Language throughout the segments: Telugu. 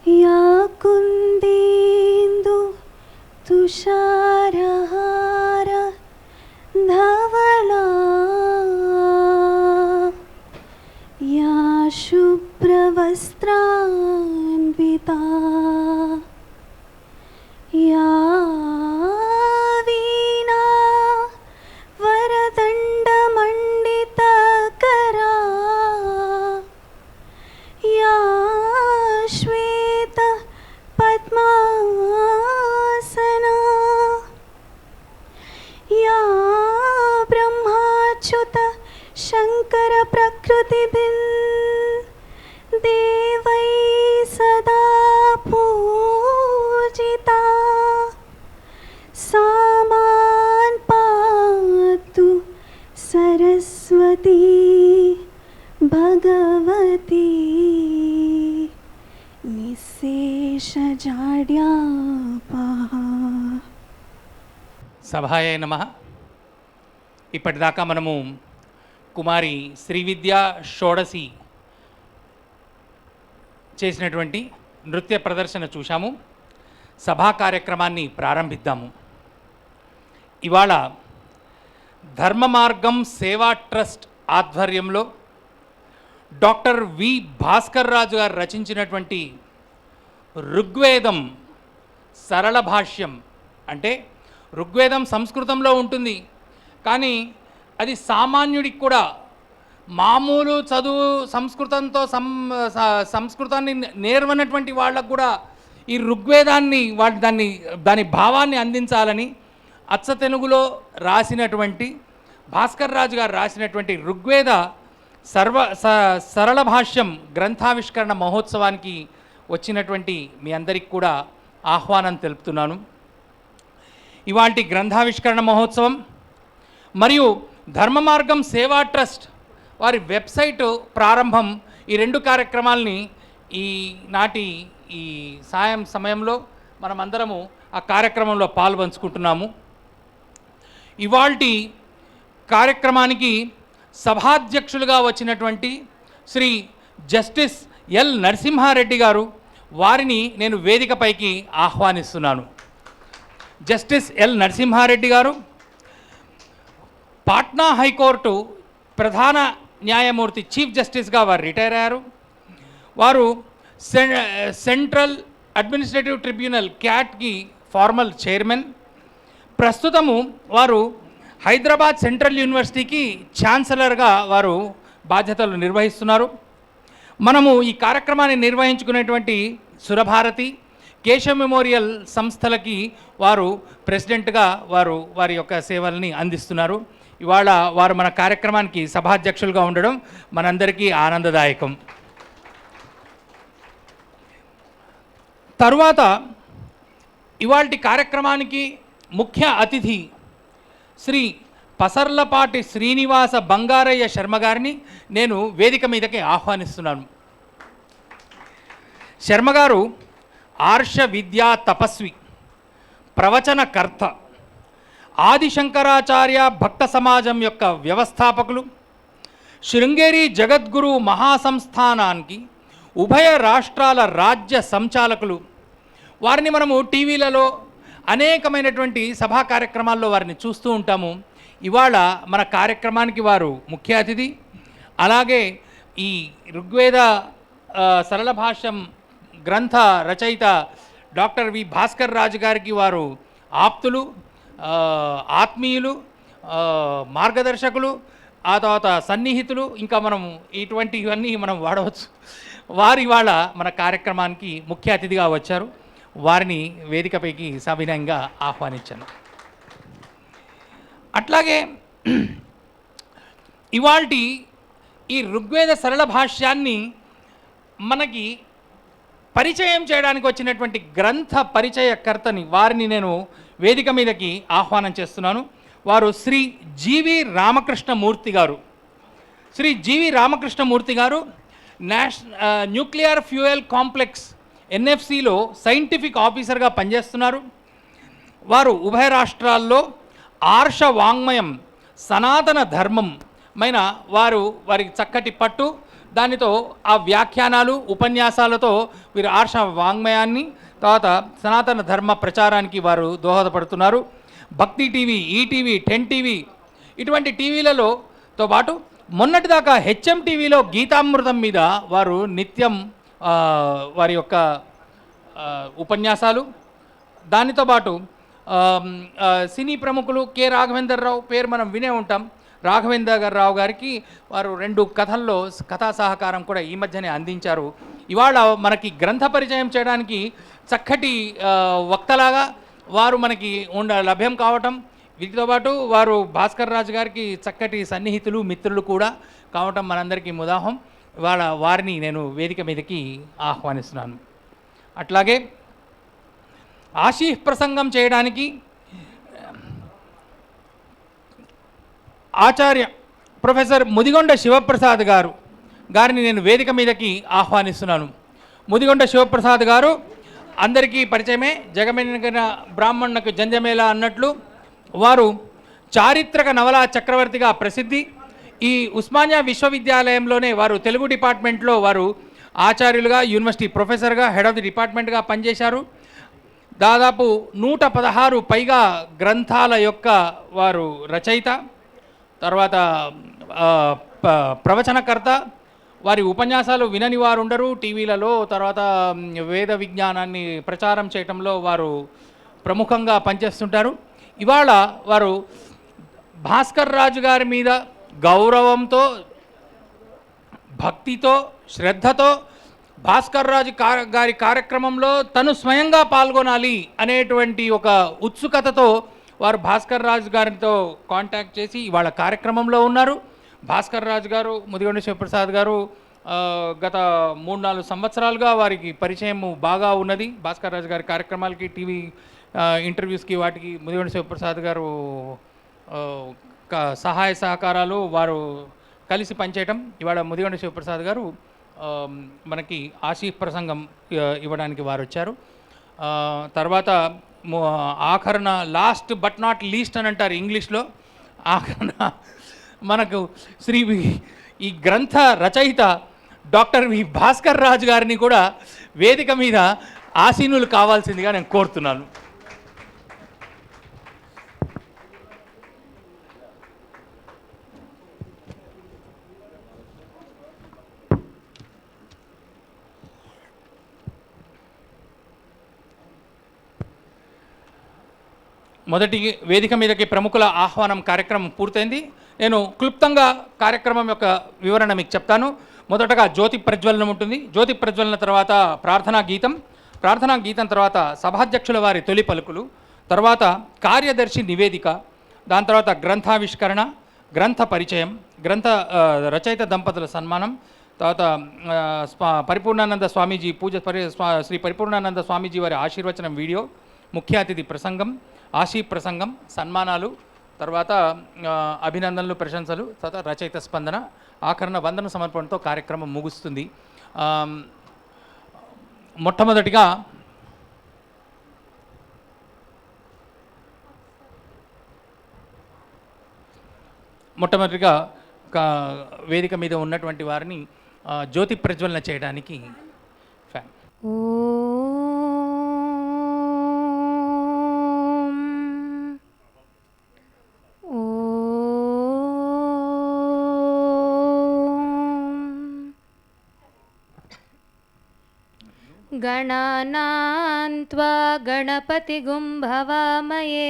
या कुन्देन्दु तुषारहार धवला या शुभ्रवस्त्रान्विता या वीणा वरदण्डमण्डितकरा या श्वेत पद्मासना या ब्रह्माच्युत शंकर प्रकृतिभिः देवै सदा पूजिता सा मां पातु सरस्वती भगवती निशेषजाड्यापः। సభాయ నమః. ఇప్పటిదాకా మనము కుమారి శ్రీవిద్య షోడశి చేసినటువంటి నృత్య ప్రదర్శన చూశాము. సభా కార్యక్రమాన్ని ప్రారంభిద్దాము. ఇవాళ ధర్మ మార్గం సేవా ట్రస్ట్ ఆధ్వర్యంలో డాక్టర్ వి భాస్కర్ రాజు గారు రచించినటువంటి ఋగ్వేదం సరళ భాష్యం, అంటే ఋగ్వేదం సంస్కృతంలో ఉంటుంది, కానీ అది సామాన్యుడికి కూడా మామూలు చదువు సంస్కృతంతో సంస్కృతాన్ని నేర్వనటువంటి వాళ్ళకు కూడా ఈ ఋగ్వేదాన్ని దాని భావాన్ని అందించాలని అచ్చ తెలుగులో రాసినటువంటి భాస్కర్ రాజు గారు రాసినటువంటి ఋగ్వేద సరళ భాష్యం గ్రంథావిష్కరణ మహోత్సవానికి వచ్చినటువంటి మీ అందరికి కూడా ఆహ్వానం తెలుపుతున్నాను. ఇవాల్టి గ్రంథావిష్కరణ మహోత్సవం మరియు ధర్మ మార్గం సేవా ట్రస్ట్ వారి వెబ్సైట్ ప్రారంభం, ఈ రెండు కార్యక్రమాలని ఈనాటి ఈ సాయం సమయంలో మనమందరము ఆ కార్యక్రమంలో పాల్పంచుకుంటున్నాము. ఇవాల్టి కార్యక్రమానికి సభాధ్యక్షులుగా వచ్చినటువంటి శ్రీ జస్టిస్ ఎల్ నరసింహారెడ్డి గారు, వారిని నేను వేదికపైకి ఆహ్వానిస్తున్నాను. జస్టిస్ ఎల్ నరసింహారెడ్డి గారు పాట్నా హైకోర్టు ప్రధాన న్యాయమూర్తి చీఫ్ జస్టిస్గా వారు రిటైర్ అయ్యారు. వారు సెంట్రల్ అడ్మినిస్ట్రేటివ్ ట్రిబ్యునల్ క్యాట్కి ఫార్మల్ చైర్మన్. ప్రస్తుతము వారు హైదరాబాద్ సెంట్రల్ యూనివర్సిటీకి ఛాన్సలర్గా వారు బాధ్యతలు నిర్వహిస్తున్నారు. మనము ఈ కార్యక్రమాన్ని నిర్వహించుకునేటువంటి సురభారతి, కేశవ్ మెమోరియల్ సంస్థలకి వారు ప్రెసిడెంట్గా వారి యొక్క సేవల్ని అందిస్తున్నారు. ఇవాళ వారు మన కార్యక్రమానికి సభాధ్యక్షులుగా ఉండడం మనందరికీ ఆనందదాయకం. తరువాత ఇవాల్టి కార్యక్రమానికి ముఖ్య అతిథి శ్రీ పసర్లపాటి శ్రీనివాస బంగారయ్య శర్మ గారిని నేను వేదిక మీదకి ఆహ్వానిస్తున్నాను. శర్మ గారు ఆర్ష విద్యా తపస్వి, ప్రవచనకర్త, ఆదిశంకరాచార్య భక్త సమాజం యొక్క వ్యవస్థాపకులు, శృంగేరి జగద్గురు మహాసంస్థానానికి ఉభయ రాష్ట్రాల రాజ్య సంచాలకులు. వారిని మనము టీవీలలో అనేకమైనటువంటి సభా కార్యక్రమాల్లో వారిని చూస్తూ ఉంటాము. ఇవాళ మన కార్యక్రమానికి వారు ముఖ్య అతిథి. అలాగే ఈ ఋగ్వేద సరళ భాష్యం గ్రంథ రచయిత డాక్టర్ వి భాస్కర్ రాజు గారికి వారు ఆప్తులు, ఆత్మీయులు, మార్గదర్శకులు, ఆ తర్వాత సన్నిహితులు, ఇంకా మనం ఇటువంటివన్నీ మనం వాడవచ్చు. వారు ఇవాళ మన కార్యక్రమానికి ముఖ్య అతిథిగా వచ్చారు. వారిని వేదికపైకి సవినయంగా ఆహ్వానించాను. అట్లాగే ఇవాల్టి ఈ ఋగ్వేద సరళ భాష్యాన్ని మనకి పరిచయం చేయడానికి వచ్చినటువంటి గ్రంథ పరిచయకర్తని వారిని నేను వేదిక మీదకి ఆహ్వానం చేస్తున్నాను. వారు శ్రీ జీవి రామకృష్ణమూర్తి గారు. శ్రీ జీవి రామకృష్ణమూర్తి గారు న్యూక్లియర్ ఫ్యూయల్ కాంప్లెక్స్ ఎన్ఎఫ్సిలో సైంటిఫిక్ ఆఫీసర్గా పనిచేస్తున్నారు. వారు ఉభయ రాష్ట్రాల్లో ఆర్ష వాంగ్మయం సనాతన ధర్మం వారికి చక్కటి పట్టు, దానితో ఆ వ్యాఖ్యానాలు ఉపన్యాసాలతో వీరు ఆర్ష వాంగ్మయాన్ని తర్వాత సనాతన ధర్మ ప్రచారానికి వారు దోహదపడుతున్నారు. భక్తి టీవీ, ఈటీవీ, 10 టీవీ ఇటువంటి టీవీలతో పాటు మొన్నటిదాకా హెచ్ఎం టీవీలో గీతామృతం మీద వారు నిత్యం వారి యొక్క ఉపన్యాసాలు, దానితో పాటు సినీ ప్రముఖులు కె రాఘవేందర్ రావు పేరు మనం వినే ఉంటాం. రాఘవేందర్ రావు గారికి వారు 2 కథల్లో కథా సహకారం కూడా ఈ మధ్యనే అందించారు. ఇవాళ మనకి గ్రంథ పరిచయం చేయడానికి చక్కటి వక్తలాగా వారు మనకి లభ్యం కావటం, వీటితో పాటు వారు భాస్కర్ రాజు గారికి చక్కటి సన్నిహితులు మిత్రులు కూడా కావటం మనందరికీ ముదాహం. ఇవాళ వారిని నేను వేదిక మీదకి ఆహ్వానిస్తున్నాను. అట్లాగే ఆశీహ్ ప్రసంగం చేయడానికి ఆచార్య ప్రొఫెసర్ ముదిగొండ శివప్రసాద్ గారిని నేను వేదిక మీదకి ఆహ్వానిస్తున్నాను. ముదిగొండ శివప్రసాద్ గారు అందరికీ పరిచయమే. జగమెరిగిన బ్రాహ్మణులకు జంజమేళ అన్నట్లు వారు చారిత్రక నవలా చక్రవర్తిగా ప్రసిద్ధి. ఈ ఉస్మానియా విశ్వవిద్యాలయంలోనే వారు తెలుగు డిపార్ట్మెంట్లో వారు ఆచార్యులుగా, యూనివర్సిటీ ప్రొఫెసర్గా, హెడ్ ఆఫ్ ది డిపార్ట్మెంట్గా పనిచేశారు. దాదాపు 116 పైగా గ్రంథాల యొక్క వారు రచయిత, తర్వాత ప్రవచనకర్త. వారి ఉపన్యాసాలు వినని వారు ఉండరు టీవీలలో. తర్వాత వేద విజ్ఞానాన్ని ప్రచారం చేయటంలో వారు ప్రముఖంగా పనిచేస్తుంటారు. ఇవాళ వారు భాస్కర్ రాజు గారి మీద గౌరవంతో, భక్తితో, శ్రద్ధతో భాస్కర్ రాజు గారి కార్యక్రమంలో తను స్వయంగా పాల్గొనాలి అనేటువంటి ఒక ఉత్సుకతతో వారు భాస్కర్ రాజు గారితో కాంటాక్ట్ చేసి ఇవాళ కార్యక్రమంలో ఉన్నారు. భాస్కర్ రాజు గారు, ముదిగొండ శివప్రసాద్ గారు గత 3-4 సంవత్సరాలుగా వారికి పరిచయం బాగా ఉన్నది. భాస్కర్ రాజు గారి కార్యక్రమాలకి, టీవీ ఇంటర్వ్యూస్కి, వాటికి ముదిగొండ శివప్రసాద్ గారు సహాయ సహకారాలు వారు కలిసి పనిచేయటం. ఇవాళ ముదిగొండ శివప్రసాద్ గారు మనకి ఆశీఫ్ ప్రసంగం ఇవ్వడానికి వారు వచ్చారు. తర్వాత ఆఖరణ, లాస్ట్ బట్ నాట్ లీస్ట్ అని అంటారు ఇంగ్లీష్లో, ఆఖరణ మనకు ఈ గ్రంథ రచయిత డాక్టర్ వి భాస్కర్ రాజు గారిని కూడా వేదిక మీద ఆసీనులు కావాల్సిందిగా నేను కోరుతున్నాను. మొదటి వేదిక మీదకి ప్రముఖుల ఆహ్వానం కార్యక్రమం పూర్తయింది. నేను క్లుప్తంగా కార్యక్రమం యొక్క వివరణ మీకు చెప్తాను. మొదటగా జ్యోతి ప్రజ్వలనం ఉంటుంది. జ్యోతి ప్రజ్వలన తర్వాత ప్రార్థనా గీతం తర్వాత సభాధ్యక్షుల వారి తొలి పలుకులు, తర్వాత కార్యదర్శి నివేదిక, దాని తర్వాత గ్రంథావిష్కరణ, గ్రంథ పరిచయం, గ్రంథ రచయిత దంపతుల సన్మానం, తర్వాత పరిపూర్ణానంద స్వామీజీ శ్రీ పరిపూర్ణానంద స్వామీజీ వారి ఆశీర్వచనం వీడియో, ముఖ్య అతిథి ప్రసంగం, ఆశీ ప్రసంగం, సన్మానాలు, తర్వాత అభినందనలు, ప్రశంసలు, తర్వాత రచయిత స్పందన, ఆఖరణ వందన సమర్పణతో కార్యక్రమం ముగుస్తుంది. మొట్టమొదటిగా వేదిక మీద ఉన్నటువంటి వారిని జ్యోతి ప్రజ్వలన చేయడానికి गणानान्त्वा गणपतिगुं भवामहे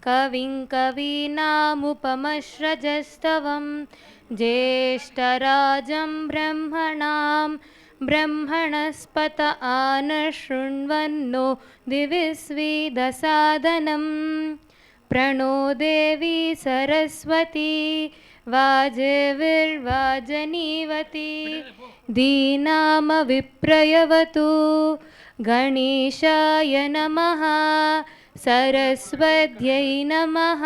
कविं कवीनामुपमश्रजस्तवं ज्येष्ठराजं ब्रह्मणस्पत आनशृण्वन्नो दिविस्वीदसादनं प्रणो देवी सरस्वती वाजविर्वाजनीवती दीनामविप्रयवतु गणेशाय नमः सरस्वत्यै नमः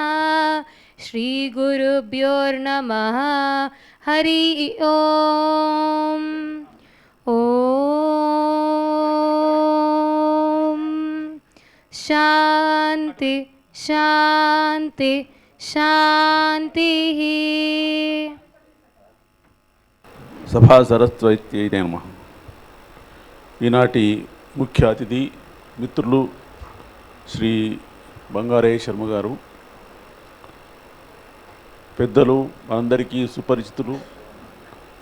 श्रीगुरुभ्योर्नमः हरि ओम शांति शांति शांति। సభా సరస్వత్యై నమః. ఈనాటి ముఖ్య అతిథి మిత్రులు శ్రీ బంగారయ్య శర్మ గారు, పెద్దలు మనందరికీ సుపరిచితులు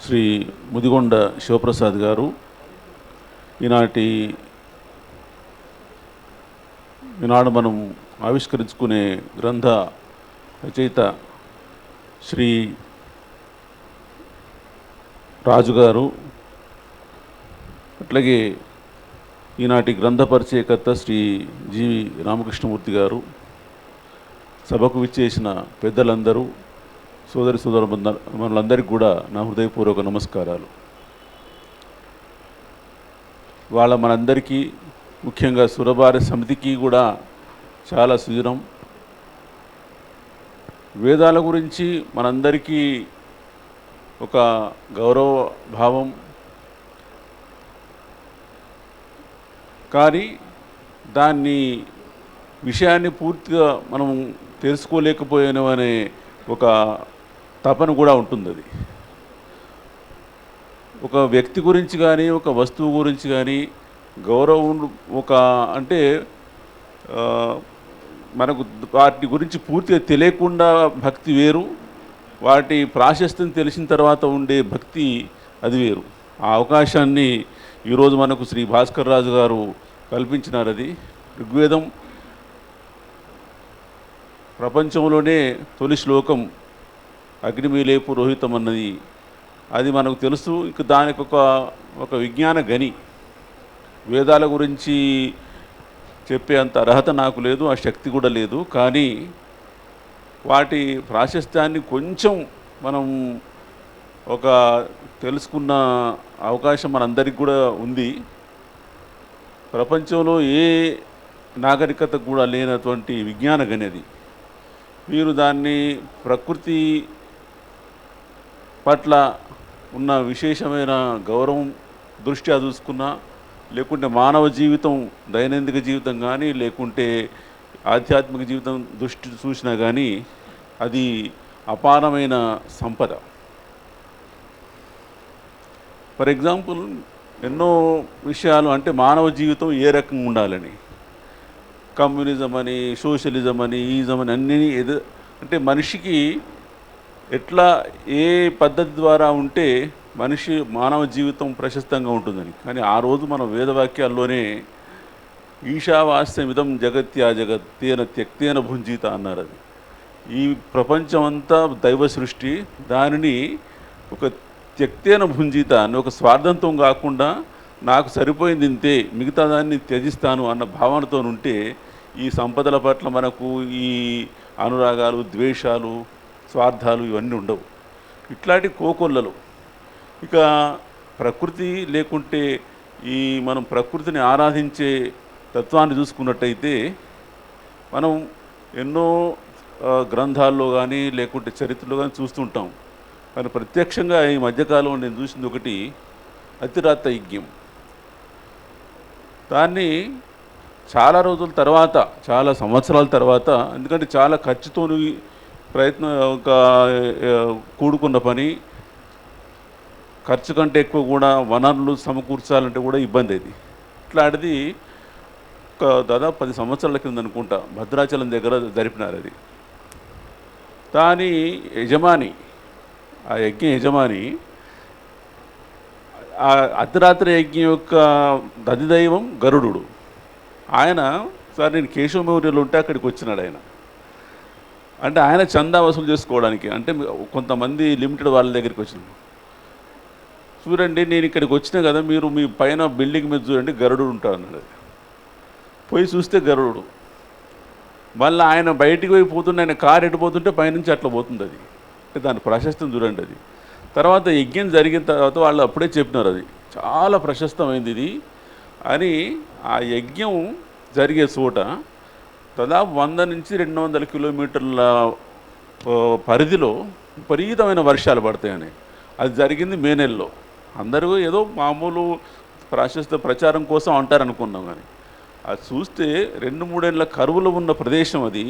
శ్రీ ముదిగొండ శివప్రసాద్ గారు, ఈనాడు మనం ఆవిష్కరించుకునే గ్రంథ రచయిత శ్రీ రాజు గారు, అట్లాగే ఈనాటి గ్రంథ పరిచయకర్త శ్రీ జీవి రామకృష్ణమూర్తి గారు, సభకు విచ్చేసిన పెద్దలందరూ, సోదరి మనలందరికీ కూడా నా హృదయపూర్వక నమస్కారాలు. వాళ్ళ మనందరికీ ముఖ్యంగా సురభార సమితికి కూడా చాలా సుదినం. వేదాల గురించి మనందరికీ ఒక గౌరవ భావం, కానీ విషయాన్ని పూర్తిగా మనం తెలుసుకోలేకపోయామనే ఒక తపన కూడా ఉంటుంది. అది ఒక వ్యక్తి గురించి కానీ ఒక వస్తువు గురించి కానీ గౌరవం అంటే మనకు వాటి గురించి పూర్తిగా తెలియకుండా భక్తి వేరు, వాటి ప్రాశస్త్యం తెలిసిన తర్వాత ఉండే భక్తి అది వేరు. ఆ అవకాశాన్ని ఈరోజు మనకు శ్రీ భాస్కర్ రాజు గారు కల్పించినారు. అది ఋగ్వేదం ప్రపంచంలోనే తొలి శ్లోకం అగ్నిమీలే పురోహితం అన్నది, అది మనకు తెలుసు. ఇక దానికి ఒక విజ్ఞాన గని. వేదాల గురించి చెప్పే అంత అర్హత నాకు లేదు, ఆ శక్తి కూడా లేదు. కానీ వాటి ప్రాశస్త్యాన్ని కొంచెం మనం తెలుసుకున్న అవకాశం మనందరికి కూడా ఉంది. ప్రపంచంలో ఏ నాగరికత కూడా లేనటువంటి విజ్ఞాన గని అది. వీరు దాన్ని ప్రకృతి పట్ల ఉన్న విశేషమైన గౌరవం దృష్ట్యా చూసుకున్నా, లేకుంటే మానవ జీవితం దైనందిక జీవితం కానీ, లేకుంటే ఆధ్యాత్మిక జీవితం దృష్టి చూసినా కానీ అది అపారమైన సంపద. ఫర్ ఎగ్జాంపుల్, ఎన్నో విషయాలు అంటే మానవ జీవితం ఏ రకంగా ఉండాలని, కమ్యూనిజం అని, సోషలిజం అని, ఈజం అని అన్నీ అంటే మనిషికి ఎట్లా ఏ పద్ధతి ద్వారా ఉంటే మానవ జీవితం ప్రశస్తంగా ఉంటుందని. కానీ ఆ రోజు మన వేదవాక్యాల్లోనే ఈశావాస్యమిదం జగత్యా జగత్తేన త్యక్తేన భుంజిత అన్నారు. అది ఈ ప్రపంచం అంతా దైవ సృష్టి, దానిని ఒక త్యక్తేన భుంజిత అని ఒక స్వార్థంతో కాకుండా నాకు సరిపోయింది ఇంతే, మిగతా దాన్ని త్యజిస్తాను అన్న భావనతో ఉంటే ఈ సంపదల పట్ల మనకు ఈ అనురాగాలు, ద్వేషాలు, స్వార్థాలు ఇవన్నీ ఉండవు. ఇట్లాంటి కోకొల్లలు. ఇక ప్రకృతి లేకుంటే మనం ప్రకృతిని ఆరాధించే తత్వాన్ని చూసుకున్నట్టయితే మనం ఎన్నో గ్రంథాల్లో కానీ లేకుంటే చరిత్రలో కానీ చూస్తుంటాం. కానీ ప్రత్యక్షంగా ఈ మధ్యకాలంలో నేను చూసింది ఒకటి అతిరాత్త యజ్ఞం. దాన్ని చాలా రోజుల తర్వాత, చాలా సంవత్సరాల తర్వాత, ఎందుకంటే చాలా ఖర్చుతో కూడుకున్న పని, ఖర్చు కంటే ఎక్కువ కూడా వనరులు సమకూర్చాలంటే కూడా ఇబ్బంది. అది ఇట్లాంటిది దాదాపు 10 సంవత్సరాల కింద అనుకుంటా భద్రాచలం దగ్గర జరిపినారు. అది దాని యజమాని, ఆ యజ్ఞ యజమాని, ఆ అర్ధరాత్రి యజ్ఞం యొక్క అధిదైవం గరుడు. ఆయన సార్ నేను కేశవ మెమోరియల్ ఉంటే అక్కడికి వచ్చినాడు. అంటే ఆయన చందా వసూలు చేసుకోవడానికి, అంటే కొంతమంది లిమిటెడ్ వాళ్ళ దగ్గరికి వచ్చినాడు. చూడండి, నేను ఇక్కడికి వచ్చినా కదా, మీరు మీ పైన బిల్డింగ్ మీద చూడండి గరుడు ఉంటాడు అన్నాడు. పోయి చూస్తే గరుడు. మళ్ళీ ఆయన బయటికి పోయి పోతుంటే, ఆయన కారు ఎడిపోతుంటే పైనుంచి అట్లా పోతుంది. అది అంటే దాని ప్రశస్తం చూడండి. అది తర్వాత యజ్ఞం జరిగిన తర్వాత వాళ్ళు అప్పుడే చెప్పినారు అది చాలా ప్రశస్తమైంది ఇది అని. ఆ యజ్ఞం జరిగే చోట దాదాపు 100 నుంచి 200 కిలోమీటర్ల పరిధిలో విపరీతమైన వర్షాలు పడతాయని. అది జరిగింది మే నెలలో. అందరూ ఏదో మామూలు ప్రాశస్త్య ప్రచారం కోసం అంటారనుకున్నాం. కానీ అది చూస్తే 2-3 ఏళ్ళ కరువులో ఉన్న ప్రదేశం. అది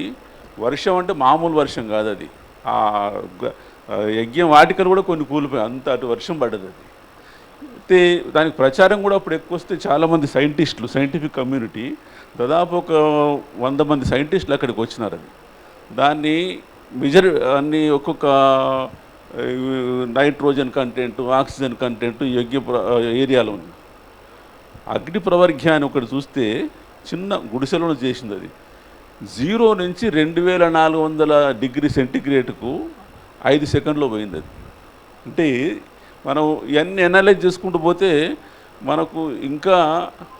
వర్షం అంటే మామూలు వర్షం కాదు. అది ఆ యజ్ఞం వాటికలు కూడా కొన్ని కూలిపోయి అంత అటు వర్షం పడ్డది. అది అయితే దానికి ప్రచారం కూడా అప్పుడు ఎక్కువ వస్తే చాలామంది సైంటిస్టులు, సైంటిఫిక్ కమ్యూనిటీ దాదాపు ఒక 100 మంది సైంటిస్టులు అక్కడికి వచ్చినారు. అది దాన్ని అన్ని ఒక్కొక్క నైట్రోజన్ కంటెంట్, ఆక్సిజన్ కంటెంట్ ఏరియాలో ఉంది. అగ్ని ప్రవర్గ్య అని ఒకటి చూస్తే చిన్న గుడిసెలో చేసింది. అది 0 నుంచి 2400 డిగ్రీ సెంటిగ్రేడ్కు 5 సెకండ్లో పోయింది. అది అంటే మనం ఇవన్నీ అనలైజ్ చేసుకుంటూ పోతే మనకు ఇంకా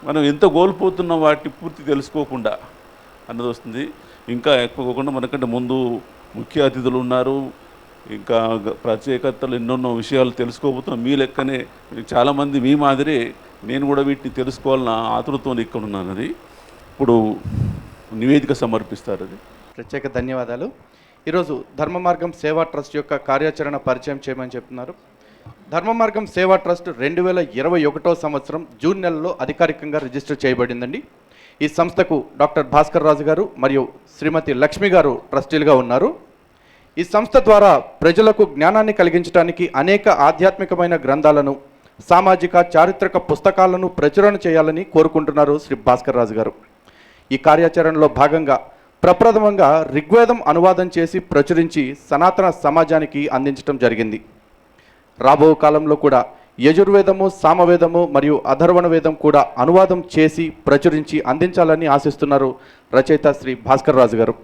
మనం ఎంత కోల్పోతున్నాం వాటిని పూర్తి తెలుసుకోకుండా అన్నది వస్తుంది. ఇంకా ఎక్కువకుండా మనకంటే ముందు ముఖ్య అతిథులు ఉన్నారు, ఇంకా ప్రత్యేకతలు ఎన్నెన్నో విషయాలు తెలుసుకోబోతున్నాం. మీ లెక్కనే చాలామంది మీ మాదిరి నేను కూడా వీటిని తెలుసుకోవాలన్న ఆతృతతో ఇక్కడ ఉన్నాను. అది ఇప్పుడు నివేదిక సమర్పిస్తారు. అది ప్రత్యేక ధన్యవాదాలు. ఈరోజు ధర్మ మార్గం సేవా ట్రస్ట్ యొక్క కార్యాచరణ పరిచయం చేయమని చెప్తున్నారు. ధర్మ మార్గం సేవా ట్రస్ట్ 2021 సంవత్సరం జూన్ నెలలో అధికారికంగా రిజిస్టర్ చేయబడిందండి. ఈ సంస్థకు డాక్టర్ భాస్కర్ రాజు గారు మరియు శ్రీమతి లక్ష్మి గారు ట్రస్టీలుగా ఉన్నారు. ఈ సంస్థ ద్వారా ప్రజలకు జ్ఞానాన్ని కలిగించడానికి అనేక ఆధ్యాత్మికమైన గ్రంథాలను, సామాజిక చారిత్రక పుస్తకాలను ప్రచురణ చేయాలని కోరుకుంటున్నారు శ్రీ భాస్కర్ రాజు గారు. ఈ కార్యాచరణలో భాగంగా ప్రప్రథమంగా ఋగ్వేదం అనువాదం చేసి ప్రచురించి సనాతన సమాజానికి అందించడం జరిగింది. రాబో కాలంలో కూడా యజుర్వేదము, సామవేదము మరియు అథర్వణ వేదం కూడా అనువాదం చేసి ప్రచురించి అందించాలని ఆశిస్తున్నారు రచయిత శ్రీ భాస్కర్ రాజు గారు.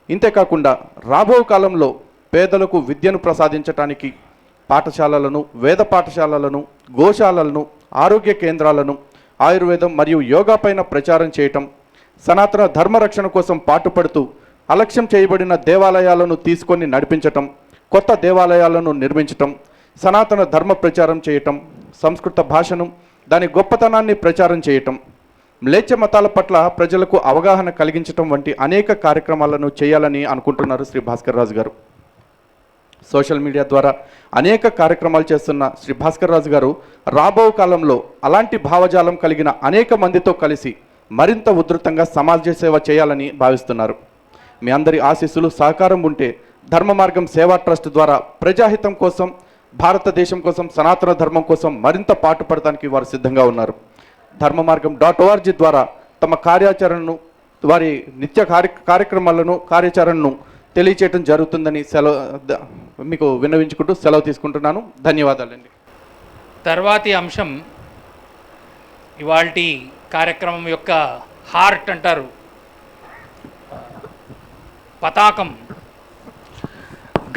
ఇంతేకాకుండా రాబో కాలంలో పేదలకు విద్యను ప్రసాదించడానికి పాఠశాలలను, వేద పాఠశాలలను, గోశాలలను, ఆరోగ్య కేంద్రాలను, ఆయుర్వేదం మరియు యోగా పైన ప్రచారం చేయటం, సనాతన ధర్మరక్షణ కోసం పాటుపడుతూ అలక్ష్యం చేయబడిన దేవాలయాలను తీసుకొని నడిపించటం, కొత్త దేవాలయాలను నిర్మించటం, సనాతన ధర్మ ప్రచారం చేయటం, సంస్కృత భాషను, దాని గొప్పతనాన్ని ప్రచారం చేయటం, మ్లేచ్ఛ మతాల పట్ల ప్రజలకు అవగాహన కలిగించటం వంటి అనేక కార్యక్రమాలను చేయాలని అనుకుంటున్నారు శ్రీ భాస్కర్ రాజు గారు. సోషల్ మీడియా ద్వారా అనేక కార్యక్రమాలు చేస్తున్న శ్రీ భాస్కర్ రాజు గారు రాబో కాలంలో అలాంటి భావజాలం కలిగిన అనేక మందితో కలిసి మరింత ఉధృతంగా సమాజ సేవ చేయాలని భావిస్తున్నారు. మీ అందరి ఆశీస్సులు, సహకారం ఉంటే ధర్మ మార్గం సేవా ట్రస్ట్ ద్వారా ప్రజాహితం కోసం, భారతదేశం కోసం, సనాతన ధర్మం కోసం మరింత పాటుపడటానికి వారు సిద్ధంగా ఉన్నారు. ధర్మమార్గం.org ద్వారా తమ కార్యాచరణను, వారి నిత్య కార్యక్రమాలను, కార్యాచరణను తెలియచేయడం జరుగుతుందని మీకు విన్నవించుకుంటూ సెలవు తీసుకుంటున్నాను. ధన్యవాదాలండి. తర్వాతి అంశం ఇవాల్టి కార్యక్రమం యొక్క హార్ట్ అంటారు, పతాకం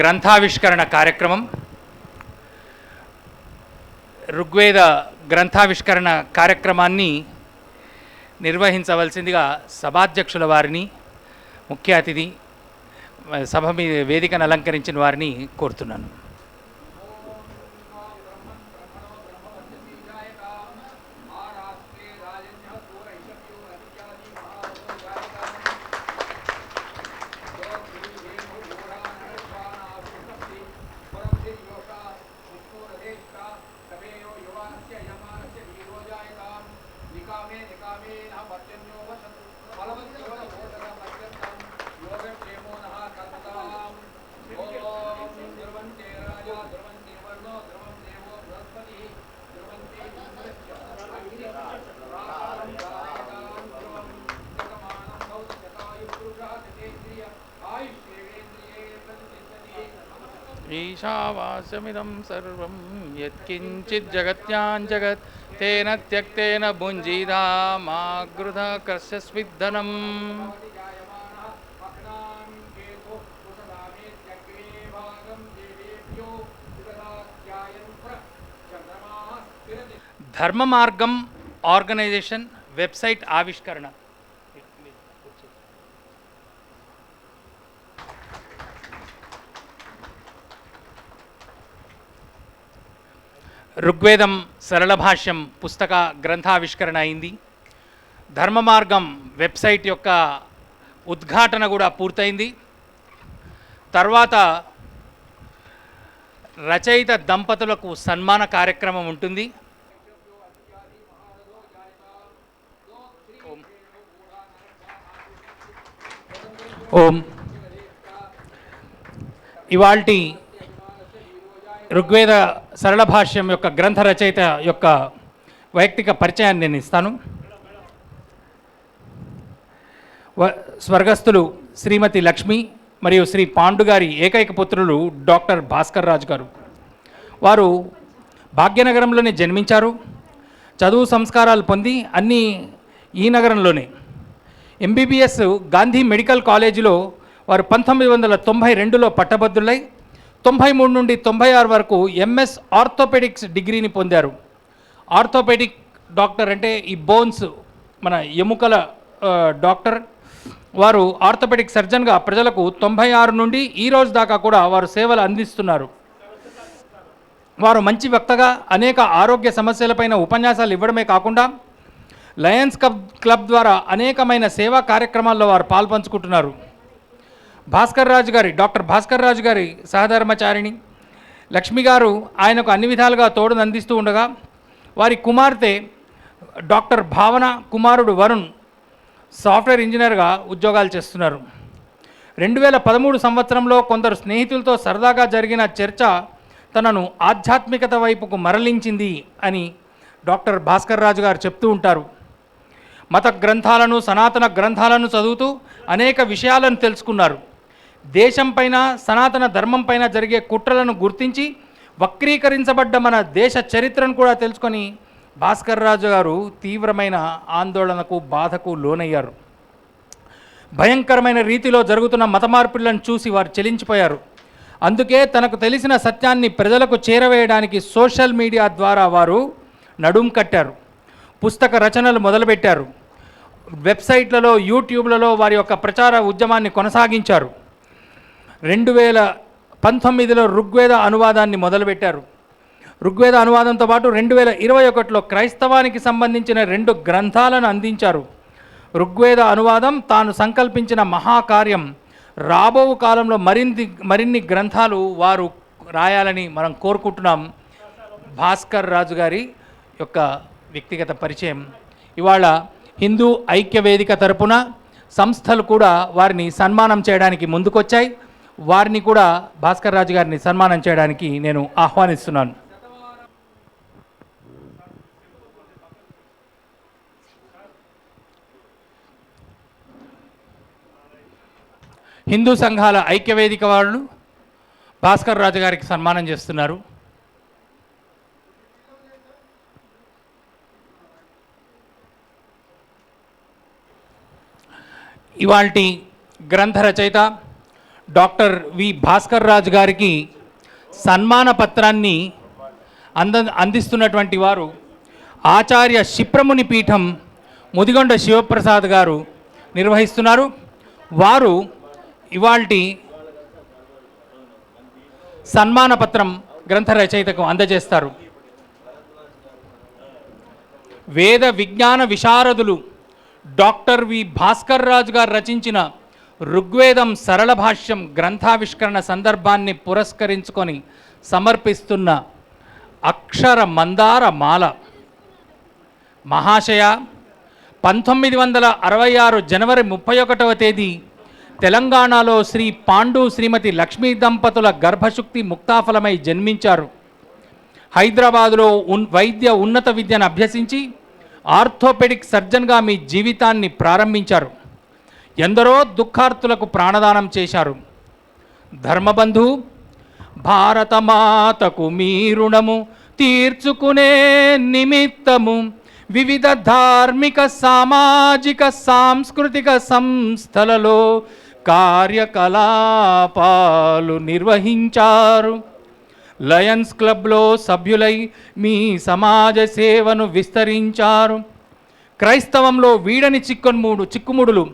గ్రంథావిష్కరణ కార్యక్రమం. ఋగ్వేద గ్రంథావిష్కరణ కార్యక్రమాన్ని నిర్వహించవలసిందిగా సభాధ్యక్షుల వారిని, ముఖ్య అతిథి, సభ మీద వేదికను అలంకరించిన వారిని కోరుతున్నాను. ఈశావాస్యమిదం సర్వం యత్కించిత్ జగత్యాం జగత్ తేన త్యక్తేన భుంజీదా మా గృధ కస్యస్విద్ధనం. ధర్మ మార్గం ఆర్గనైజేషన్ వెబ్సైట్ ఆవిష్కరణ. ఋగ్వేదం సరళ భాష్యం పుస్తక గ్రంథావిష్కరణ అయింది. ధర్మ మార్గం వెబ్సైట్ యొక్క ఉద్ఘాటన కూడా పూర్తయింది. తర్వాత రచయిత దంపతులకు సన్మాన కార్యక్రమం ఉంటుంది. ఓం. ఇవాల్టి ఋగ్వేద సరళ భాష్యం యొక్క గ్రంథ రచయిత యొక్క వైయక్తిక పరిచయాన్ని నేను ఇస్తాను. స్వర్గస్థులు శ్రీమతి లక్ష్మి మరియు శ్రీ పాండు గారి ఏకైక పుత్రులు డాక్టర్ భాస్కర్ రాజు గారు. వారు భాగ్యనగరంలోనే జన్మించారు. చదువు సంస్కారాలు పొంది అన్నీ ఈ నగరంలోనే. ఎంబీబీఎస్ గాంధీ మెడికల్ కాలేజీలో వారు 1992లో పట్టభద్రులై 93 నుండి 96 వరకు ఎంఎస్ ఆర్థోపెడిక్స్ డిగ్రీని పొందారు. ఆర్థోపెడిక్ డాక్టర్ అంటే ఈ బోన్స్ మన ఎముకల డాక్టర్. వారు ఆర్థోపెడిక్ సర్జన్గా ప్రజలకు 96 నుండి ఈ రోజు దాకా కూడా వారు సేవలు అందిస్తున్నారు. వారు మంచి వక్తగా అనేక ఆరోగ్య సమస్యలపైన ఉపన్యాసాలు ఇవ్వడమే కాకుండా లయన్స్ క్లబ్ ద్వారా అనేకమైన సేవా కార్యక్రమాల్లో వారు పాల్పంచుకుంటున్నారు. డాక్టర్ భాస్కర్ రాజు గారి సహధర్మచారిణి లక్ష్మి గారు ఆయనకు అన్ని విధాలుగా తోడును అందిస్తూ ఉండగా వారి కుమార్తె డాక్టర్ భావన, కుమారుడు వరుణ్ సాఫ్ట్వేర్ ఇంజనీర్గా ఉద్యోగాలు చేస్తున్నారు. 2013 సంవత్సరంలో కొందరు స్నేహితులతో సరదాగా జరిగిన చర్చ తనను ఆధ్యాత్మికత వైపుకు మరలించింది అని డాక్టర్ భాస్కర్ రాజు గారు చెప్తూ ఉంటారు. మత గ్రంథాలను, సనాతన గ్రంథాలను చదువుతూ అనేక విషయాలను తెలుసుకున్నారు. దేశం పైన, సనాతన ధర్మం పైన జరిగే కుట్రలను గుర్తించి వక్రీకరించబడ్డ మన దేశ చరిత్రను కూడా తెలుసుకొని భాస్కర్ రాజు గారు తీవ్రమైన ఆందోళనకు, బాధకు లోనయ్యారు. భయంకరమైన రీతిలో జరుగుతున్న మత మార్పులను చూసి వారు చెలించిపోయారు. అందుకే తనకు తెలిసిన సత్యాన్ని ప్రజలకు చేరవేయడానికి సోషల్ మీడియా ద్వారా వారు నడుం కట్టారు. పుస్తక రచనలు మొదలుపెట్టారు. వెబ్సైట్లలో, యూట్యూబ్లలో వారి యొక్క ప్రచార ఉద్యమాన్ని కొనసాగించారు. 2019లో ఋగ్వేద అనువాదాన్ని మొదలుపెట్టారు. ఋగ్వేద అనువాదంతో పాటు 2021లో క్రైస్తవానికి సంబంధించిన 2 గ్రంథాలను అందించారు. ఋగ్వేద అనువాదం తాను సంకల్పించిన మహాకార్యం. రాబో కాలంలో మరిన్ని గ్రంథాలు వారు రాయాలని మనం కోరుకుంటున్నాం. భాస్కర్ రాజు గారి యొక్క వ్యక్తిగత పరిచయం. ఇవాళ హిందూ ఐక్య వేదిక తరపున సంస్థలు కూడా వారిని సన్మానం చేయడానికి ముందుకొచ్చాయి. వారిని కూడా భాస్కర్ రాజు గారిని సన్మానం చేయడానికి నేను ఆహ్వానిస్తున్నాను. హిందూ సంఘాల ఐక్యవేదిక వాళ్ళు భాస్కర్ రాజు గారికి సన్మానం చేస్తున్నారు. ఇవాల్టి గ్రంథ రచయిత డాక్టర్ వి భాస్కర్ రాజు గారికి సన్మాన పత్రాన్ని అందిస్తున్నటువంటి వారు ఆచార్య క్షిప్రముని పీఠం ముదిగొండ శివప్రసాద్ గారు నిర్వహిస్తున్నారు. వారు ఇవాల్టి సన్మాన పత్రం గ్రంథ రచయితకు అందజేస్తారు. వేద విజ్ఞాన విశారదులు డాక్టర్ వి భాస్కర్ రాజు గారు రచించిన ఋగ్వేదం సరళ భాష్యం గ్రంథావిష్కరణ సందర్భాన్ని పురస్కరించుకొని సమర్పిస్తున్న అక్షర మందార మాల. మహాశయ, 1966 జనవరి 31వ తేదీ తెలంగాణలో శ్రీ పాండు శ్రీమతి లక్ష్మీ దంపతుల గర్భశుక్తి ముక్తాఫలమై జన్మించారు. హైదరాబాదులో వైద్య ఉన్నత విద్యను అభ్యసించి ఆర్థోపెడిక్ సర్జన్గా మీ జీవితాన్ని ప్రారంభించారు. ఎందరో దుఃఖార్తులకు ప్రాణదానం చేశారు. ధర్మబంధు, భారతమాతకు మీ రుణము తీర్చుకునే నిమిత్తము వివిధ ధార్మిక, సామాజిక, సాంస్కృతిక సంస్థలలో కార్యకలాపాలు నిర్వహించారు. లయన్స్ క్లబ్లో సభ్యులై మీ సమాజ సేవను విస్తరించారు. క్రైస్తవంలో వీడని చిక్కుముడులు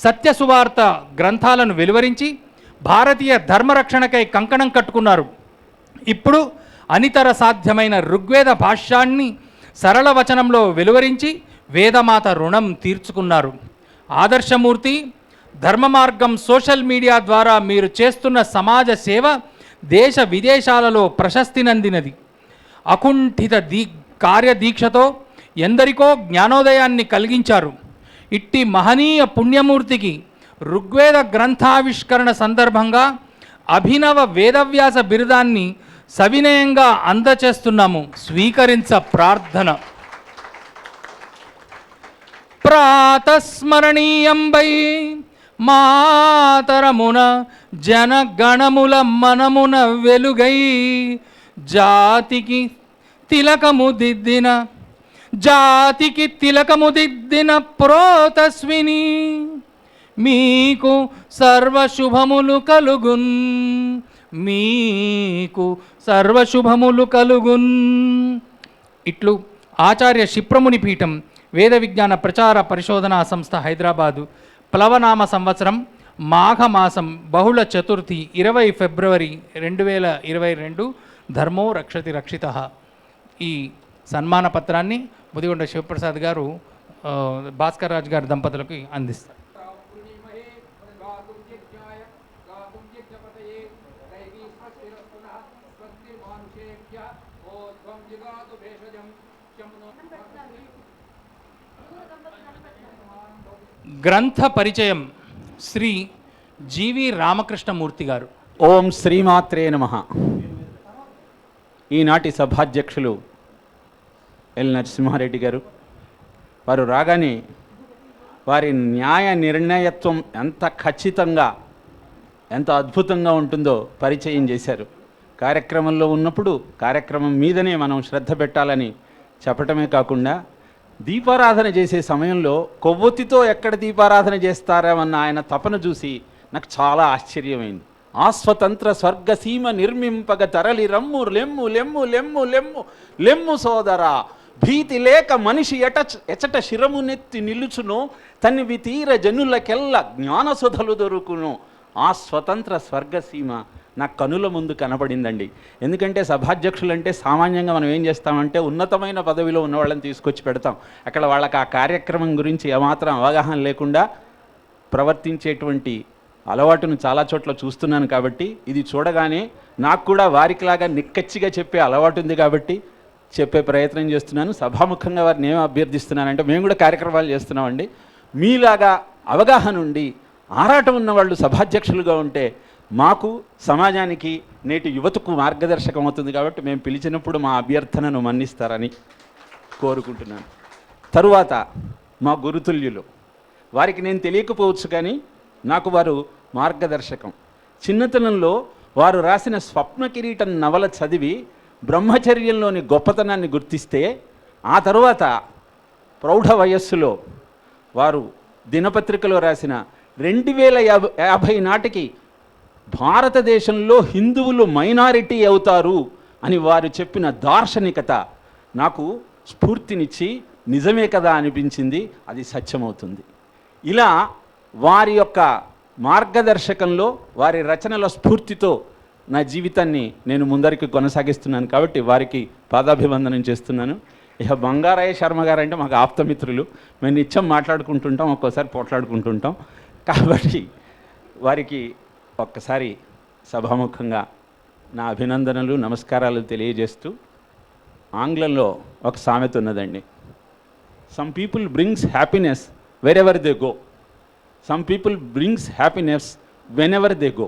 సత్యసువార్త గ్రంథాలను వెలువరించి భారతీయ ధర్మరక్షణకై కంకణం కట్టుకున్నారు. ఇప్పుడు అనితర సాధ్యమైన ఋగ్వేద భాష్యాన్ని సరళ వచనంలో వెలువరించి వేదమాత రుణం తీర్చుకున్నారు. ఆదర్శమూర్తి, ధర్మ మార్గం సోషల్ మీడియా ద్వారా మీరు చేస్తున్న సమాజ సేవ దేశ విదేశాలలో ప్రశస్తి నందినది. అకుంఠిత కార్యదీక్షతో ఎందరికో జ్ఞానోదయాన్ని కలిగించారు. ఇట్టి మహనీయ పుణ్యమూర్తికి ఋగ్వేద గ్రంథావిష్కరణ సందర్భంగా అభినవ వేదవ్యాస బిరుదాన్ని సవినయంగా అందచేస్తున్నాము. స్వీకరించ ప్రార్థన. ప్రాతస్మరణీయం వై మాతరమున జనగణముల మనమున వెలుగై జాతికి తిలకము దిద్దిన ప్రోతస్విని మీకు సర్వశుభములు కలుగున్. ఇట్లు ఆచార్య క్షిప్రముని పీఠం వేద విజ్ఞాన ప్రచార పరిశోధనా సంస్థ హైదరాబాదు. ప్లవనామ సంవత్సరం మాఘమాసం బహుళ చతుర్థి 20 ఫిబ్రవరి 2022. ధర్మో రక్షతి రక్షితః. ఈ సన్మాన పత్రాన్ని ముదిగొండ శివప్రసాద్ గారు భాస్కర్ రాజు గారి దంపతులకు అందిస్తారు. గ్రంథ పరిచయం శ్రీ జీవి రామకృష్ణమూర్తి గారు. ఓం శ్రీమాత్రే నమః. ఈనాటి సభాధ్యక్షులు ఎల్ నరసింహారెడ్డి గారు, వారు రాగానే వారి న్యాయ నిర్ణయత్వం ఎంత ఖచ్చితంగా ఎంత అద్భుతంగా ఉంటుందో పరిచయం చేశారు. కార్యక్రమంలో ఉన్నప్పుడు కార్యక్రమం మీదనే మనం శ్రద్ధ పెట్టాలని చెప్పటమే కాకుండా దీపారాధన చేసే సమయంలో కొవ్వొత్తితో ఎక్కడ దీపారాధన చేస్తారామన్న ఆయన తపన చూసి నాకు చాలా ఆశ్చర్యమైంది. ఆస్వతంత్ర స్వర్గసీమ నిర్మింపగ తరలి రమ్ము లెమ్ము లెమ్ము లెమ్ము లెమ్ము లెమ్ము సోదరా, భీతి లేక మనిషి ఎచట శిరమునెత్తి నిలుచును, తనివి తీర జనులకెల్ల జ్ఞానసుధలు దొరుకును. ఆ స్వతంత్ర స్వర్గసీమ నా కనుల ముందు కనపడిందండి. ఎందుకంటే సభాధ్యక్షులు అంటే సామాన్యంగా మనం ఏం చేస్తామంటే ఉన్నతమైన పదవిలో ఉన్న వాళ్ళని తీసుకొచ్చి పెడతాం. అక్కడ వాళ్ళకి ఆ కార్యక్రమం గురించి ఏమాత్రం అవగాహన లేకుండా ప్రవర్తించేటువంటి అలవాటును చాలా చోట్ల చూస్తున్నాను. కాబట్టి ఇది చూడగానే నాకు కూడా వారికిలాగా నిక్కచ్చిగా చెప్పే అలవాటు ఉంది కాబట్టి చెప్పే ప్రయత్నం చేస్తున్నాను. సభాముఖంగా వారిని ఏం అభ్యర్థిస్తున్నానంటే, మేము కూడా కార్యక్రమాలు చేస్తున్నామండి, మీలాగా అవగాహన ఉండి ఆరాటం ఉన్నవాళ్ళు సభాధ్యక్షులుగా ఉంటే మాకు సమాజానికి నేటి యువతకు మార్గదర్శకం అవుతుంది. కాబట్టి మేము పిలిచినప్పుడు మా అభ్యర్థనను మన్నిస్తారని కోరుకుంటున్నాను. తరువాత మా గురుతుల్యులు, వారికి నేను తెలియకపోవచ్చు కానీ నాకు వారు మార్గదర్శకం. చిన్నతనంలో వారు రాసిన స్వప్న కిరీటం నవల చదివి బ్రహ్మచర్యంలోని గొప్పతనాన్ని గుర్తిస్తే, ఆ తరువాత ప్రౌఢ వయస్సులో వారు దినపత్రికలో రాసిన 2050 నాటికి భారతదేశంలో హిందువులు మైనారిటీ అవుతారు అని వారు చెప్పిన దార్శనికత నాకు స్ఫూర్తినిచ్చి నిజమే కదా అనిపించింది. అది సత్యమవుతుంది. ఇలా వారి యొక్క మార్గదర్శకంలో వారి రచనల స్ఫూర్తితో నా జీవితాన్ని నేను ముందరికి కొనసాగిస్తున్నాను. కాబట్టి వారికి పాదాభివందనం చేస్తున్నాను. ఇక బంగారయ్య శర్మ గారు అంటే మాకు ఆప్తమిత్రులు, మేము నిత్యం మాట్లాడుకుంటుంటాం, ఒక్కోసారి పోట్లాడుకుంటుంటాం. కాబట్టి వారికి ఒక్కసారి సభాముఖంగా నా అభినందనలు నమస్కారాలు తెలియజేస్తూ, ఆంగ్లంలో ఒక సామెత ఉన్నదండి, some people brings happiness where ever they go, some people brings happiness when ever they go.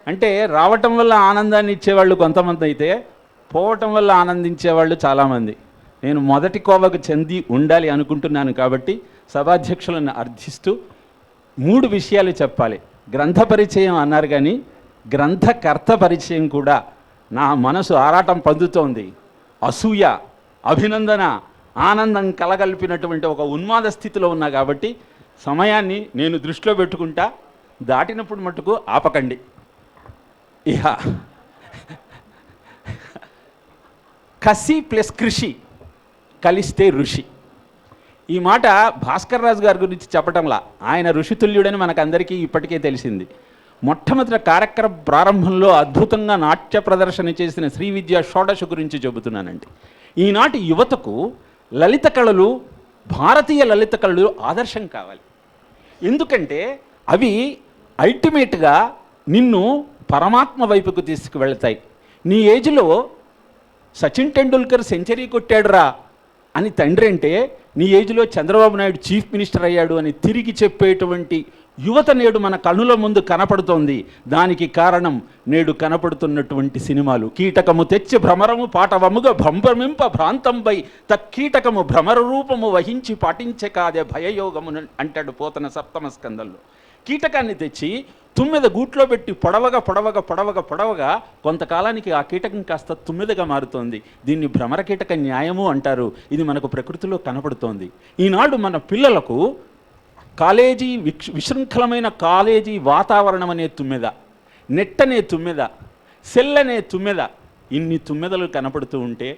అంటే రావటం వల్ల ఆనందాన్ని ఇచ్చేవాళ్ళు కొంతమంది అయితే పోవటం వల్ల ఆనందించేవాళ్ళు చాలామంది. నేను మొదటి కోవకు చెంది ఉండాలి అనుకుంటున్నాను. కాబట్టి సభాధ్యక్షులను అర్థిస్తూ 3 విషయాలు చెప్పాలి. గ్రంథ పరిచయం అన్నారు కానీ గ్రంథకర్త పరిచయం కూడా నా మనసు ఆరాటం పొందుతోంది. అసూయ, అభినందన, ఆనందం కలగలిపినటువంటి ఒక ఉన్మాద స్థితిలో ఉన్నా కాబట్టి సమయాన్ని నేను దృష్టిలో పెట్టుకుంటా. దాటినప్పుడు మట్టుకు ఆపకండి. ఇహ కసి ప్లస్ కృషి కలిస్తే ఋషి. ఈ మాట భాస్కర్ రాజు గారి గురించి చెప్పటంలా, ఆయన ఋషితుల్యుడని మనకందరికీ ఇప్పటికే తెలిసింది. మొట్టమొదటి కార్యక్రమ ప్రారంభంలో అద్భుతంగా నాట్య ప్రదర్శన చేసిన శ్రీ విద్యా షోడశ గురించి చెబుతున్నానండి. ఈనాటి యువతకు లలిత కళలు, భారతీయ లలిత కళలు ఆదర్శం కావాలి. ఎందుకంటే అవి అల్టిమేట్గా నిన్ను పరమాత్మ వైపుకు తీసుకువెళ్తాయి. నీ ఏజ్లో సచిన్ టెండూల్కర్ సెంచరీ కొట్టాడురా అని తండ్రి అంటే, నీ ఏజ్లో చంద్రబాబు నాయుడు చీఫ్ మినిస్టర్ అయ్యాడు అని తిరిగి చెప్పేటువంటి యువత నేడు మన కన్నుల ముందు కనపడుతోంది. దానికి కారణం నేడు కనపడుతున్నటువంటి సినిమాలు. కీటకము తెచ్చి భ్రమరము పాటవముగా భ్రంభమింప భ్రాంతంపై తక్కీటకము భ్రమర రూపము వహించి పాటించే కాదే భయయోగము అంటాడు పోతన సప్తమ స్కందంలో. కీటకాన్ని తెచ్చి తుమ్మెద గూట్లో పెట్టి పొడవగా కొంతకాలానికి ఆ కీటకం కాస్త తుమ్మెదగా మారుతోంది. దీన్ని భ్రమర కీటక న్యాయము అంటారు. ఇది మనకు ప్రకృతిలో కనపడుతోంది. ఈనాడు మన పిల్లలకు కాలేజీ విశృంఖలమైన కాలేజీ వాతావరణం అనే తుమ్మెద, నెట్ అనే తుమ్మెద, సెల్ అనే తుమ్మెద, ఇన్ని తుమ్మెదలు కనపడుతూ ఉంటే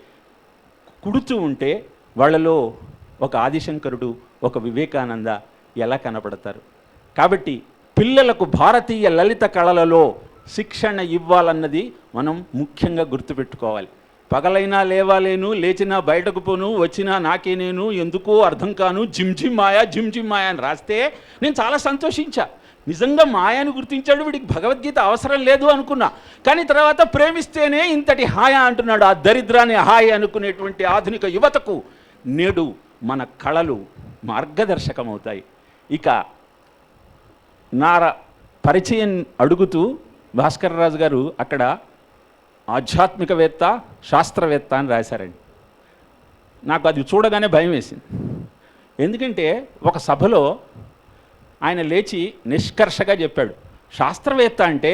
కుడుతూ ఉంటే వాళ్ళలో ఒక ఆదిశంకరుడు, ఒక వివేకానంద ఎలా కనపడతారు? కాబట్టి పిల్లలకు భారతీయ లలిత కళలలో శిక్షణ ఇవ్వాలన్నది మనం ముఖ్యంగా గుర్తుపెట్టుకోవాలి. పగలైనా లేవాలేను, లేచినా బయటకు పోను, వచ్చినా నాకే నేను, ఎందుకో అర్థం కాను, జిమ్ మాయా అని రాస్తే నేను చాలా సంతోషించా. నిజంగా మాయాను గుర్తించాడు, వీడికి భగవద్గీత అవసరం లేదు అనుకున్నా. కానీ తర్వాత ప్రేమిస్తేనే ఇంతటి హాయ అంటున్నాడు. ఆ దరిద్రాన్ని హాయ్ అనుకునేటువంటి ఆధునిక యువతకు నేడు మన కళలు మార్గదర్శకమవుతాయి. ఇక నా పరిచయం అడుగుతూ భాస్కరరాజు గారు అక్కడ ఆధ్యాత్మికవేత్త, శాస్త్రవేత్త అని రాశారండి. నాకు అది చూడగానే భయం వేసింది. ఎందుకంటే ఒక సభలో ఆయన లేచి నిష్కర్షగా చెప్పాడు, శాస్త్రవేత్త అంటే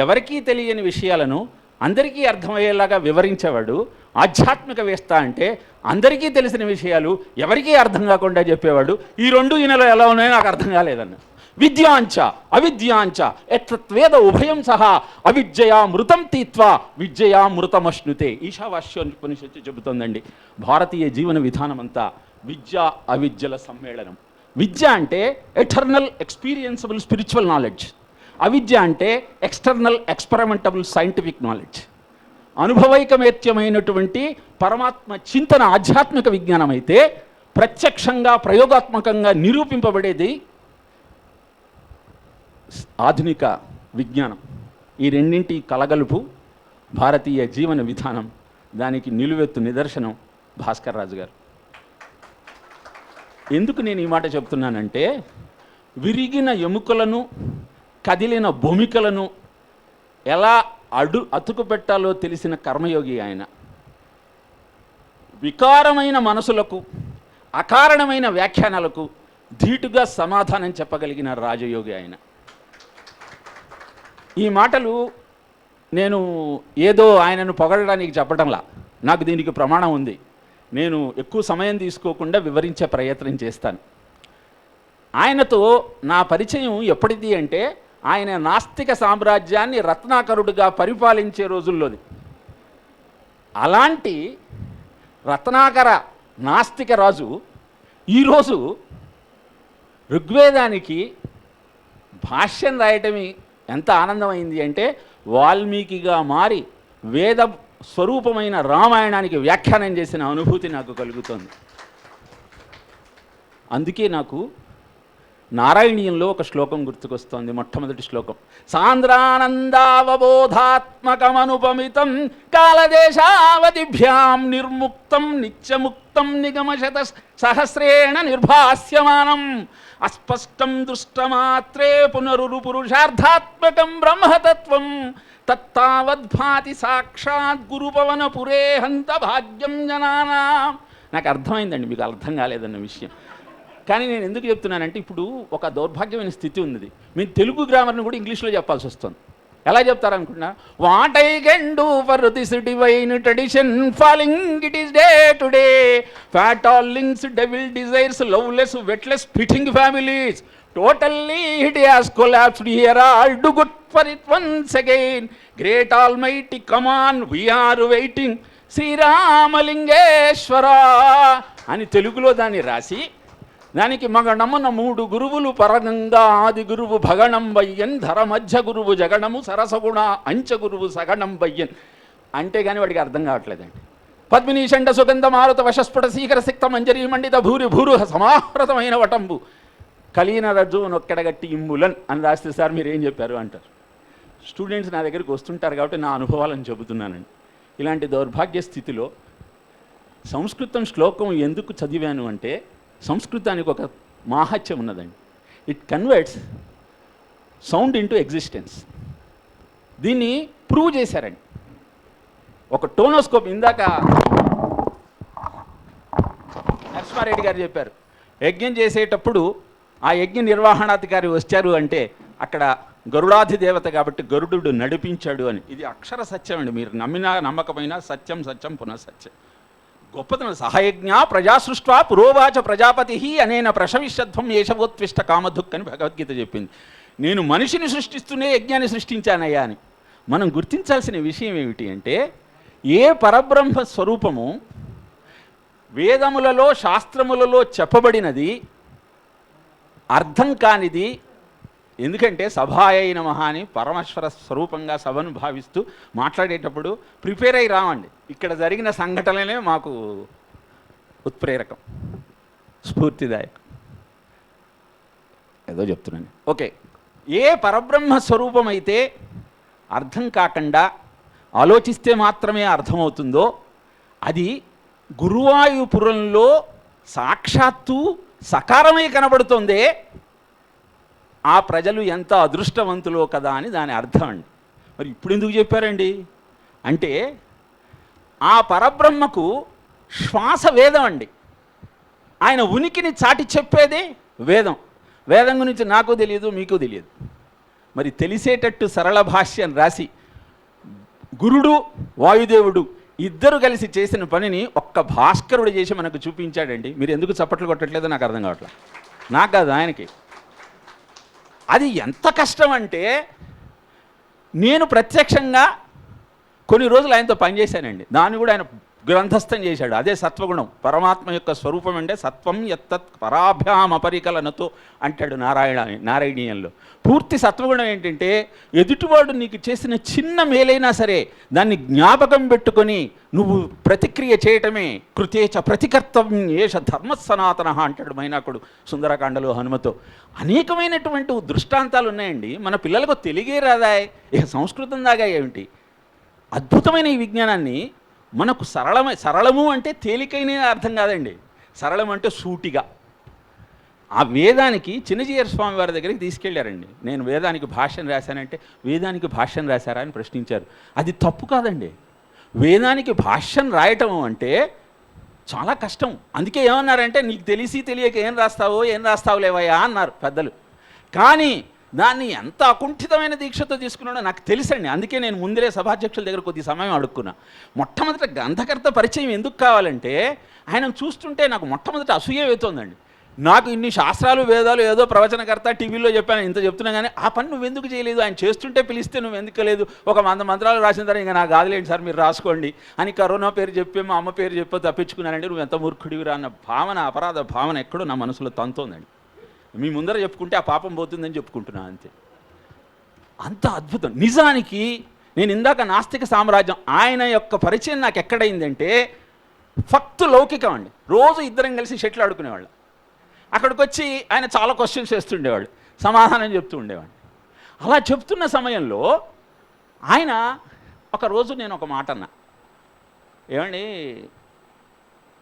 ఎవరికీ తెలియని విషయాలను అందరికీ అర్థమయ్యేలాగా వివరించేవాడు, ఆధ్యాత్మికవేత్త అంటే అందరికీ తెలిసిన విషయాలు ఎవరికీ అర్థం కాకుండా చెప్పేవాడు. ఈ రెండు ఈయనలో ఎలా ఉన్నాయో నాకు అర్థం కాలేదన్న. విద్యాంచ అవిద్యాంచ ఎత్వేద ఉభయం సహా అవిద్యయా మృతం తీత్వా విద్యయా మృతమశ్నుతే. ఈశావాస్యోపనిషత్తు చెబుతోందండి. భారతీయ జీవన విధానం అంతా విద్య అవిద్యల సమ్మేళనం. విద్య అంటే ఎటర్నల్ ఎక్స్పీరియన్సబుల్ స్పిరిచువల్ నాలెడ్జ్, అవిద్య అంటే ఎక్స్టర్నల్ ఎక్స్పెరిమెంటబుల్ సైంటిఫిక్ నాలెడ్జ్. అనుభవైకమేత్యమైనటువంటి పరమాత్మ చింతన ఆధ్యాత్మిక విజ్ఞానం అయితే, ప్రత్యక్షంగా ప్రయోగాత్మకంగా నిరూపింపబడేది ఆధునిక విజ్ఞానం. ఈ రెండింటి కలగలుపు భారతీయ జీవన విధానం. దానికి నిలువెత్తు నిదర్శనం భాస్కర్ రాజు గారు. ఎందుకు నేను ఈ మాట చెప్తున్నానంటే, విరిగిన ఎముకలను కదిలిన భూమికలను ఎలా అతుకు పెట్టాలో తెలిసిన కర్మయోగి ఆయన. వికారమైన మనసులకు, అకారణమైన వ్యాఖ్యానాలకు ధీటుగా సమాధానం చెప్పగలిగిన రాజయోగి ఆయన. ఈ మాటలు నేను ఏదో ఆయనను పొగడడానికి చెప్పడంలా, నాకు దీనికి ప్రమాణం ఉంది. నేను ఎక్కువ సమయం తీసుకోకుండా వివరించే ప్రయత్నం చేస్తాను. ఆయనతో నా పరిచయం ఎప్పటిది అంటే, ఆయన నాస్తిక సామ్రాజ్యాన్ని రత్నాకరుడుగా పరిపాలించే రోజుల్లోది. అలాంటి రత్నాకర నాస్తిక రాజు ఈరోజు ఋగ్వేదానికి భాష్యం రాయటమే ఎంత ఆనందమైంది అంటే, వాల్మీకిగా మారి వేద స్వరూపమైన రామాయణానికి వ్యాఖ్యానం చేసిన అనుభూతి నాకు కలుగుతుంది. అందుకే నాకు నారాయణీయంలో ఒక శ్లోకం గుర్తుకొస్తోంది. మొట్టమొదటి శ్లోకం, సాంద్రానందావబోధాత్మకమనుపమితం కాలదేశావతిభ్యాం నిర్ముక్తం నిత్యముక్తం నిగమశత సహస్రేణ నిర్భాస్యమానం అస్పష్టం దృష్టమాత్రే పునరురు పురుషార్థాత్మకం బ్రహ్మతత్వం తత్తావద్భాతి సాక్షాత్ గురుపవనపురే హంత భాగ్యం జనానా. నాకు అర్థమైందండి, మీకు అర్థం కాలేదన్న విషయం. కానీ నేను ఎందుకు చెప్తున్నానంటే, ఇప్పుడు ఒక దౌర్భాగ్యమైన స్థితి ఉంది. మీరు తెలుగు గ్రామర్ని కూడా ఇంగ్లీష్లో చెప్పాల్సి వస్తుంది. ఎలా చెప్తారనుకున్నా, what I can do for this divine tradition falling it is day to day fat all links devil desires loveless witless fitting families totally it has collapsed here all do good for it once again great almighty come on we are waiting Sriramalingeswara అని తెలుగులో దాన్ని రాసి, దానికి మగణమున 3 గురువులు పరగంగా ఆది గురువు భగణం వయ్యన్ ధర మధ్య గురువు జగణము సరసగుణ అంచ గురువు సగణం వయ్యన్ అంటే కానీ వాడికి అర్థం కావట్లేదండి. పద్మినీషండ సుగంధ మారుత వశస్ఫుట శీకర సిక్త మంజరీ మండిత భూరి భూరు సమాహృతమైన వటంబు కలిగిన రజ్జు నొక్కెడగట్టి ఇమ్ములన్ అని రాస్తే, సార్ మీరు ఏం చెప్పారు అంటారు. స్టూడెంట్స్ నా దగ్గరికి వస్తుంటారు కాబట్టి నా అనుభవాలను చెబుతున్నానండి. ఇలాంటి దౌర్భాగ్య స్థితిలో సంస్కృతం శ్లోకం ఎందుకు చదివాను అంటే, సంస్కృతానికి ఒక మాహత్యం ఉన్నదండి. It converts sound into existence. దీన్ని ప్రూవ్ చేశారండి. ఒక టోనోస్కోప్, ఇందాక నరసింహారెడ్డి గారు చెప్పారు, యజ్ఞం చేసేటప్పుడు ఆ యజ్ఞ నిర్వహణాధికారి వచ్చారు అంటే అక్కడ గరుడాధి దేవత కాబట్టి గరుడు నడిపించాడు అని. ఇది అక్షర సత్యం అండి. మీరు నమ్మినా నమ్మకమైనా సత్యం సత్యం పునః సత్యం. గొప్పతనం. సహయజ్ఞ ప్రజాసృష్ట్వా పురోవాచ ప్రజాపతి అనేన ప్రశవిష్యధ్వం ఏషవోత్విష్ట కామధుక్ అని భగవద్గీత చెప్పింది. నేను మనిషిని సృష్టిస్తూనే యజ్ఞాన్ని సృష్టించానయ్యా అని. మనం గుర్తించాల్సిన విషయం ఏమిటి అంటే, ఏ పరబ్రహ్మ స్వరూపము వేదములలో శాస్త్రములలో చెప్పబడినది అర్థం కానిది, ఎందుకంటే సభాయై నమః అని పరమేశ్వర స్వరూపంగా సభను భావిస్తూ మాట్లాడేటప్పుడు ప్రిపేర్ అయి రావండి. ఇక్కడ జరిగిన సంఘటనలే మాకు ఉత్ప్రేరకం, స్ఫూర్తిదాయకం. ఏదో చెప్తున్నాను. ఓకే, ఏ పరబ్రహ్మ స్వరూపం అయితే అర్థం కాకుండా ఆలోచిస్తే మాత్రమే అర్థమవుతుందో అది గురువాయూపురంలో సాక్షాత్తు సకారమై కనబడుతుందే, ఆ ప్రజలు ఎంత అదృష్టవంతులో కదా అని దాని అర్థం అండి. మరి ఇప్పుడు ఎందుకు చెప్పారండి అంటే, ఆ పరబ్రహ్మకు శ్వాస వేదం అండి. ఆయన ఉనికిని చాటి చెప్పేదే వేదం. వేదం గురించి నాకు తెలియదు, మీకు తెలియదు. మరి తెలిసేటట్టు సరళ భాష్యం రాసి గురుడు వాయుదేవుడు ఇద్దరు కలిసి చేసిన పనిని ఒక్క భాస్కరుడు చేసి మనకు చూపించాడండి. మీరు ఎందుకు చప్పట్లు కొట్టట్లేదో నాకు అర్థం కావట్లేదు. నాకు కాదు, ఆయనకి. అది ఎంత కష్టం అంటే, నేను ప్రత్యక్షంగా కొన్ని రోజులు ఆయనతో పనిచేశానండి. దాన్ని కూడా ఆయన గ్రంథస్థం చేశాడు. అదే సత్వగుణం. పరమాత్మ యొక్క స్వరూపం అంటే సత్వం యత్తత్ పరాభ్యాం అపరికలనతో అంటాడు నారాయణీయంలో. పూర్తి సత్వగుణం ఏంటంటే, ఎదుటివాడు నీకు చేసిన చిన్న మేలైనా సరే దాన్ని జ్ఞాపకం పెట్టుకొని నువ్వు ప్రతిక్రియ చేయటమే కృతేచ ప్రతికర్తవ్యం ఏష ధర్మ సనాతన అంటాడు మైనాకుడు సుందరకాండలో హనుమతో. అనేకమైనటువంటి దృష్టాంతాలు ఉన్నాయండి. మన పిల్లలకు తెలుగే రాదాయ్, ఇక సంస్కృతం దాగా ఏమిటి? అద్భుతమైన ఈ విజ్ఞానాన్ని మనకు సరళము అంటే తేలికైన అర్థం కాదండి. సరళం అంటే సూటిగా. ఆ వేదానికి చిన్నజీయర్ స్వామి వారి దగ్గరికి తీసుకెళ్లారండి. నేను వేదానికి భాష్యం రాశానంటే, వేదానికి భాష్యం రాశారా అని ప్రశ్నించారు. అది తప్పు కాదండి. వేదానికి భాష్యం రాయటం అంటే చాలా కష్టం. అందుకే ఏమన్నారంటే, నీకు తెలిసి తెలియక ఏం రాస్తావులేవయ్యా అన్నారు పెద్దలు. కానీ దాన్ని ఎంత అకుంఠితమైన దీక్షతో తీసుకున్నాడో నాకు తెలుసండి. అందుకే నేను ముందరే సభాధ్యక్షుల దగ్గర కొద్ది సమయం అడుక్కున్నా. మొట్టమొదట గ్రంథకర్త పరిచయం ఎందుకు కావాలంటే, ఆయన చూస్తుంటే నాకు మొట్టమొదట అసూయ అవుతోందండి. నాకు ఇన్ని శాస్త్రాలు వేదాలు ఏదో ప్రవచనకర్త టీవీలో చెప్పాను, ఇంత చెప్తున్నా కానీ ఆ పని నువ్వెందుకు చేయలేదు? ఆయన చేస్తుంటే పిలిస్తే నువ్వు ఎందుకు లేదు? ఒక 100 మంత్రాలు రాసిన తర్వాత ఇంకా నాకు కాదులేండి సార్ మీరు రాసుకోండి అని కరోనా పేరు చెప్పి మా అమ్మ పేరు చెప్పి తప్పించుకున్నానండి. నువ్వు ఎంత మూర్ఖుడివిరా అన్న భావన, అపరాధ భావన ఎక్కడో నా మనసులో తంతోందండి. మీ ముందర చెప్పుకుంటే ఆ పాపం పోతుందని చెప్పుకుంటున్నా అంతే. అంత అద్భుతం. నిజానికి నేను ఇందాక నాస్తిక సామ్రాజ్యం ఆయన యొక్క పరిచయం నాకు ఎక్కడైందంటే, ఫక్తు లౌకికం అండి. రోజు ఇద్దరం కలిసి షెట్లు ఆడుకునేవాళ్ళు. అక్కడికి వచ్చి ఆయన చాలా క్వశ్చన్స్ వేస్తుండేవాడు, సమాధానం చెప్తూ ఉండేవాడు. అలా చెప్తున్న సమయంలో ఆయన ఒకరోజు నేను ఒక మాట అన్నా, ఏమండి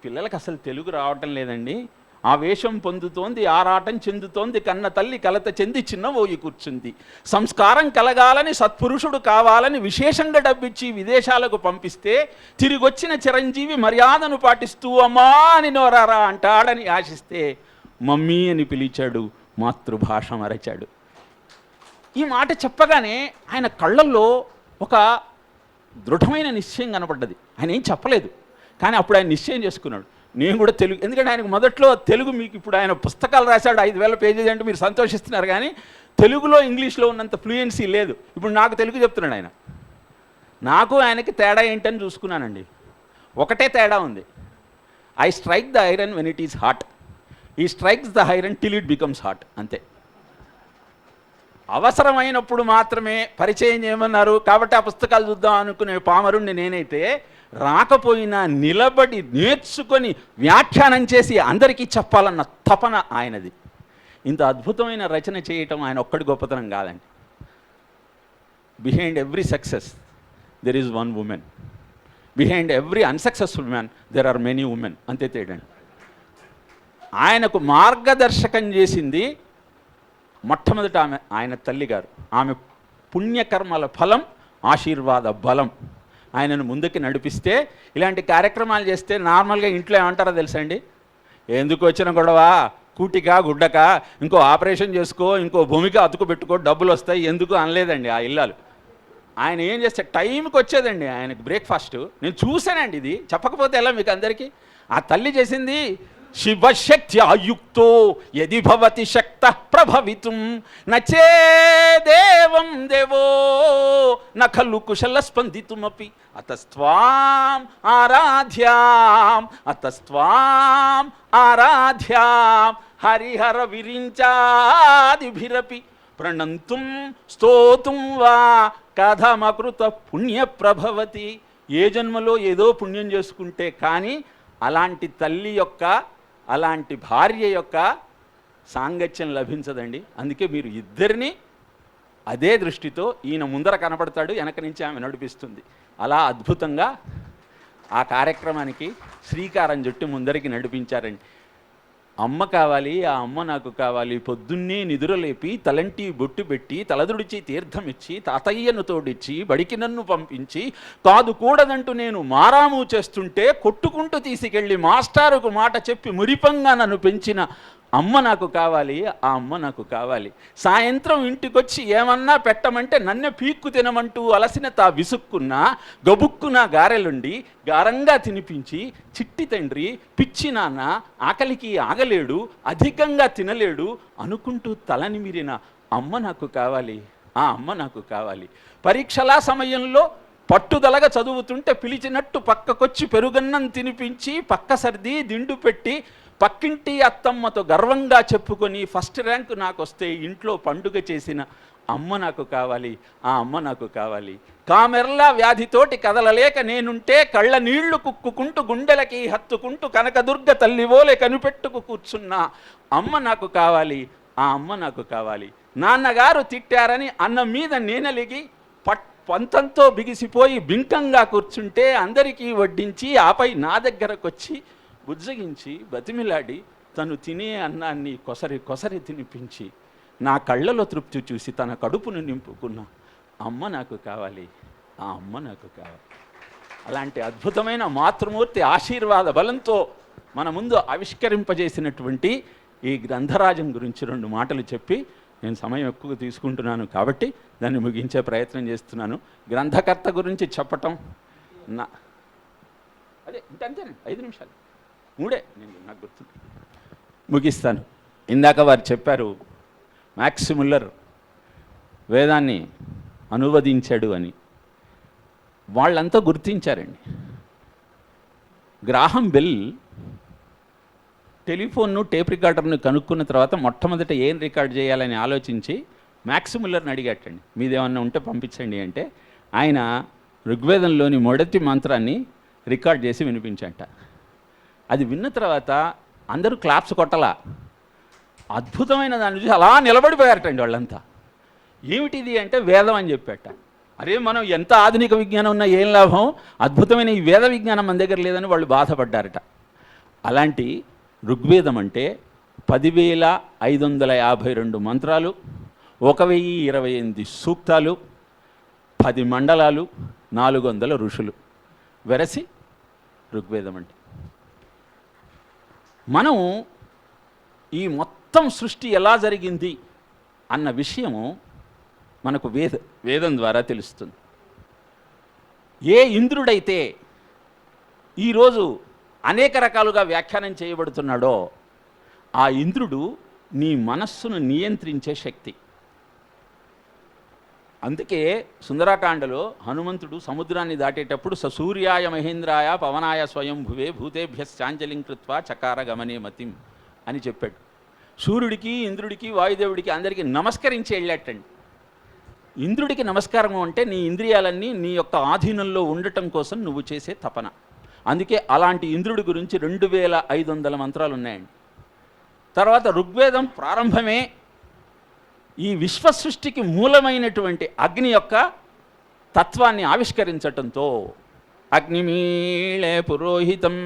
పిల్లలకు అసలు తెలుగు రావటం లేదండి, ఆవేశం పొందుతోంది, ఆరాటం చెందుతోంది, కన్న తల్లి కలత చెంది చిన్నబోయి కూర్చుంది, సంస్కారం కలగాలని సత్పురుషుడు కావాలని విశేషంగా డబ్బిచ్చి విదేశాలకు పంపిస్తే తిరిగొచ్చిన చిరంజీవి మర్యాదను పాటిస్తూ అమ్మా అని నోరారా అంటాడని ఆశిస్తే మమ్మీ అని పిలిచాడు, మాతృభాష మరచాడు. ఈ మాట చెప్పగానే ఆయన కళ్ళల్లో ఒక దృఢమైన నిశ్చయం కనపడ్డది. ఆయన ఏం చెప్పలేదు, కానీ అప్పుడు ఆయన నిశ్చయం చేసుకున్నాడు, నేను కూడా తెలుగు. ఎందుకంటే ఆయనకు మొదట్లో తెలుగు, మీకు ఇప్పుడు ఆయన పుస్తకాలు రాశాడు 5000 పేజీలు అంటే మీరు సంతోషిస్తున్నారు, కానీ తెలుగులో ఇంగ్లీష్లో ఉన్నంత ఫ్లూయెన్సీ లేదు. ఇప్పుడు నాకు తెలుగు చెప్తున్నాడు ఆయన. నాకు ఆయనకి తేడా ఏంటని చూసుకున్నానండి. ఒకటే తేడా ఉంది. I strike the iron when it is hot, he strikes the iron till it becomes hot, అంతే. అవసరమైనప్పుడు మాత్రమే పరిచయం చేయమన్నారు కాబట్టి ఆ పుస్తకాలు చూద్దాం అనుకునే పామరుణ్ణి నేనైతే, రాకపోయినా నిలబడి నేర్చుకొని వ్యాఖ్యానం చేసి అందరికీ చెప్పాలన్న తపన ఆయనది. ఇంత అద్భుతమైన రచన చేయటం ఆయన ఒక్కడి గొప్పతనం కాదండి. Behind every success there is one women, behind every unsuccessful man there are many women, అంతే తేడండి. ఆయనకు మార్గదర్శకం చేసింది మొట్టమొదట ఆయన తల్లిగారు, ఆమె పుణ్యకర్మల ఫలం, ఆశీర్వాద బలం ఆయనను ముందుకు నడిపిస్తే, ఇలాంటి కార్యక్రమాలు చేస్తే నార్మల్గా ఇంట్లో ఏమంటారో తెలుసా అండి, ఎందుకు వచ్చిన గొడవ, కూటికా గుడ్డకా, ఇంకో ఆపరేషన్ చేసుకో, ఇంకో భూమికి అతుకు పెట్టుకో, డబ్బులు వస్తాయి, ఎందుకు అనలేదండి ఆ ఇల్లాలు. ఆయన ఏం చేస్తే టైంకి వచ్చేదండి ఆయనకు బ్రేక్ఫాస్ట్. నేను చూశానండి, ఇది చెప్పకపోతే ఎలా మీకు అందరికీ. ఆ తల్లి చేసింది, శివశక్త్యాయుక్తో యది భవతి శక్త ప్రభవితుం నచేదేవం దేవో న ఖలు కుశల స్పందితుమపి అతస్త్వాం ఆరాధ్యాం హరిహర విరించాదిభిరపి ప్రణంతుం స్తోతుం వా కథమకృత పుణ్యప్రభవతి. ఏ జన్మలో ఏదో పుణ్యం చేసుకుంటే కానీ అలాంటి తల్లి యొక్క, అలాంటి భార్య యొక్క సాంగత్యం లభించదండి. అందుకే మీరు ఇద్దరిని అదే దృష్టితో, ఈయన ముందర కనపడతాడు, వెనక నుంచి ఆమె నడిపిస్తుంది. అలా అద్భుతంగా ఆ కార్యక్రమానికి శ్రీకారం చుట్టి ముందరికి నడిపించారండి. అమ్మ కావాలి, ఆ అమ్మ నాకు కావాలి. పొద్దున్నే నిదురలేపి తలంటి బొట్టు పెట్టి తలదుడిచి తీర్థం ఇచ్చి తాతయ్యను తోడిచ్చి బడికి నన్ను పంపించి కాదు కూడదంటూ నేను మారాము చేస్తుంటే కొట్టుకుంటూ తీసుకెళ్ళి మాస్టారుకు మాట చెప్పి మురిపంగా నన్ను పెంచిన అమ్మ నాకు కావాలి, ఆ అమ్మ నాకు కావాలి. సాయంత్రం ఇంటికొచ్చి ఏమన్నా పెట్టమంటే నన్నే పీక్కు తినమంటూ అలసిన తా విసుక్కున్నా గబుక్కున గారెలుండి గారంగా తినిపించి, చిట్టి తండ్రి పిచ్చి నాన్న ఆకలికి ఆగలేడు, అధికంగా తినలేడు అనుకుంటూ తలనిమిరిన అమ్మ నాకు కావాలి, ఆ అమ్మ నాకు కావాలి. పరీక్షల సమయంలో పట్టుదలగా చదువుతుంటే పిలిచినట్టు పక్కకొచ్చి పెరుగన్నం తినిపించి పక్క సర్ది దిండు పెట్టి పక్కింటి అత్తమ్మతో గర్వంగా చెప్పుకొని ఫస్ట్ ర్యాంకు నాకు వస్తే ఇంట్లో పండుగ చేసిన అమ్మ నాకు కావాలి, ఆ అమ్మ నాకు కావాలి. కామెర్లా వ్యాధితోటి కదలలేక నేనుంటే కళ్ళ నీళ్లు కుక్కుకుంటూ గుండెలకి హత్తుకుంటూ కనకదుర్గ తల్లివోలే కనిపెట్టుకు కూర్చున్న అమ్మ నాకు కావాలి, ఆ అమ్మ నాకు కావాలి. నాన్నగారు తిట్టారని అన్న మీద నేనలిగి పంతంతో బిగిసిపోయి బింకంగా కూర్చుంటే అందరికీ వడ్డించి ఆపై నా దగ్గరకు వచ్చి బుజ్జగించి బతిమిలాడి తను తినే అన్నాన్ని కొసరి తినిపించి నా కళ్ళలో తృప్తి చూసి తన కడుపును నింపుకున్న అమ్మ నాకు కావాలి, ఆ అమ్మ నాకు కావాలి. అలాంటి అద్భుతమైన మాతృమూర్తి ఆశీర్వాద బలంతో మన ముందు ఆవిష్కరింపజేసినటువంటి ఈ గ్రంథరాజం గురించి 2 మాటలు చెప్పి, నేను సమయం ఎక్కువ తీసుకుంటున్నాను కాబట్టి దాన్ని ముగించే ప్రయత్నం చేస్తున్నాను. గ్రంథకర్త గురించి చెప్పటం అదే ఇంకంతేనండి, 5 నిమిషాలు 3 నాకు గుర్తు ముగిస్తాను. ఇందాక వారు చెప్పారు మ్యాక్స్ ముల్లర్ వేదాన్ని అనువదించాడు అని. వాళ్ళంతా గుర్తించారండి. గ్రాహం బెల్ టెలిఫోన్ను టేప్ రికార్డర్ను కనుక్కున్న తర్వాత మొట్టమొదట ఏం రికార్డ్ చేయాలని ఆలోచించి మ్యాక్స్ ముల్లర్ని అడిగట్టండి, మీదేమన్నా ఉంటే పంపించండి అంటే ఆయన ఋగ్వేదంలోని మొదటి మంత్రాన్ని రికార్డ్ చేసి వినిపించంట. అది విన్న తర్వాత అందరూ క్లాప్స్ కొట్టలా, అద్భుతమైన దాన్ని చూసి అలా నిలబడిపోయారటండి వాళ్ళంతా. ఏమిటిది అంటే వేదం అని చెప్పాట. అరే మనం ఎంత ఆధునిక విజ్ఞానం ఉన్నా ఏం లాభం, అద్భుతమైన ఈ వేద విజ్ఞానం మన దగ్గర లేదని వాళ్ళు బాధపడ్డారట. అలాంటి ఋగ్వేదం అంటే 10,552 మంత్రాలు, 1028 సూక్తాలు, 10 మండలాలు, 400 ఋషులు వెరసి ఋగ్వేదం అంటే. మనం ఈ మొత్తం సృష్టి ఎలా జరిగింది అన్న విషయము మనకు వేదం ద్వారా తెలుస్తుంది. ఏ ఇంద్రుడైతే ఈరోజు అనేక రకాలుగా వ్యాఖ్యానం చేయబడుతున్నాడో ఆ ఇంద్రుడు నీ మనస్సును నియంత్రించే శక్తి. అందుకే సుందరాకాండలో హనుమంతుడు సముద్రాన్ని దాటేటప్పుడు సూర్యాయ మహేంద్రాయ పవనాయ స్వయంభువే భూతేభ్యశ్చాంజలిం కృత్వా చకార గమనే మతిం అని చెప్పాడు. సూర్యుడికి ఇంద్రుడికి వాయుదేవుడికి అందరికీ నమస్కరించి వెళ్ళాటండి. ఇంద్రుడికి నమస్కారం అంటే నీ ఇంద్రియాలన్నీ నీ యొక్క ఆధీనంలో ఉండటం కోసం నువ్వు చేసే తపన. అందుకే అలాంటి ఇంద్రుడి గురించి 2500 మంత్రాలు ఉన్నాయండి. తర్వాత ఋగ్వేదం ప్రారంభమే ఈ విశ్వసృష్టికి మూలమైనటువంటి అగ్ని యొక్క తత్వాన్ని ఆవిష్కరించటంతో అగ్నిమీళే పురోహితం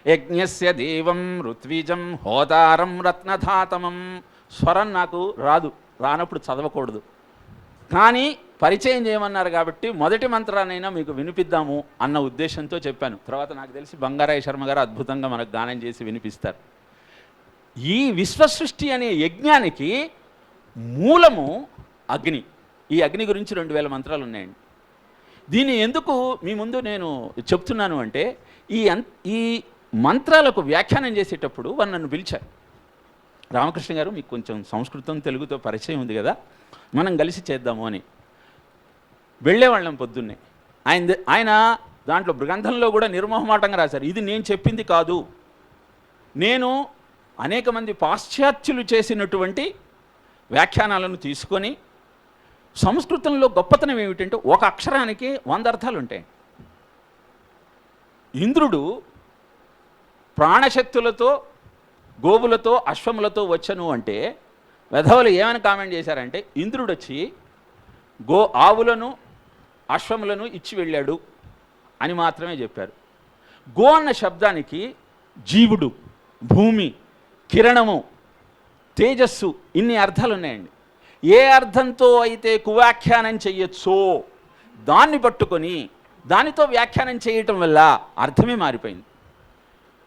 యజ్ఞస్య దేవం ఋత్విజం హోతారం రత్నధాతమం స్వరం నాకు రానప్పుడు చదవకూడదు, కానీ పరిచయం చేయమన్నారు కాబట్టి మొదటి మంత్రానైనా మీకు వినిపిద్దాము అన్న ఉద్దేశంతో చెప్పాను. తర్వాత నాకు తెలిసి బంగారాయ శర్మ గారు అద్భుతంగా మనకు గానం చేసి వినిపిస్తారు. ఈ విశ్వసృష్టి అనే యజ్ఞానికి మూలము అగ్ని. ఈ అగ్ని గురించి 2000 మంత్రాలు ఉన్నాయండి. దీన్ని ఎందుకు మీ ముందు నేను చెప్తున్నాను అంటే, ఈ మంత్రాలకు వ్యాఖ్యానం చేసేటప్పుడు వారు నన్ను పిలిచారు. రామకృష్ణ గారు, మీకు కొంచెం సంస్కృతం తెలుగుతో పరిచయం ఉంది కదా, మనం కలిసి చేద్దాము అని. వెళ్ళేవాళ్ళం పొద్దున్నే. ఆయన దాంట్లో గ్రంథంలో కూడా నిర్మోహమాటంగా రాశారు, ఇది నేను చెప్పింది కాదు, నేను అనేక మంది పాశ్చాత్యులు చేసినటువంటి వ్యాఖ్యానాలను తీసుకొని, సంస్కృతంలో గొప్పతనం ఏమిటంటే ఒక అక్షరానికి 100 అర్థాలు ఉంటాయి. ఇంద్రుడు ప్రాణశక్తులతో, గోవులతో, అశ్వములతో వచ్చను అంటే వెధవలు ఏమని కామెంట్ చేశారంటే, ఇంద్రుడు వచ్చి ఆవులను అశ్వములను ఇచ్చి వెళ్ళాడు అని మాత్రమే చెప్పారు. గో అన్న శబ్దానికి జీవుడు, భూమి, కిరణము, తేజస్సు, ఇన్ని అర్థాలు ఉన్నాయండి. ఏ అర్థంతో అయితే కువ్యాఖ్యానం చెయ్యొచ్చో దాన్ని పట్టుకొని దానితో వ్యాఖ్యానం చేయటం వల్ల అర్థమే మారిపోయింది.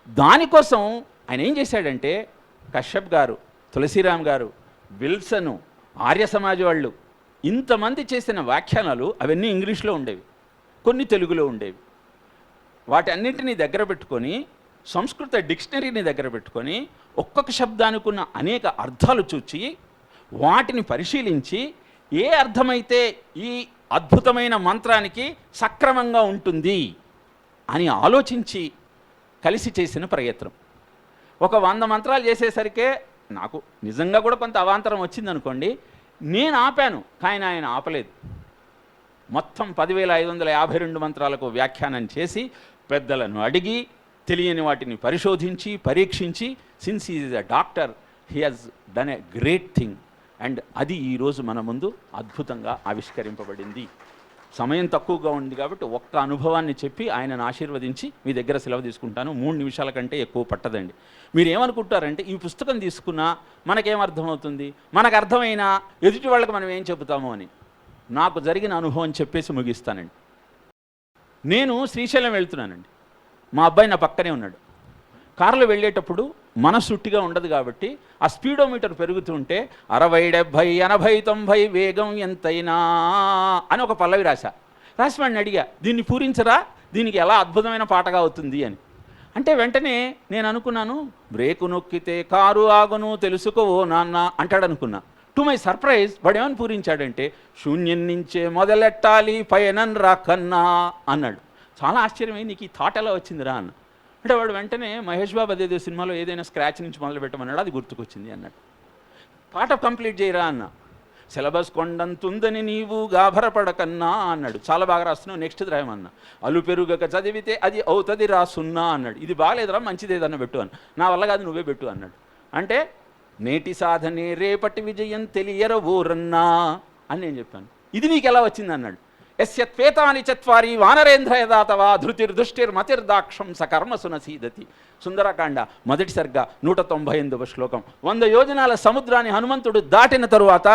దానికోసం ఆయన ఏం చేశాడంటే, కశ్యప్ గారు, తులసిరామ్ గారు, విల్సను, ఆర్య సమాజ్ వాళ్ళు, ఇంతమంది చేసిన వ్యాఖ్యానాలు అవన్నీ ఇంగ్లీష్లో ఉండేవి, కొన్ని తెలుగులో ఉండేవి. వాటి అన్నింటినీ దగ్గర పెట్టుకొని, సంస్కృత డిక్షనరీని దగ్గర పెట్టుకొని, ఒక్కొక్క శబ్దానికి ఉన్న అనేక అర్థాలు చూచి వాటిని పరిశీలించి ఏ అర్థమైతే ఈ అద్భుతమైన మంత్రానికి సక్రమంగా ఉంటుంది అని ఆలోచించి కలిసి చేసిన ప్రయత్నం. ఒక 100 మంత్రాలు చేసేసరికే నాకు నిజంగా కూడా కొంత అవాంతరం వచ్చిందనుకోండి, నేను ఆపాను, కానీ ఆయన ఆపలేదు. మొత్తం 10,552 మంత్రాలకు వ్యాఖ్యానం చేసి పెద్దలను అడిగి తెలియని వాటిని పరిశోధించి పరీక్షించి, since he is a doctor, he has done a great thing. And అది ఈరోజు మన ముందు అద్భుతంగా ఆవిష్కరింపబడింది. సమయం తక్కువగా ఉంది కాబట్టి ఒక్క అనుభవాన్ని చెప్పి ఆయనను ఆశీర్వదించి మీ దగ్గర సెలవు తీసుకుంటాను. 3 నిమిషాల కంటే ఎక్కువ పట్టదండి. మీరు ఏమనుకుంటారంటే, ఈ పుస్తకం తీసుకున్నా మనకేమర్థమవుతుంది, మనకు అర్థమైనా ఎదుటి వాళ్ళకి మనం ఏం చెబుతాము అని. నాకు జరిగిన అనుభవం చెప్పేసి ముగిస్తానండి. నేను శ్రీశైలం వెళ్తున్నానండి, మా అబ్బాయి నా పక్కనే ఉన్నాడు. కారులో వెళ్ళేటప్పుడు మనసు ఉట్టిగా ఉండదు కాబట్టి ఆ స్పీడోమీటర్ పెరుగుతుంటే 60, 70, 80, 90 వేగం ఎంతైనా అని ఒక పల్లవి రాశా. రాసి వాడిని అడిగా, దీన్ని పూరించరా, దీనికి ఎలా అద్భుతమైన పాటగా అవుతుంది అని. అంటే వెంటనే నేను అనుకున్నాను, బ్రేకు నొక్కితే కారు ఆగును తెలుసుకోవో నాన్న అంటాడు అనుకున్నా. టు మై సర్ప్రైజ్ వాడు ఏమని పూరించాడంటే, శూన్యం నుంచే మొదలెట్టాలి పయనం రాకన్నా అన్నాడు. చాలా ఆశ్చర్యమైంది, నీకు ఈ థాట్ ఎలా వచ్చిందిరా అన్న. అంటే వాడు వెంటనే మహేష్ బాబు అదేదో సినిమాలో ఏదైనా స్క్రాచ్ నుంచి మొదలు పెట్టమన్నాడు, అది గుర్తుకొచ్చింది అన్నాడు. పాట కంప్లీట్ చేయరా అన్న. సిలబస్ కొండంతుందని నీవు గాభరపడకన్నా అన్నాడు. చాలా బాగా రాస్తున్నావు, నెక్స్ట్ రాయమన్నా. అలు పెరుగక చదివితే అది అవుతుంది రాసున్నా అన్నాడు. ఇది బాగాలేదురా, మంచిది ఏదన్నా పెట్టు అన్న. నా వల్ల కాదు, నువ్వే పెట్టు అన్నాడు. అంటే నేటి సాధనే రేపటి విజయం తెలియరవోరన్నా అని నేను చెప్పాను. ఇది నీకు ఎలా వచ్చింది అన్నాడు. యస్యత్వేతాని చత్వారి వానరేంద్ర యదాతవా ధృతిర్దుష్టిర్మతిర్దాక్షం సకర్మసున సీదతి. సుందరకాండ మొదటి సర్గ 198వ శ్లోకం. 100 యోజనాల సముద్రాన్ని హనుమంతుడు దాటిన తరువాత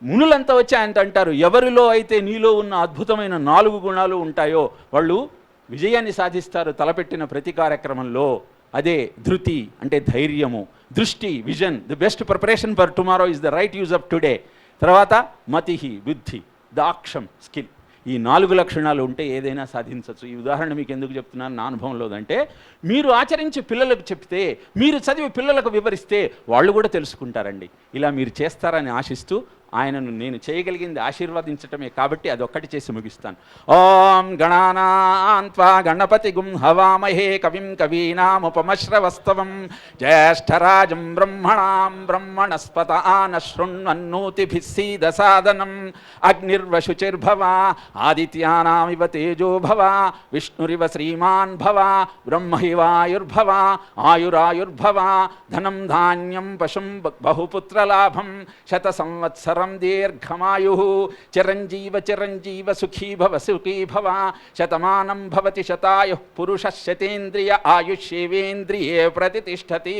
మునులంతా వచ్చి ఆయన అంటారు, ఎవరిలో అయితే నీలో ఉన్న అద్భుతమైన 4 గుణాలు ఉంటాయో వాళ్ళు విజయాన్ని సాధిస్తారు తలపెట్టిన ప్రతి కార్యక్రమంలో. అదే ధృతి అంటే ధైర్యము, దృష్టి vision, the best preparation for tomorrow is the right use of today. తర్వాత మతిహి బుద్ధి, దాక్షం స్కిల్. ఈ 4 లక్షణాలు ఉంటే ఏదైనా సాధించవచ్చు. ఈ ఉదాహరణ మీకు ఎందుకు చెప్తున్నాను నా అనుభవంలోదంటే, మీరు ఆచరించి పిల్లలకు చెప్తే, మీరు చదివి పిల్లలకు వివరిస్తే వాళ్ళు కూడా తెలుసుకుంటారండి. ఇలా మీరు చేస్తారని ఆశిస్తూ ఆయనను నేను చేయగలిగింది ఆశీర్వదించటమే కాబట్టి అదొక్కటి చేసి ముగిస్తాను. ఓం గణానాన్త్వా గణపతి గుం హవామహే కవిం కవీనాముపమశ్రవస్తవం జ్యేష్ఠరాజం బ్రహ్మణాం బ్రహ్మణస్పత ఆనశృణ్వన్నోతిభిः సీదసాదనం అగ్నిర్వశుచిర్భవ ఆదిత్యానామివ తేజో భవ విష్ణురివ శ్రీమాన్ భవ బ్రహ్మైవాయుర్భవ ఆయురాయుర్భవ ధనం ధాన్యం పశుం బహుపుత్రలాభం శత సంవత్సరం దీర్ఘమాయు చిరంజీవ చిరంజీవ సుఖీ భవ శతమానం భవతి శతాయుః పురుష శతేంద్రియ ఆయుష్యేవేంద్రియే ప్రతిష్టతి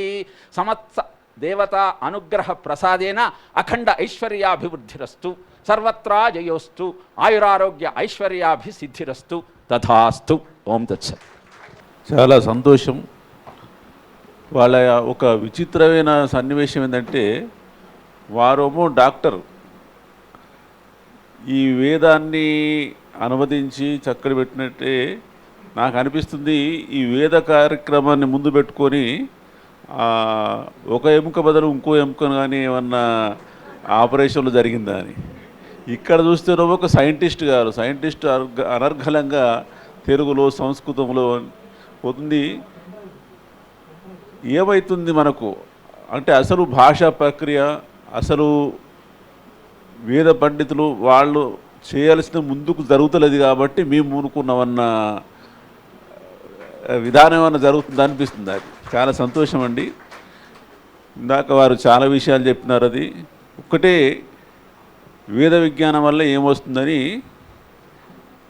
దేవతా అనుగ్రహ ప్రసాదేన అఖండ ఐశ్వర్యాభివృద్ధిరస్తు, సర్వత్రా జయోస్తు, ఆయురారోగ్య ఐశ్వర్యాభిసిద్ధిరస్తు, తథాస్తు. ఓం తత్సత్. చాలా సంతోషం. వాళ్ళ ఒక విచిత్రమైన సన్నివేశం ఏంటంటే, వారేమో డాక్టర్, ఈ వేదాన్ని అనువదించి చక్కటి పెట్టినట్టే నాకు అనిపిస్తుంది. ఈ వేద కార్యక్రమాన్ని ముందు పెట్టుకొని ఒక ఎముక బదులు ఇంకో ఎముకను కానీ ఏమన్నా ఆపరేషన్లు జరిగిందా అని. ఇక్కడ చూస్తే ఒక సైంటిస్ట్ గారు, సైంటిస్ట్ అనర్ఘలంగా తెలుగులో సంస్కృతంలో పోతుంది. ఏమవుతుంది మనకు అంటే, అసలు భాషా ప్రక్రియ, అసలు వేద పండితులు వాళ్ళు చేయాల్సిన ముందుకు జరుగుతలేదు కాబట్టి మేము మూనుకున్నామన్న విధానం ఏమన్నా జరుగుతుంది అనిపిస్తుంది. అది చాలా సంతోషం అండి. ఇందాక వారు చాలా విషయాలు చెప్పినారు. అది ఒక్కటే, వేద విజ్ఞానం వల్ల ఏమొస్తుందని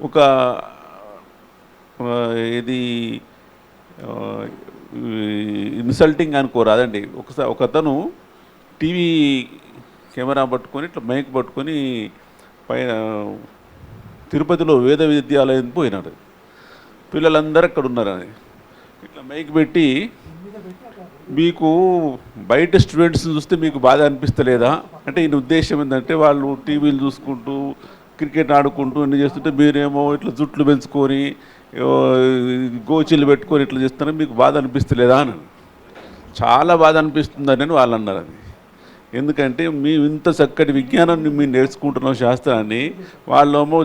ఒక ఇది ఇన్సల్టింగ్ అనుకోరాదండి. ఒకతను టీవీ కెమెరా పట్టుకొని ఇట్లా మైక్ పట్టుకొని పైన తిరుపతిలో వేద విద్యాలయం పోయినాడు. పిల్లలందరూ అక్కడ ఉన్నారని ఇట్లా మైక్ పెట్టి, మీకు బయట స్టూడెంట్స్ని చూస్తే మీకు బాధ అనిపిస్తలేదా అంటే, ఈయన ఉద్దేశం ఏంటంటే, వాళ్ళు టీవీలు చూసుకుంటూ క్రికెట్ ఆడుకుంటూ అన్నీ చేస్తుంటే మీరేమో ఇట్లా జుట్లు పెంచుకొని గోచీలు పెట్టుకొని ఇట్లా చేస్తారని మీకు బాధ అనిపిస్తలేదా అని. చాలా బాధ అనిపిస్తుందని వాళ్ళు అన్నారు. అది ఎందుకంటే, మేము ఇంత చక్కటి విజ్ఞానాన్ని మేము నేర్చుకుంటున్నాం శాస్త్రాన్ని, వాళ్ళేమో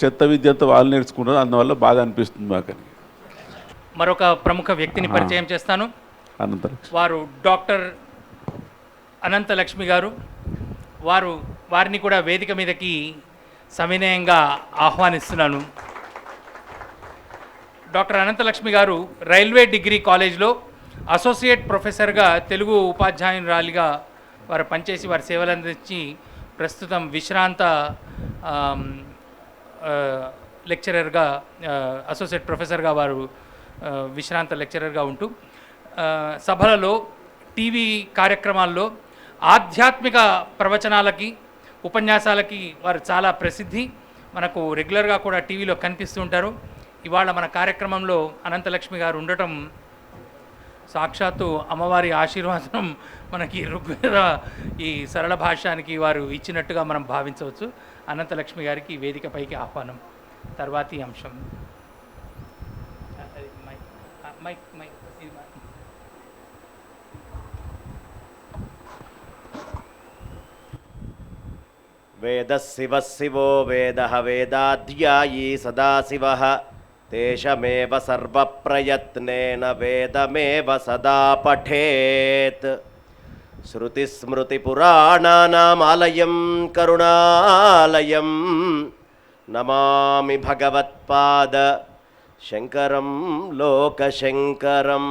చెత్త విద్యంతా వాళ్ళు నేర్చుకుంటారు, అందువల్ల బాధ అనిపిస్తుంది మాకని. మరొక ప్రముఖ వ్యక్తిని పరిచయం చేస్తాను. వారు డాక్టర్ అనంతలక్ష్మి గారు. వారిని కూడా వేదిక మీదకి సవినయంగా ఆహ్వానిస్తున్నాను. డాక్టర్ అనంతలక్ష్మి గారు రైల్వే డిగ్రీ కాలేజ్లో అసోసియేట్ ప్రొఫెసర్గా తెలుగు ఉపాధ్యాయురాలిగా వారు పనిచేసి వారి సేవలు అందించి ప్రస్తుతం విశ్రాంత లెక్చరర్గా, అసోసియేట్ ప్రొఫెసర్గా వారు విశ్రాంత లెక్చరర్గా ఉంటూ సభలలో, టీవీ కార్యక్రమాల్లో ఆధ్యాత్మిక ప్రవచనాలకి, ఉపన్యాసాలకి వారు చాలా ప్రసిద్ధి. మనకు రెగ్యులర్గా కూడా టీవీలో కనిపిస్తూ ఉంటారు. ఇవాళ మన కార్యక్రమంలో అనంతలక్ష్మి గారు ఉండటం సాక్షాత్తు అమ్మవారి ఆశీర్వాదం మనకి ఋగ్వేద ఈ సరళ భాష్యానికి వారు ఇచ్చినట్టుగా మనం భావించవచ్చు. అనంతలక్ష్మి గారికి వేదికపైకి ఆహ్వానం. తర్వాతి అంశం వేద శివ శివో వేద వేదాధ్యాయీ సదాశివః తేషమేవ సర్వప్రయత్నేన వేదమేవ సదా పఠేత్. శృతిస్మృతిపురాణానామాలయం కరుణాలయం నమామి భగవత్పాద శంకరం లోకశంకరం.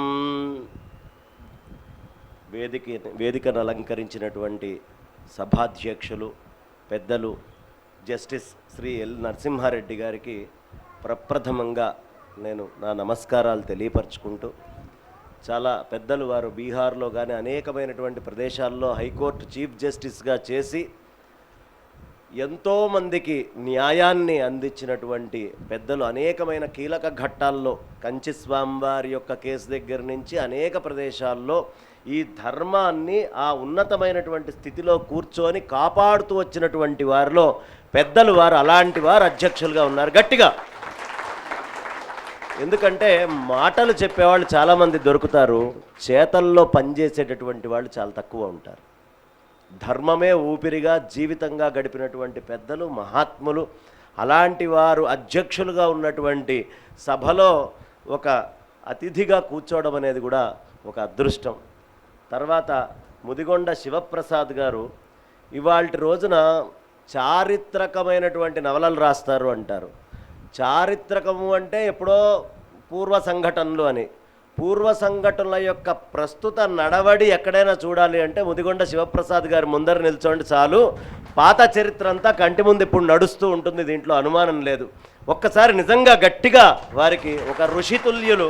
వేదికను అలంకరించినటువంటి సభాధ్యక్షులు పెద్దలు జస్టిస్ శ్రీ ఎల్ నరసింహారెడ్డి గారికి ప్రప్రథమంగా నేను నా నమస్కారాలు తెలియపరచుకుంటూ, చాలా పెద్దలు వారు బీహార్లో కానీ అనేకమైనటువంటి ప్రదేశాల్లో హైకోర్టు చీఫ్ జస్టిస్గా చేసి ఎంతోమందికి న్యాయాన్ని అందించినటువంటి పెద్దలు. అనేకమైన కీలక ఘట్టాల్లో కంచి స్వామివారి యొక్క కేసు దగ్గర నుంచి అనేక ప్రదేశాల్లో ఈ ధర్మాన్ని ఆ ఉన్నతమైనటువంటి స్థితిలో కూర్చొని కాపాడుతూ వచ్చినటువంటి వారిలో పెద్దలు వారు, అలాంటి వారు అధ్యక్షులుగా ఉన్నారు. గట్టిగా, ఎందుకంటే మాటలు చెప్పేవాళ్ళు చాలామంది దొరుకుతారు, చేతల్లో పనిచేసేటటువంటి వాళ్ళు చాలా తక్కువ ఉంటారు. ధర్మమే ఊపిరిగా జీవితంగా గడిపినటువంటి పెద్దలు, మహాత్ములు, అలాంటి వారు అధ్యక్షులుగా ఉన్నటువంటి సభలో ఒక అతిథిగా కూర్చోవడం అనేది కూడా ఒక అదృష్టం. తర్వాత ముదిగొండ శివప్రసాద్ గారు ఇవాల్టి రోజున చారిత్రకమైనటువంటి నవలలు రాస్తారు అంటారు. చారిత్రకము అంటే ఎప్పుడో పూర్వ సంఘటనలు అని. పూర్వ సంఘటనల యొక్క ప్రస్తుత నడవడి ఎక్కడైనా చూడాలి అంటే ముదిగొండ శివప్రసాద్ గారి ముందర నిల్చోండి చాలు. పాత చరిత్ర అంతా కంటి ముందు ఇప్పుడు నడుస్తూ ఉంటుంది, దీంట్లో అనుమానం లేదు. ఒక్కసారి నిజంగా గట్టిగా వారికి ఒక ఋషితుల్యులు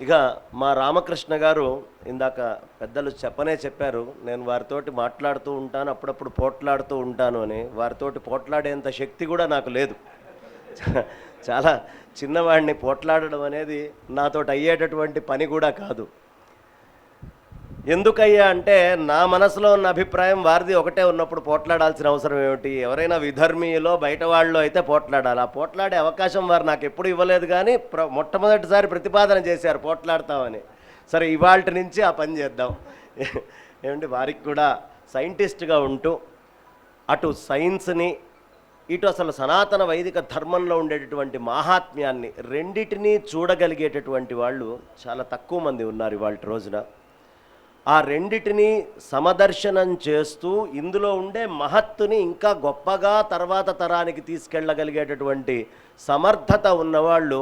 ఇక మా రామకృష్ణ గారు ఇందాక పెద్దలు చెప్పారు, నేను వారితోటి మాట్లాడుతూ ఉంటాను, అప్పుడప్పుడు పోట్లాడుతూ ఉంటాను అని. వారితోటి పోట్లాడేంత శక్తి కూడా నాకు లేదు. చాలా చిన్నవాడిని, పోట్లాడడం అనేది నాతోటి అయ్యేటటువంటి పని కూడా కాదు. ఎందుకయ్యా అంటే నా మనసులో ఉన్న అభిప్రాయం వారిది ఒకటే ఉన్నప్పుడు పోట్లాడాల్సిన అవసరం ఏమిటి? ఎవరైనా విధర్మీయులో బయట వాళ్ళు అయితే పోట్లాడాలి. ఆ పోట్లాడే అవకాశం వారు నాకు ఎప్పుడు ఇవ్వలేదు, కానీ మొట్టమొదటిసారి ప్రతిపాదన చేశారు పోట్లాడతామని. సరే, ఇవాళ నుంచి ఆ పని చేద్దాం. ఏమంటే వారికి కూడా సైంటిస్ట్గా ఉంటూ అటు సైన్స్ని, ఇటు అసలు సనాతన వైదిక ధర్మంలో ఉండేటటువంటి మాహాత్మ్యాన్ని రెండిటినీ చూడగలిగేటటువంటి వాళ్ళు చాలా తక్కువ మంది ఉన్నారు ఇవాళ రోజున. ఆ రెండిటిని సమదర్శనం చేస్తూ ఇందులో ఉండే మహత్తుని ఇంకా గొప్పగా తర్వాత తరానికి తీసుకెళ్ళగలిగేటటువంటి సమర్థత ఉన్నవాళ్ళు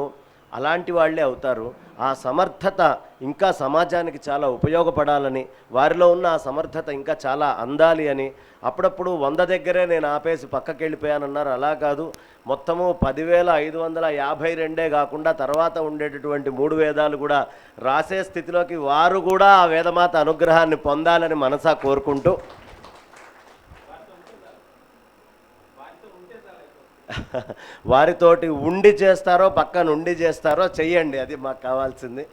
అలాంటి వాళ్ళే అవుతారు. ఆ సమర్థత ఇంకా సమాజానికి చాలా ఉపయోగపడాలని, వారిలో ఉన్న ఆ సమర్థత ఇంకా చాలా అందాలి అని. అప్పుడప్పుడు 100 దగ్గరే నేను ఆపేసి పక్కకి వెళ్ళిపోయానన్నారు. అలా కాదు, మొత్తము 10,552 కాకుండా తర్వాత ఉండేటటువంటి 3 వేదాలు కూడా రాసే స్థితిలోకి వారు కూడా ఆ వేదమాత అనుగ్రహాన్ని పొందాలని మనసా కోరుకుంటూ, వారితోటి ఉండి చేస్తారో పక్కన ఉండి చేస్తారో చెయ్యండి, అది మాకు కావాల్సింది.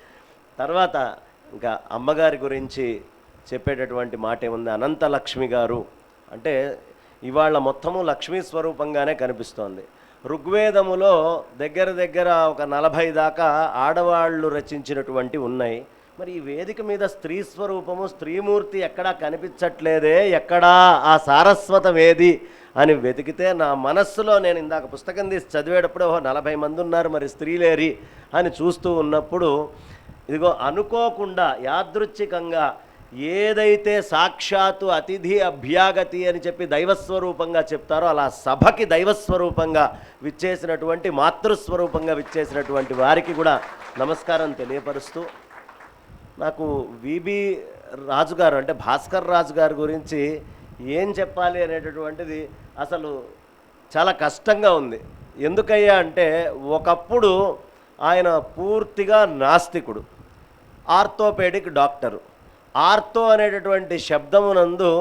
తర్వాత ఇంకా అమ్మగారి గురించి చెప్పేటటువంటి మాట ఏముంది, అనంతలక్ష్మి గారు అంటే ఇవాళ మొత్తము లక్ష్మీ స్వరూపంగానే కనిపిస్తోంది. ఋగ్వేదములో దగ్గర ఒక 40 దాకా ఆడవాళ్ళు రచించినటువంటి ఉన్నాయి. మరి ఈ వేదిక మీద స్త్రీ స్వరూపము, స్త్రీమూర్తి ఎక్కడా కనిపించట్లేదే, ఎక్కడా ఆ సారస్వతం ఏది అని వెతికితే నా మనస్సులో, నేను ఇందాక పుస్తకం తీసి చదివేటప్పుడు 40 మంది ఉన్నారు, మరి స్త్రీలేరి అని చూస్తూ ఉన్నప్పుడు, ఇదిగో అనుకోకుండా యాదృచ్ఛికంగా ఏదైతే సాక్షాత్తు అతిథి అభ్యాగతి అని చెప్పి దైవస్వరూపంగా చెప్తారో అలా సభకి దైవస్వరూపంగా విచ్చేసినటువంటి, మాతృస్వరూపంగా విచ్చేసినటువంటి వారికి కూడా నమస్కారం తెలియపరుస్తూ, నాకు విబి రాజు గారు అంటే భాస్కర్ రాజు గారి గురించి ఏం చెప్పాలి అనేటటువంటిది అసలు చాలా కష్టంగా ఉంది. ఎందుకయ్యా అంటే ఒకప్పుడు ఆయన పూర్తిగా నాస్తికుడు, ఆర్థోపెడిక్ డాక్టరు. ఆర్థో అనేటటువంటి శబ్దమునందు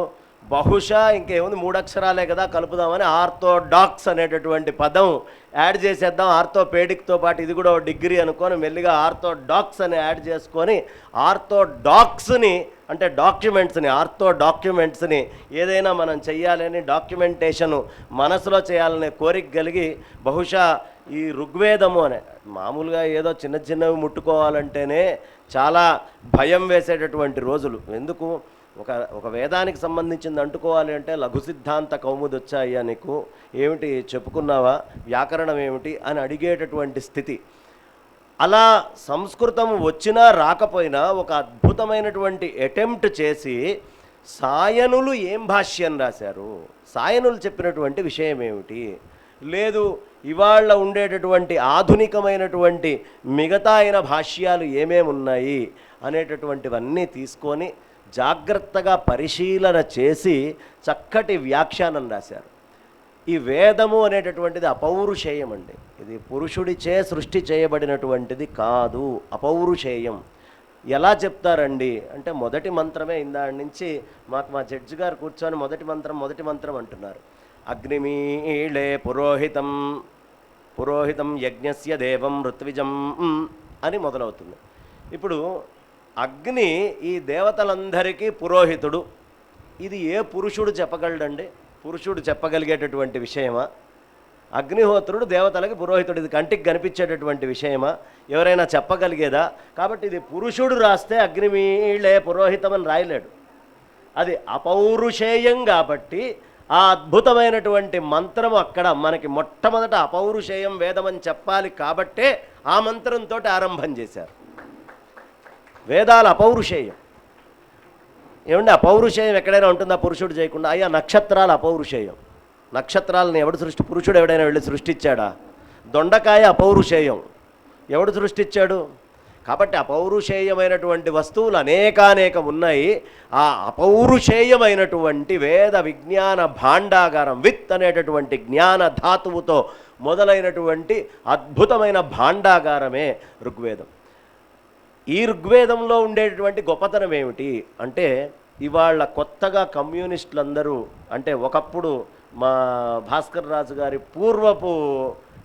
బహుశా ఇంకేముంది 3 అక్షరాలే కదా, కలుపుదామని ఆర్థోడాక్స్ అనేటటువంటి పదం యాడ్ చేసేద్దాం, ఆర్థోపెడిక్తో పాటు ఇది కూడా డిగ్రీ అనుకొని మెల్లిగా ఆర్థోడాక్స్ అని యాడ్ చేసుకొని ఆర్థోడాక్స్ని అంటే డాక్యుమెంట్స్ని, ఆర్థో డాక్యుమెంట్స్ని ఏదైనా మనం చెయ్యాలని డాక్యుమెంటేషను మనసులో చేయాలనే కోరిక కలిగి బహుశా ఈ ఋగ్వేదము అనే మామూలుగా ఏదో చిన్నవి ముట్టుకోవాలంటేనే చాలా భయం వేసేటటువంటి రోజులు. ఎందుకు ఒక వేదానికి సంబంధించింది అంటుకోవాలి అంటే లఘు సిద్ధాంత కౌముది వచ్చాయ్యా నీకు, ఏమిటి చెప్పుకున్నావా, వ్యాకరణం ఏమిటి అని అడిగేటటువంటి స్థితి. అలా సంస్కృతం వచ్చినా రాకపోయినా ఒక అద్భుతమైనటువంటి అటెంప్ట్ చేసి సాయనులు ఏం భాష్యం రాశారు, సాయనులు చెప్పినటువంటి విషయం ఏమిటి, లేదు ఇవాళ ఉండేటటువంటి ఆధునికమైనటువంటి మిగతా అయిన భాష్యాలు ఏమేమి ఉన్నాయి అనేటటువంటివన్నీ తీసుకొని జాగ్రత్తగా పరిశీలన చేసి చక్కటి వ్యాఖ్యానం రాశారు. ఈ వేదము అనేటటువంటిది అపౌరుషేయం అండి. ఇది పురుషుడిచే సృష్టి చేయబడినటువంటిది కాదు, అపౌరుషేయం. ఎలా చెప్తారండి అంటే మొదటి మంత్రమే. ఇందాడి నుంచి మా జడ్జి గారు కూర్చొని మొదటి మంత్రం అంటున్నారు. అగ్నిమీళే పురోహితం యజ్ఞస్య దేవం ఋత్విజం అని మొదలవుతుంది. ఇప్పుడు అగ్ని ఈ దేవతలందరికీ పురోహితుడు. ఇది ఏ పురుషుడు చెప్పగలడండి? పురుషుడు చెప్పగలిగేటటువంటి విషయమా? అగ్నిహోత్రుడు దేవతలకి పురోహితుడు, ఇది కంటికి కనిపించేటటువంటి విషయమా? ఎవరైనా చెప్పగలిగేదా? కాబట్టి ఇది పురుషుడు రాస్తే అగ్నిమీళే పురోహితం అని రాయలేడు, అది అపౌరుషేయం. కాబట్టి ఆ అద్భుతమైనటువంటి మంత్రం అక్కడ మనకి మొట్టమొదట అపౌరుషేయం వేదమని చెప్పాలి కాబట్టే ఆ మంత్రంతో ఆరంభం చేశారు. వేదాల అపౌరుషేయం ఏమండి? అపౌరుషేయం ఎక్కడైనా ఉంటుందా పురుషుడు చేయకుండా? అయ్యా నక్షత్రాలు అపౌరుషేయం. నక్షత్రాలను పురుషుడు ఎవడైనా వెళ్ళి సృష్టించాడా? దొండకాయ అపౌరుషేయం, ఎవడు సృష్టించాడు? కాబట్టి అపౌరుషేయమైనటువంటి వస్తువులు అనేకానేకం ఉన్నాయి. ఆ అపౌరుషేయమైనటువంటి వేద విజ్ఞాన భాండాగారం, విత్ అనేటటువంటి జ్ఞాన ధాతువుతో మొదలైనటువంటి అద్భుతమైన భాండాగారమే ఋగ్వేదం. ఈ ఋగ్వేదంలో ఉండేటటువంటి గొప్పతనం ఏమిటి అంటే, ఇవాళ కొత్తగా కమ్యూనిస్టులందరూ అంటే ఒకప్పుడు మా భాస్కర్ రాజు గారి పూర్వపు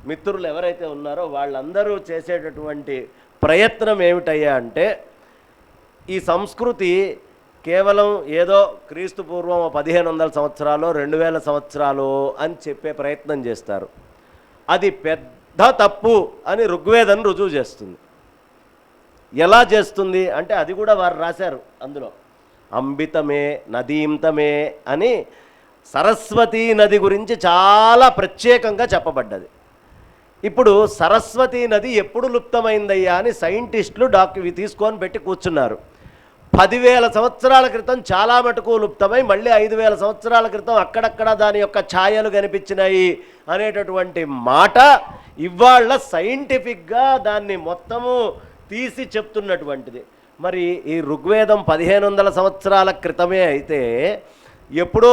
మిత్రులు ఎవరైతే ఉన్నారో వాళ్ళందరూ చేసేటటువంటి ప్రయత్నం ఏమిటయ్యా అంటే, ఈ సంస్కృతి కేవలం ఏదో క్రీస్తు పూర్వం 1500 సంవత్సరాలు 2000 సంవత్సరాలు అని చెప్పే ప్రయత్నం చేస్తారు. అది పెద్ద తప్పు అని ఋగ్వేదం రుజువు చేస్తుంది. ఎలా చేస్తుంది అంటే, అది కూడా వారు రాశారు అందులో. అంబితమే నదీంతమే అని సరస్వతీ నది గురించి చాలా ప్రత్యేకంగా చెప్పబడ్డది. ఇప్పుడు సరస్వతీ నది ఎప్పుడు లుప్తమైందయ్యా అని సైంటిస్టులు తీసుకొని పెట్టి కూర్చున్నారు. 10,000 సంవత్సరాల క్రితం చాలా మటుకు లుప్తమై మళ్ళీ 5,000 సంవత్సరాల క్రితం అక్కడక్కడ దాని యొక్క ఛాయలు కనిపించినాయి అనేటటువంటి మాట ఇవాళ సైంటిఫిక్గా దాన్ని మొత్తము తీసి చెప్తున్నటువంటిది. మరి ఈ ఋగ్వేదం 1500 సంవత్సరాల క్రితమే అయితే ఎప్పుడో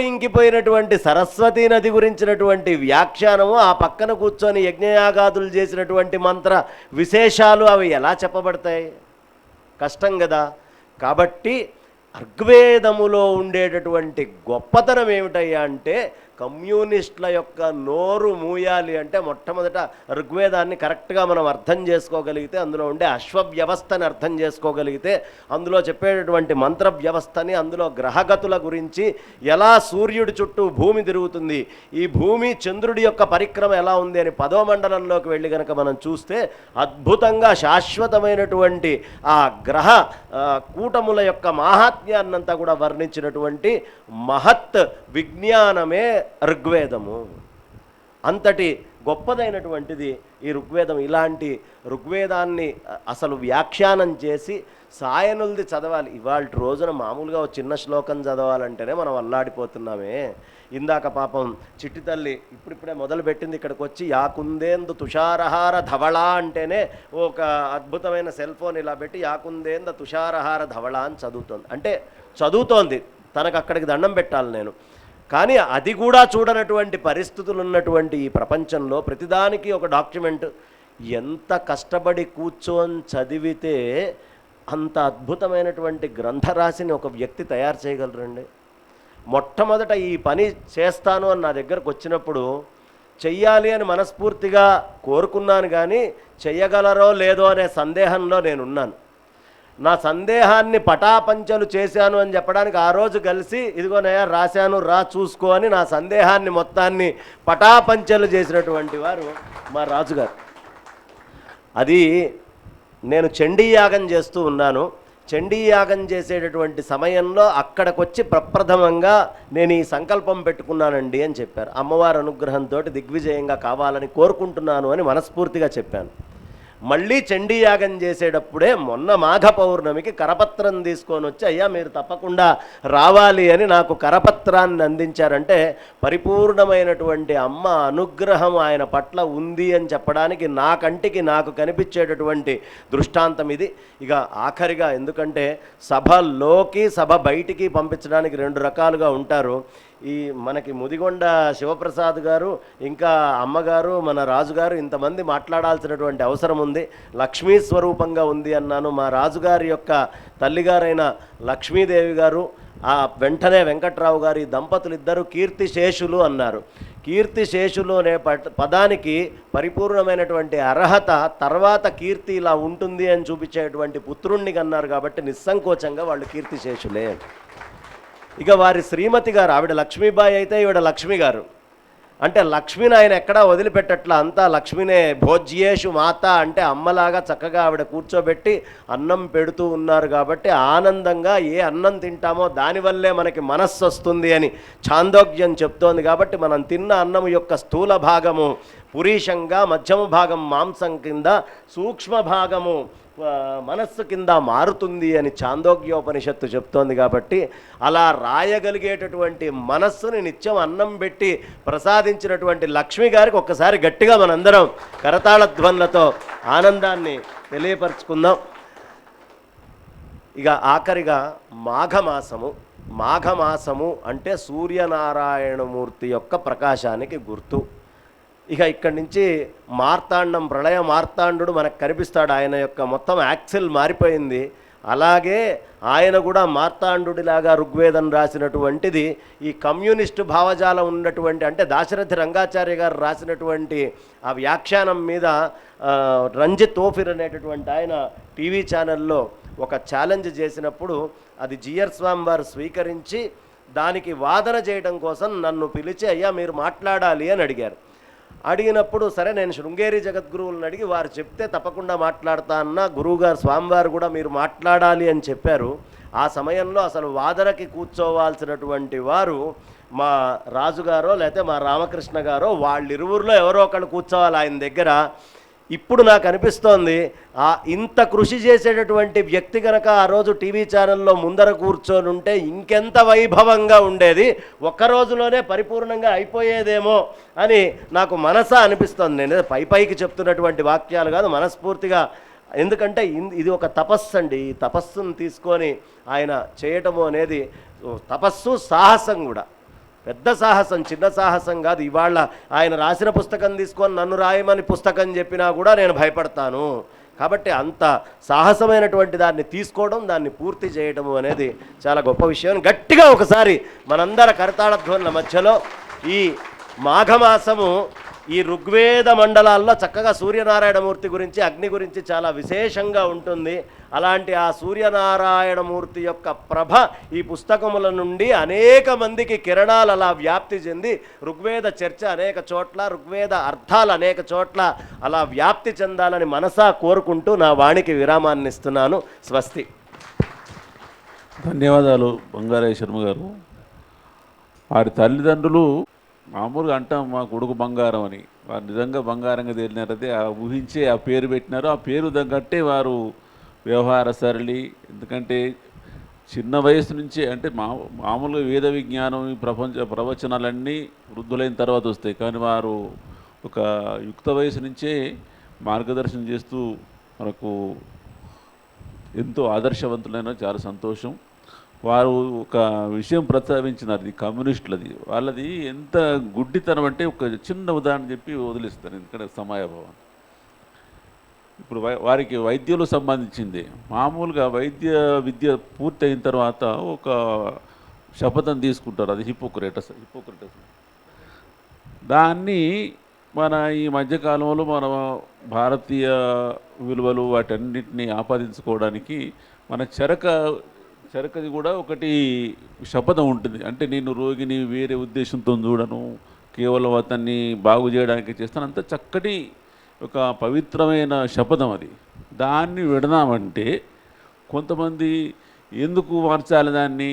ఇంకిపోయినటువంటి సరస్వతీ నది గురించినటువంటి వ్యాఖ్యానము, ఆ పక్కన కూర్చొని యజ్ఞయాగాదులు చేసినటువంటి మంత్ర విశేషాలు అవి ఎలా చెప్పబడతాయి? కష్టం కదా. కాబట్టి ఋగ్వేదములో ఉండేటటువంటి గొప్పతనం ఏమిటయ్యా అంటే, కమ్యూనిస్టుల యొక్క నోరు మూయాలి అంటే మొట్టమొదట ఋగ్వేదాన్ని కరెక్ట్గా మనం అర్థం చేసుకోగలిగితే, అందులో ఉండే అశ్వవ్యవస్థని అర్థం చేసుకోగలిగితే, అందులో చెప్పేటటువంటి మంత్ర వ్యవస్థని, అందులో గ్రహగతుల గురించి, ఎలా సూర్యుడి చుట్టూ భూమి తిరుగుతుంది, ఈ భూమి చంద్రుడి యొక్క పరిక్రమ ఎలా ఉంది అని 10వ మండలంలోకి వెళ్ళి కనుక మనం చూస్తే అద్భుతంగా శాశ్వతమైనటువంటి ఆ గ్రహ కూటముల యొక్క మాహాత్మ్యాన్నంతా కూడా వర్ణించినటువంటి మహత్ విజ్ఞానమే ఋగ్వేదము. అంతటి గొప్పదైనటువంటిది ఈ ఋగ్వేదం. ఇలాంటి ఋగ్వేదాన్ని అసలు వ్యాఖ్యానం చేసి సాయనులది చదవాలి. ఇవాళ రోజున మామూలుగా ఒక చిన్న శ్లోకం చదవాలంటేనే మనం అల్లాడిపోతున్నామే. ఇందాక పాపం చిట్టి తల్లి ఇప్పుడిప్పుడే మొదలుపెట్టింది ఇక్కడికి వచ్చి, యాకుందేందు తుషారహార ధవళ అంటేనే ఒక అద్భుతమైన సెల్ ఫోన్ ఇలా పెట్టి యాకుందేంద తుషారహార ధవళ అని చదువుతోంది. అంటే చదువుతోంది, తనకు అక్కడికి దండం పెట్టాలి నేను. కానీ అది కూడా చూడనటువంటి పరిస్థితులు ఉన్నటువంటి ఈ ప్రపంచంలో ప్రతిదానికి ఒక డాక్యుమెంట్. ఎంత కష్టపడి కూర్చొని చదివితే అంత అద్భుతమైనటువంటి గ్రంథరాశిని ఒక వ్యక్తి తయారు చేయగలరండి. మొట్టమొదట ఈ పని చేస్తాను అని నా దగ్గరకు వచ్చినప్పుడు చెయ్యాలి అని మనస్ఫూర్తిగా కోరుకున్నాను, కానీ చెయ్యగలరో లేదో అనే సందేహంలో నేనున్నాను. నా సందేహాన్ని పటాపంచలు చేశాను అని చెప్పడానికి ఆ రోజు కలిసి, ఇదిగోనయ్యా రాశాను రా చూసుకో అని నా సందేహాన్ని మొత్తాన్ని పటాపంచలు చేసినటువంటి వారు మా రాజుగారు. అది నేను చండీయాగం చేస్తూ ఉన్నాను. చండీయాగం చేసేటటువంటి సమయంలో అక్కడికొచ్చి ప్రప్రథమంగా నేను ఈ సంకల్పం పెట్టుకున్నానండి అని చెప్పారు. అమ్మవారి అనుగ్రహంతో దిగ్విజయంగా కావాలని కోరుకుంటున్నాను అని మనస్ఫూర్తిగా చెప్పాను. మళ్ళీ చండీయాగం చేసేటప్పుడే మొన్న మాఘ పౌర్ణమికి కరపత్రం తీసుకొని వచ్చి, అయ్యా మీరు తప్పకుండా రావాలి అని నాకు కరపత్రాన్ని అందించారంటే పరిపూర్ణమైనటువంటి అమ్మ అనుగ్రహం ఆయన పట్ల ఉంది అని చెప్పడానికి నా కంటికి నాకు కనిపించేటటువంటి దృష్టాంతం ఇది. ఇక ఆఖరిగా, ఎందుకంటే సభలోకి సభ బయటికి పంపించడానికి 2 రకాలుగా ఉంటారు. ఈ మనకి ముదిగొండ శివప్రసాద్ గారు, ఇంకా అమ్మగారు, మన రాజుగారు, ఇంతమంది మాట్లాడాల్సినటువంటి అవసరం ఉంది. లక్ష్మీ స్వరూపంగా ఉంది అన్నాను. మా రాజుగారి యొక్క తల్లిగారైన లక్ష్మీదేవి గారు, ఆ వెంటనే వెంకట్రావు గారు, ఈ దంపతులు ఇద్దరు కీర్తిశేషులు అన్నారు. కీర్తిశేషులు అనే పదానికి పరిపూర్ణమైనటువంటి అర్హత, తర్వాత కీర్తి ఇలా ఉంటుంది అని చూపించేటువంటి పుత్రుణ్ణి కన్నారు కాబట్టి నిస్సంకోచంగా వాళ్ళు కీర్తిశేషులే. ఇక వారి శ్రీమతి గారు, ఆవిడ లక్ష్మీబాయి అయితే ఈవిడ లక్ష్మి గారు. అంటే లక్ష్మిని ఆయన ఎక్కడా వదిలిపెట్టట్లా, అంతా లక్ష్మినే. భోజ్యేషు మాత అంటే అమ్మలాగా చక్కగా ఆవిడ కూర్చోబెట్టి అన్నం పెడుతూ ఉన్నారు. కాబట్టి ఆనందంగా ఏ అన్నం తింటామో దానివల్లే మనకి మనస్సు వస్తుంది అని ఛాందోగ్యం చెప్తోంది. కాబట్టి మనం తిన్న అన్నం యొక్క స్థూల భాగము పురీషంగా, మధ్యమ భాగం మాంసం కింద, సూక్ష్మ భాగము మనస్సు కింద మారుతుంది అని ఛాందోగ్యోపనిషత్తు చెప్తోంది. కాబట్టి అలా రాయగలిగేటటువంటి మనస్సుని నిత్యం అన్నం పెట్టి ప్రసాదించినటువంటి లక్ష్మి గారికి ఒక్కసారి గట్టిగా మనందరం కరతాళధ్వనులతో ఆనందాన్ని తెలియపరుచుకుందాం. ఇక ఆఖరిగా మాఘమాసము. మాఘమాసము అంటే సూర్యనారాయణమూర్తి యొక్క ప్రకాశానికి గుర్తు. ఇక ఇక్కడి నుంచి మార్తాండం, ప్రళయ మార్తాండు మనకు కనిపిస్తాడు. ఆయన యొక్క మొత్తం యాక్సిల్ మారిపోయింది. అలాగే ఆయన కూడా మార్తాండుడిలాగా ఋగ్వేదం రాసినటువంటిది ఈ కమ్యూనిస్టు భావజాలం ఉన్నటువంటి, అంటే దాశరథి రంగాచార్య గారు రాసినటువంటి ఆ వ్యాఖ్యానం మీద రంజిత్ ఓఫిర్ అనేటటువంటి ఆయన టీవీ ఛానల్లో ఒక ఛాలెంజ్ చేసినప్పుడు అది జిఆర్ స్వామి వారు స్వీకరించి దానికి వాదన చేయడం కోసం నన్ను పిలిచి, అయ్యా మీరు మాట్లాడాలి అని అడిగారు. అడిగినప్పుడు సరే నేను శృంగేరి జగద్గురువులను అడిగి వారు చెప్తే తప్పకుండా మాట్లాడతా అన్న. గురువుగారు స్వామివారు కూడా మీరు మాట్లాడాలి అని చెప్పారు. ఆ సమయంలో అసలు వాదనకి కూర్చోవాల్సినటువంటి వారు మా రాజుగారో లేకపోతే మా రామకృష్ణ గారో, వాళ్ళిరువురిలో ఎవరో ఒకళ్ళు కూర్చోవాలి ఆయన దగ్గర. ఇప్పుడు నాకు అనిపిస్తోంది ఇంత కృషి చేసేటటువంటి వ్యక్తి కనుక ఆ రోజు టీవీ ఛానల్లో ముందర కూర్చొని ఉంటే ఇంకెంత వైభవంగా ఉండేది, ఒక్క రోజులోనే పరిపూర్ణంగా అయిపోయేదేమో అని నాకు మనసా అనిపిస్తోంది. నేను పైకి చెప్తున్నటువంటి వాక్యాలు కాదు, మనస్ఫూర్తిగా. ఎందుకంటే ఇది ఒక తపస్సు అండి. ఈ తపస్సును తీసుకొని ఆయన చేయటము అనేది తపస్సు, సాహసం కూడా. పెద్ద సాహసం, చిన్న సాహసం కాదు. ఇవాళ ఆయన రాసిన పుస్తకం తీసుకొని నన్ను రాయమని పుస్తకం చెప్పినా కూడా నేను భయపడతాను. కాబట్టి అంత సాహసమైనటువంటి దాన్ని తీసుకోవడం, దాన్ని పూర్తి చేయడము అనేది చాలా గొప్ప విషయం. గట్టిగా ఒకసారి మనందరి కరతాళధ్వనుల మధ్యలో ఈ మాఘమాసము ఈ ఋగ్వేద మండలాల్లో చక్కగా సూర్యనారాయణమూర్తి గురించి, అగ్ని గురించి చాలా విశేషంగా ఉంటుంది. అలాంటి ఆ సూర్యనారాయణమూర్తి యొక్క ప్రభ ఈ పుస్తకముల నుండి అనేక మందికి కిరణాలు అలా వ్యాప్తి చెంది ఋగ్వేద చర్చ అనేక చోట్ల, ఋగ్వేద అర్థాలు అనేక చోట్ల అలా వ్యాప్తి చెందాలని మనసా కోరుకుంటూ నా వాణికి విరామాన్ని ఇస్తున్నాను. స్వస్తి. ధన్యవాదాలు బంగారయ్య శర్మ గారు. వారి తల్లిదండ్రులు మామూలుగా అంటాం మా కొడుకు బంగారం అని, వారు నిజంగా బంగారంగా తేలినారైతే ఆ ఊహించే ఆ పేరు పెట్టినారు. ఆ పేరు తగ్గట్టే వారు వ్యవహార సరళి. ఎందుకంటే చిన్న వయసు నుంచే, అంటే మామూలుగా వేద విజ్ఞానం, ఈ ప్రవచనాలన్నీ వృద్ధులైన తర్వాత వస్తాయి, కానీ వారు ఒక యుక్త వయసు నుంచే మార్గదర్శనం చేస్తూ మనకు ఎంతో ఆదర్శవంతులైన, చాలా సంతోషం. వారు ఒక విషయం ప్రస్తావించినారు, ఇది కమ్యూనిస్టులది. వాళ్ళది ఎంత గుడ్డితనం అంటే ఒక చిన్న ఉదాహరణ చెప్పి వదిలిస్తారు, ఎందుకంటే సమయాభావం. ఇప్పుడు వారికి వైద్యులకు సంబంధించింది. మామూలుగా వైద్య విద్య పూర్తి అయిన తర్వాత ఒక శపథం తీసుకుంటారు, అది హిపోక్రటస్. దాన్ని మన ఈ మధ్యకాలంలో మన భారతీయ విలువలు వాటన్నిటిని ఆపాదించుకోవడానికి మన చరకది కూడా ఒకటి శపథం ఉంటుంది. అంటే నేను రోగిని వేరే ఉద్దేశంతో చూడను, కేవలం అతన్ని బాగు చేయడానికి చేస్తాను. అంత చక్కటి ఒక పవిత్రమైన శపథం అది. దాన్ని విడదామంటే కొంతమంది ఎందుకు మార్చాలి దాన్ని?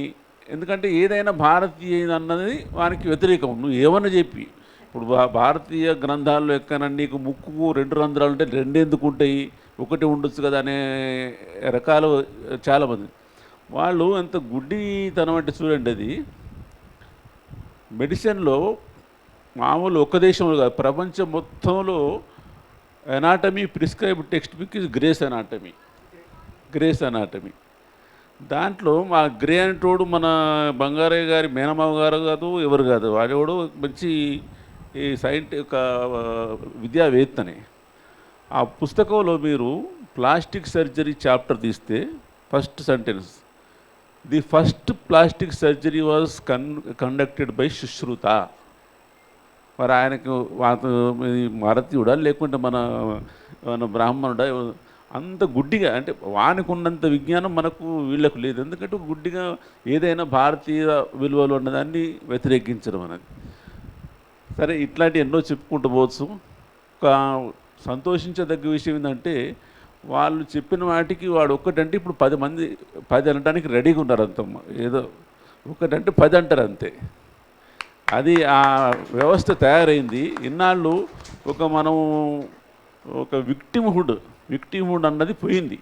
ఎందుకంటే ఏదైనా భారతీయ అన్నది వారికి వ్యతిరేకం. నువ్వు ఏమన్నా చెప్పి, ఇప్పుడు భారతీయ గ్రంథాల్లో ఎక్కన నీకు ముక్కుకు 2 రంధ్రాలు ఉంటే 2 ఎందుకు ఉంటాయి, ఒకటి ఉండొచ్చు కదా అనే రకాలు చాలామంది. వాళ్ళు ఎంత గుడ్డితనం అంటే చూడండి, అది మెడిసిన్లో మామూలు ఒక్క దేశంలో కాదు, ప్రపంచం మొత్తంలో anatomy prescribe text book is grace anatomy. దాంట్లో మా గ్రే అంటోడు మన బంగారయ్య గారి మేనమావ గారు కాదు, ఎవరు కాదు, వాడేవాడు మంచి ఈ ఒక విద్యావేత్తని. ఆ పుస్తకంలో మీరు ప్లాస్టిక్ సర్జరీ చాప్టర్ తీస్తే first sentence, the first plastic surgery was conducted by Sushruta. మరి ఆయనకు భారతీయుడా లేకుంటే మన బ్రాహ్మణుడా? అంత గుడ్డిగా, అంటే వానికి ఉన్నంత విజ్ఞానం మనకు వీళ్ళకు లేదు. ఎందుకంటే గుడ్డిగా ఏదైనా భారతీయ విలువలు ఉన్నదాన్ని వ్యతిరేకించడం అనేది. సరే, ఇట్లాంటి ఎన్నో చెప్పుకుంటూ పోవచ్చు. ఒక సంతోషించదగ్గ విషయం ఏంటంటే వాళ్ళు చెప్పిన వాటికి వాడు ఒక్కటంటే ఇప్పుడు 10 మంది 10 అనడానికి రెడీగా ఉన్నారు. అంత ఏదో ఒకటంటే 10 అంటారు అంతే. అది ఆ వ్యవస్థ తయారైంది. ఇన్నాళ్ళు మనం ఒక విక్టిమ్హుడ్ అన్నది పోయింది.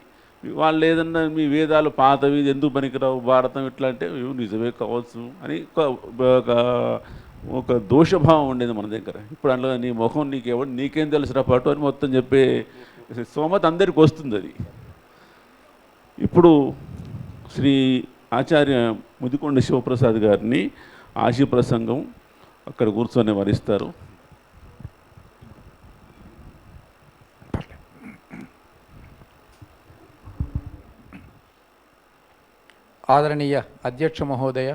వాళ్ళు ఏదన్నా మీ వేదాలు పాతవి ఎందుకు పనికిరావు, భారతం ఇట్లా అంటే నిజమే కావచ్చు అని ఒక దోషభావం ఉండేది మన దగ్గర. ఇప్పుడు అందులో నీ ముఖం నీకేం తెలుసురా పాటు అని మొత్తం చెప్పే స్తోమత అందరికి వస్తుంది. అది ఇప్పుడు శ్రీ ఆచార్య ముదికొండ శివప్రసాద్ గారిని ఆశీ ప్రసంగం అక్కడ కూర్చొని వరిస్తారు. ఆదరణీయ అధ్యక్ష మహోదయ,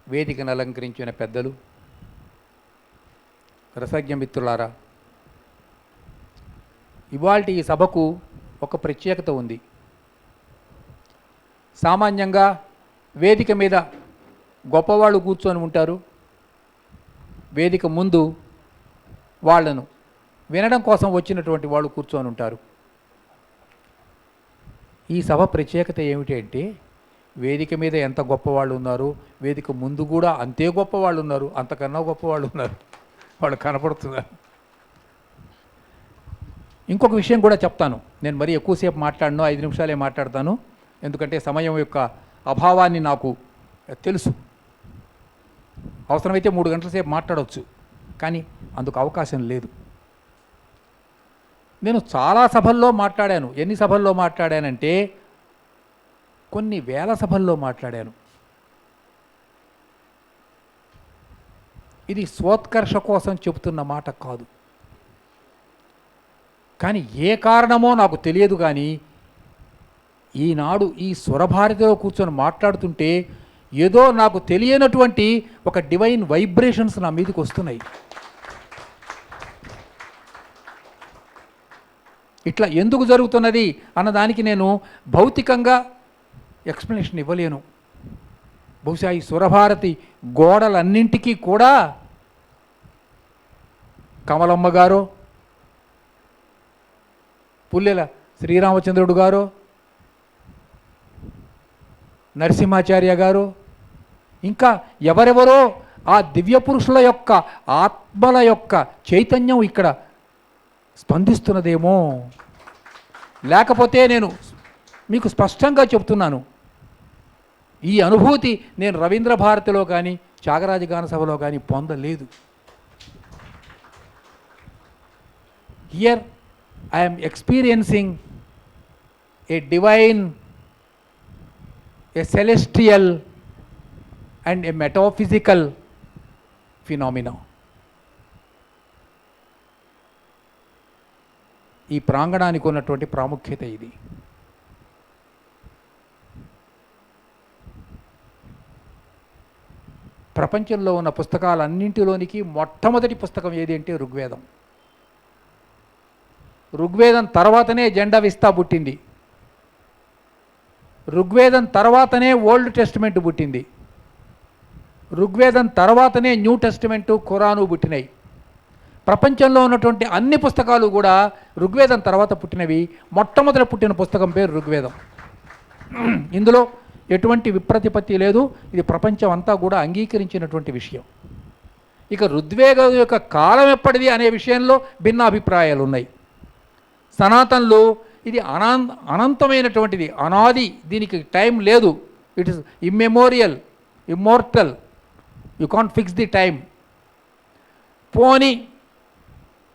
వేదికను అలంకరించిన పెద్దలు, రసజ్ఞ మిత్రులారా, ఇవాల్టి ఈ సభకు ఒక ప్రత్యేకత ఉంది. సామాన్యంగా వేదిక మీద గొప్పవాళ్ళు కూర్చొని ఉంటారు, వేదిక ముందు వాళ్ళను వినడం కోసం వచ్చినటువంటి వాళ్ళు కూర్చొని ఉంటారు. ఈ సభ ప్రత్యేకత ఏమిటి అంటే, వేదిక మీద ఎంత గొప్పవాళ్ళు ఉన్నారు, వేదిక ముందు కూడా అంతే గొప్పవాళ్ళు ఉన్నారు, అంతకన్నా గొప్పవాళ్ళు ఉన్నారు, వాళ్ళు కనపడుతున్నారు. ఇంకొక విషయం కూడా చెప్తాను. నేను మరీ ఎక్కువసేపు మాట్లాడను, 5 నిమిషాలే మాట్లాడతాను. ఎందుకంటే సమయం యొక్క అభావాన్ని నాకు తెలుసు. అవసరమైతే 3 గంటల సేపు మాట్లాడవచ్చు, కానీ అందుకు అవకాశం లేదు. నేను చాలా సభల్లో మాట్లాడాను. ఎన్ని సభల్లో మాట్లాడానంటే కొన్ని వేల సభల్లో మాట్లాడాను. ఇది స్వోత్కర్ష కోసం చెబుతున్న మాట కాదు. కానీ ఏ కారణమో నాకు తెలియదు, కానీ ఈనాడు ఈ స్వరభారతిలో కూర్చొని మాట్లాడుతుంటే ఏదో నాకు తెలియనటువంటి ఒక డివైన్ వైబ్రేషన్స్ నా మీదకి వస్తున్నాయి. ఇట్లా ఎందుకు జరుగుతున్నది అన్నదానికి నేను భౌతికంగా ఎక్స్ప్లెనేషన్ ఇవ్వలేను. బహుశా ఈ స్వరభారతి గోడలన్నింటికీ కూడా కమలమ్మ గారో, పుల్లెల శ్రీరామచంద్రుడు గారో, నరసింహాచార్య గారు, ఇంకా ఎవరెవరో ఆ దివ్య పురుషుల యొక్క ఆత్మల యొక్క చైతన్యం ఇక్కడ స్పందిస్తున్నదేమో. లేకపోతే నేను మీకు స్పష్టంగా చెప్తున్నాను, ఈ అనుభూతి నేను రవీంద్ర భారతిలో కానీ త్యాగరాజ గాన సభలో కానీ పొందలేదు. Here I'm experiencing A divine, a celestial and a metaphysical phenomena. ఈ ప్రాంగణానికి ఉన్నటువంటి ప్రాముఖ్యత ఇది. ప్రపంచంలో ఉన్న పుస్తకాలన్నింటిలోనికి మొట్టమొదటి పుస్తకం ఏది అంటే ఋగ్వేదం. ఋగ్వేదం తర్వాతనే జెండా విస్తా పుట్టింది. ఋగ్వేదం తర్వాతనే ఓల్డ్ టెస్టిమెంట్ పుట్టింది. ఋగ్వేదం తర్వాతనే న్యూ టెస్టిమెంటు, ఖురాను పుట్టినాయి. ప్రపంచంలో ఉన్నటువంటి అన్ని పుస్తకాలు కూడా ఋగ్వేదం తర్వాత పుట్టినవి. మొట్టమొదటి పుట్టిన పుస్తకం పేరు ఋగ్వేదం. ఇందులో ఎటువంటి విప్రతిపత్తి లేదు. ఇది ప్రపంచం అంతా కూడా అంగీకరించినటువంటి విషయం. ఇక ఋగ్వేదం యొక్క కాలం ఎప్పటిది అనే విషయంలో భిన్నాభిప్రాయాలు ఉన్నాయి. సనాతనలు ఇది అనంతమైనటువంటిది, అనాది, దీనికి టైం లేదు. It is immemorial, immortal, you can't fix the time. పోని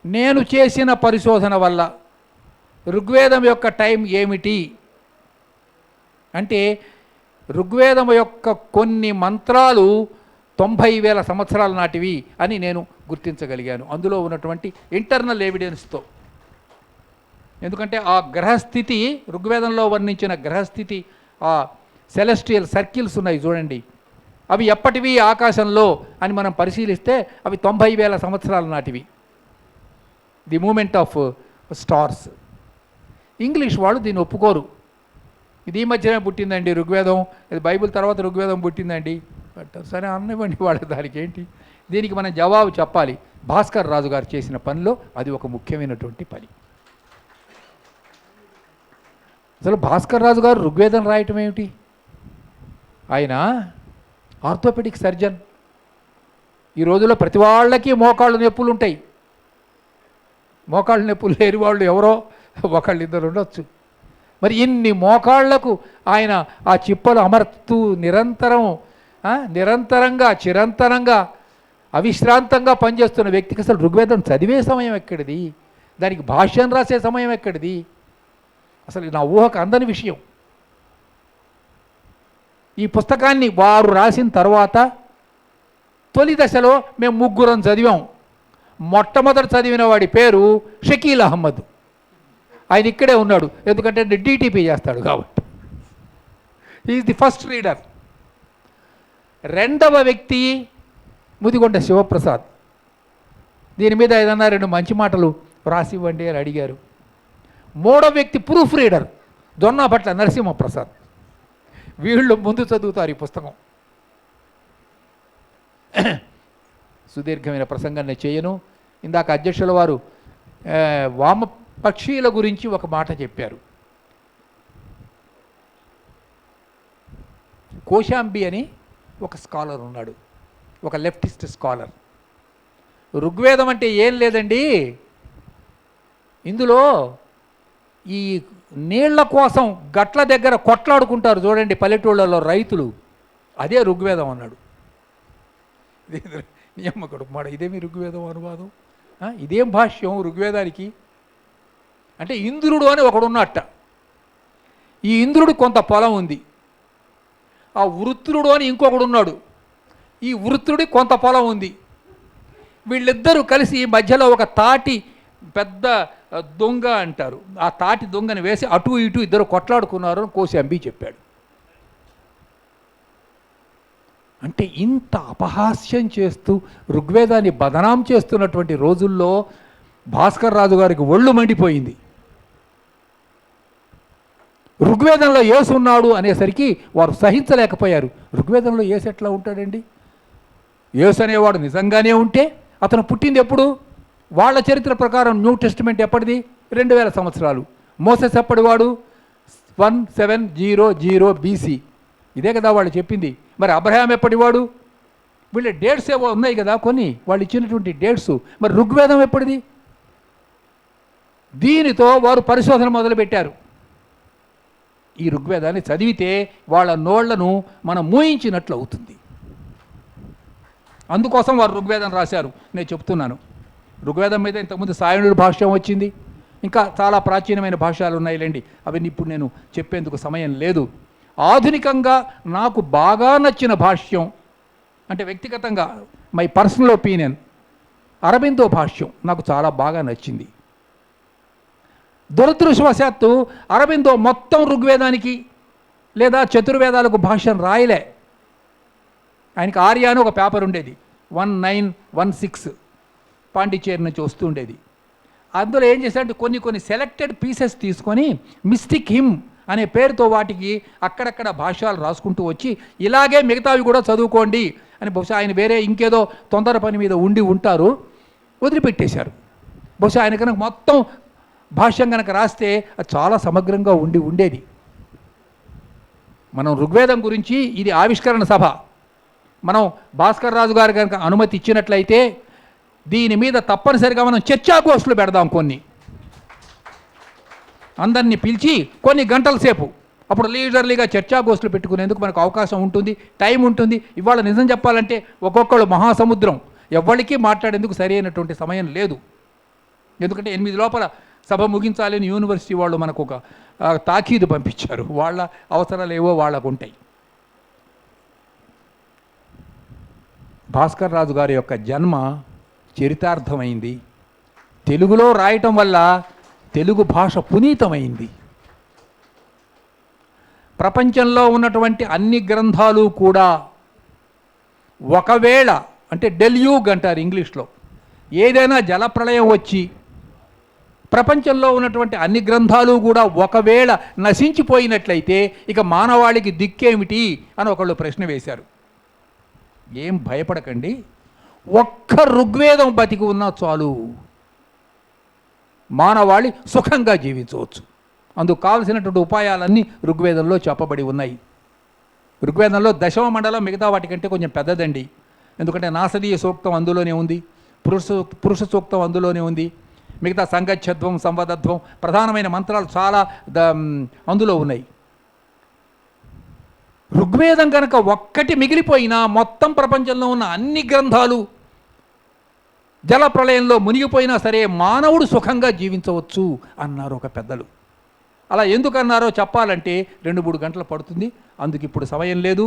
నేను చేసిన పరిశోధన వల్ల ఋగ్వేదం యొక్క టైం ఏమిటి అంటే, ఋగ్వేదం యొక్క కొన్ని మంత్రాలు 90,000 సంవత్సరాల నాటివి అని నేను గుర్తించగలిగాను అందులో ఉన్నటువంటి ఇంటర్నల్ ఎవిడెన్స్తో. ఎందుకంటే ఆ గ్రహస్థితి, ఋగ్వేదంలో వర్ణించిన గ్రహస్థితి, ఆ సెలెస్టియల్ సర్కిల్స్ ఉన్నాయి చూడండి, అవి ఎప్పటివి ఆకాశంలో అని మనం పరిశీలిస్తే అవి 90,000 సంవత్సరాల నాటివి. The moment of stars. English వాళ్ళు దీన్ని ఒప్పుకోరు. ఇది ఈ మధ్యనే పుట్టిందండి ఋగ్వేదం, ఇది బైబిల్ తర్వాత ఋగ్వేదం పుట్టిందండి అంటారు. సరే అనివ్వండి, వాళ్ళ దానికి ఏంటి. దీనికి మనం జవాబు చెప్పాలి. భాస్కర్ రాజు గారు చేసిన పనిలో అది ఒక ముఖ్యమైనటువంటి పని. అసలు భాస్కర్ రాజు గారు ఋగ్వేదం రాయటం ఏమిటి? ఆయన ఆర్థోపెడిక్ సర్జన్. ఈ రోజుల్లో ప్రతి వాళ్ళకి మోకాళ్ళు నొప్పులు ఉంటాయి. మోకాళ్ళు నొప్పులు లేని వాళ్ళు ఎవరో ఒకళ్ళు ఇద్దరు ఉండొచ్చు. మరి ఇన్ని మోకాళ్లకు ఆయన ఆ చిప్పలు అమర్తూ నిరంతరంగా చిరంతరంగా అవిశ్రాంతంగా పనిచేస్తున్న వ్యక్తికి అసలు ఋగ్వేదం చదివే సమయం ఎక్కడిది, దానికి భాష్యం రాసే సమయం ఎక్కడిది? అసలు నా ఊహకు అందని విషయం. ఈ పుస్తకాన్ని వారు రాసిన తర్వాత తొలి దశలో మేము ముగ్గురం చదివాం. మొట్టమొదటి చదివిన వాడి పేరు షకీల్ అహ్మద్. ఆయన ఇక్కడే ఉన్నాడు, ఎందుకంటే డిటిపి చేస్తాడు కాబట్టి. Is the first reader. రెండవ వ్యక్తి ముదిగొండ శివప్రసాద్. దీని మీద ఏదన్నా 2 మంచి మాటలు రాసివ్వండి అని అడిగారు. మూడవ వ్యక్తి ప్రూఫ్ రీడర్ దొన్నాపట్ల నరసింహప్రసాద్. వీళ్ళు ముందు చదువుతారు ఈ పుస్తకం. సుదీర్ఘమైన ప్రసంగం నేను చేయను. ఇందాక అధ్యక్షుల వారు వామపక్షీల గురించి ఒక మాట చెప్పారు. కోశాంబి అని ఒక స్కాలర్ ఉన్నాడు, ఒక లెఫ్టిస్ట్ స్కాలర్. ఋగ్వేదం అంటే ఏం లేదండి, ఇందులో ఈ నీళ్ల కోసం గట్ల దగ్గర కొట్లాడుకుంటారు చూడండి పల్లెటూళ్ళలో రైతులు, అదే ఋగ్వేదం అన్నాడు. నియమ్మకుడు మాట, ఇదేమి ఋగ్వేదం అనువాదం, ఇదేం భాష్యం ఋగ్వేదానికి అంటే. ఇంద్రుడు అని ఒకడున్నట్ట. ఈ ఇంద్రుడు కొంత పొలం ఉంది. ఆ వృత్రుడు అని ఇంకొకడున్నాడు. ఈ వృత్రుడి కొంత పొలం ఉంది. వీళ్ళిద్దరూ కలిసి మధ్యలో ఒక తాటి పెద్ద దొంగ అంటారు, ఆ తాటి దొంగని వేసి అటు ఇటు ఇద్దరు కొట్లాడుకున్నారు అని కోశాంబి చెప్పాడు. అంటే ఇంత అపహాస్యం చేస్తూ ఋగ్వేదాన్ని బదనాం చేస్తున్నటువంటి రోజుల్లో భాస్కర్ రాజు గారికి ఒళ్ళు మండిపోయింది. ఋగ్వేదంలో యేసు ఉన్నాడు అనేసరికి వారు సహించలేకపోయారు. ఋగ్వేదంలో యేసు ఎట్లా ఉంటాడండి? యేసు అనేవాడు నిజంగానే ఉంటే అతను పుట్టింది ఎప్పుడు? వాళ్ళ చరిత్ర ప్రకారం న్యూ టెస్టిమెంట్ ఎప్పటిది? 2000 సంవత్సరాలు. మోసెస్ ఎప్పటివాడు? 1700 BC. ఇదే కదా వాళ్ళు చెప్పింది. మరి అబ్రహాం ఎప్పటివాడు? వీళ్ళ డేట్స్ ఏవో ఉన్నాయి కదా కొన్ని, వాళ్ళు ఇచ్చినటువంటి డేట్స్. మరి ఋగ్వేదం ఎప్పటిది? దీనితో వారు పరిశోధన మొదలుపెట్టారు. ఈ ఋగ్వేదాన్ని చదివితే వాళ్ళ నోళ్లను మనం మూయించినట్లు అవుతుంది. అందుకోసం వారు ఋగ్వేదం రాశారు. నేను చెప్తున్నాను, ఋగ్వేదం మీద ఇంతకుముందు సాయనుడి భాష్యం వచ్చింది, ఇంకా చాలా ప్రాచీనమైన భాష్యాలు ఉన్నాయిలేండి, అవన్నీ ఇప్పుడు నేను చెప్పేందుకు సమయం లేదు. ఆధునికంగా నాకు బాగా నచ్చిన భాష్యం అంటే వ్యక్తిగతంగా మై పర్సనల్ ఒపీనియన్, అరబిందో భాష్యం నాకు చాలా బాగా నచ్చింది. దురదృష్టవశాత్తు అరబిందో మొత్తం ఋగ్వేదానికి లేదా చతుర్వేదాలకు భాష్యం రాయలే. ఆయనకి ఆర్య అని ఒక పేపర్ ఉండేది, 1916 పాండిచేరి నుంచి వస్తూ ఉండేది. అందులో ఏం చేశాడంటే కొన్ని సెలెక్టెడ్ పీసెస్ తీసుకొని మిస్టిక్ హిమ్ అనే పేరుతో వాటికి అక్కడక్కడ భాష్యాలు రాసుకుంటూ వచ్చి ఇలాగే మిగతావి కూడా చదువుకోండి అని, బహుశా ఆయన వేరే ఇంకేదో తొందర పని మీద ఉండి ఉంటారు, వదిలిపెట్టేశారు. బహుశా ఆయన కనుక మొత్తం భాష్యం కనుక రాస్తే అది చాలా సమగ్రంగా ఉండేది. మనం ఋగ్వేదం గురించి ఇది ఆవిష్కరణ సభ, మనం భాస్కర్ రాజు గారు కనుక అనుమతి ఇచ్చినట్లయితే దీని మీద తప్పనిసరిగా మనం చర్చాగోష్ఠులు పెడదాం. అందరినీ పిలిచి కొన్ని గంటల సేపు అప్పుడు లీడర్లీగా చర్చాగోష్ఠులు పెట్టుకునేందుకు మనకు అవకాశం ఉంటుంది, టైం ఉంటుంది. ఇవాళ నిజం చెప్పాలంటే ఒక్కొక్కళ్ళు మహాసముద్రం, ఎవరికి మాట్లాడేందుకు సరైనటువంటి సమయం లేదు. ఎందుకంటే 8 లోపల సభ ముగించాలని యూనివర్సిటీ వాళ్ళు మనకు ఒక తాకీదు పంపించారు. వాళ్ళ అవసరాలు ఏవో వాళ్ళకు ఉంటాయి. భాస్కర్ రాజు గారి యొక్క జన్మ చరితార్థమైంది. తెలుగులో రాయటం వల్ల తెలుగు భాష పునీతమైంది. ప్రపంచంలో ఉన్నటువంటి అన్ని గ్రంథాలు కూడా ఒకవేళ అంటే డెల్యూగ్ అంటారు ఇంగ్లీష్లో, ఏదైనా జలప్రళయం వచ్చి ప్రపంచంలో ఉన్నటువంటి అన్ని గ్రంథాలు కూడా ఒకవేళ నశించిపోయినట్లయితే ఇక మానవాళికి దిక్కేమిటి అని ఒకళ్ళు ప్రశ్న వేశారు. ఏం భయపడకండి, ఒక్క ఋగ్వేదం బతికి ఉన్నా చాలు, మానవాళి సుఖంగా జీవించవచ్చు. అందుకు కావలసినటువంటి ఉపాయాలన్నీ ఋగ్వేదంలో చెప్పబడి ఉన్నాయి. ఋగ్వేదంలో 10వ మండలం మిగతా వాటికంటే కొంచెం పెద్దదండి. ఎందుకంటే నాసదీయ సూక్తం అందులోనే ఉంది, పురుష సూక్తం అందులోనే ఉంది, మిగతా సంగచ్చధ్వం, సంవదధ్వం ప్రధానమైన మంత్రాలు చాలా అందులో ఉన్నాయి. ఋగ్వేదం కనుక ఒక్కటి మిగిలిపోయినా మొత్తం ప్రపంచంలో ఉన్న అన్ని గ్రంథాలు జల ప్రళయంలో మునిగిపోయినా సరే మానవుడు సుఖంగా జీవించవచ్చు అన్నారు ఒక పెద్దలు. అలా ఎందుకన్నారో చెప్పాలంటే 2-3 గంటలు పడుతుంది, అందుకు ఇప్పుడు సమయం లేదు.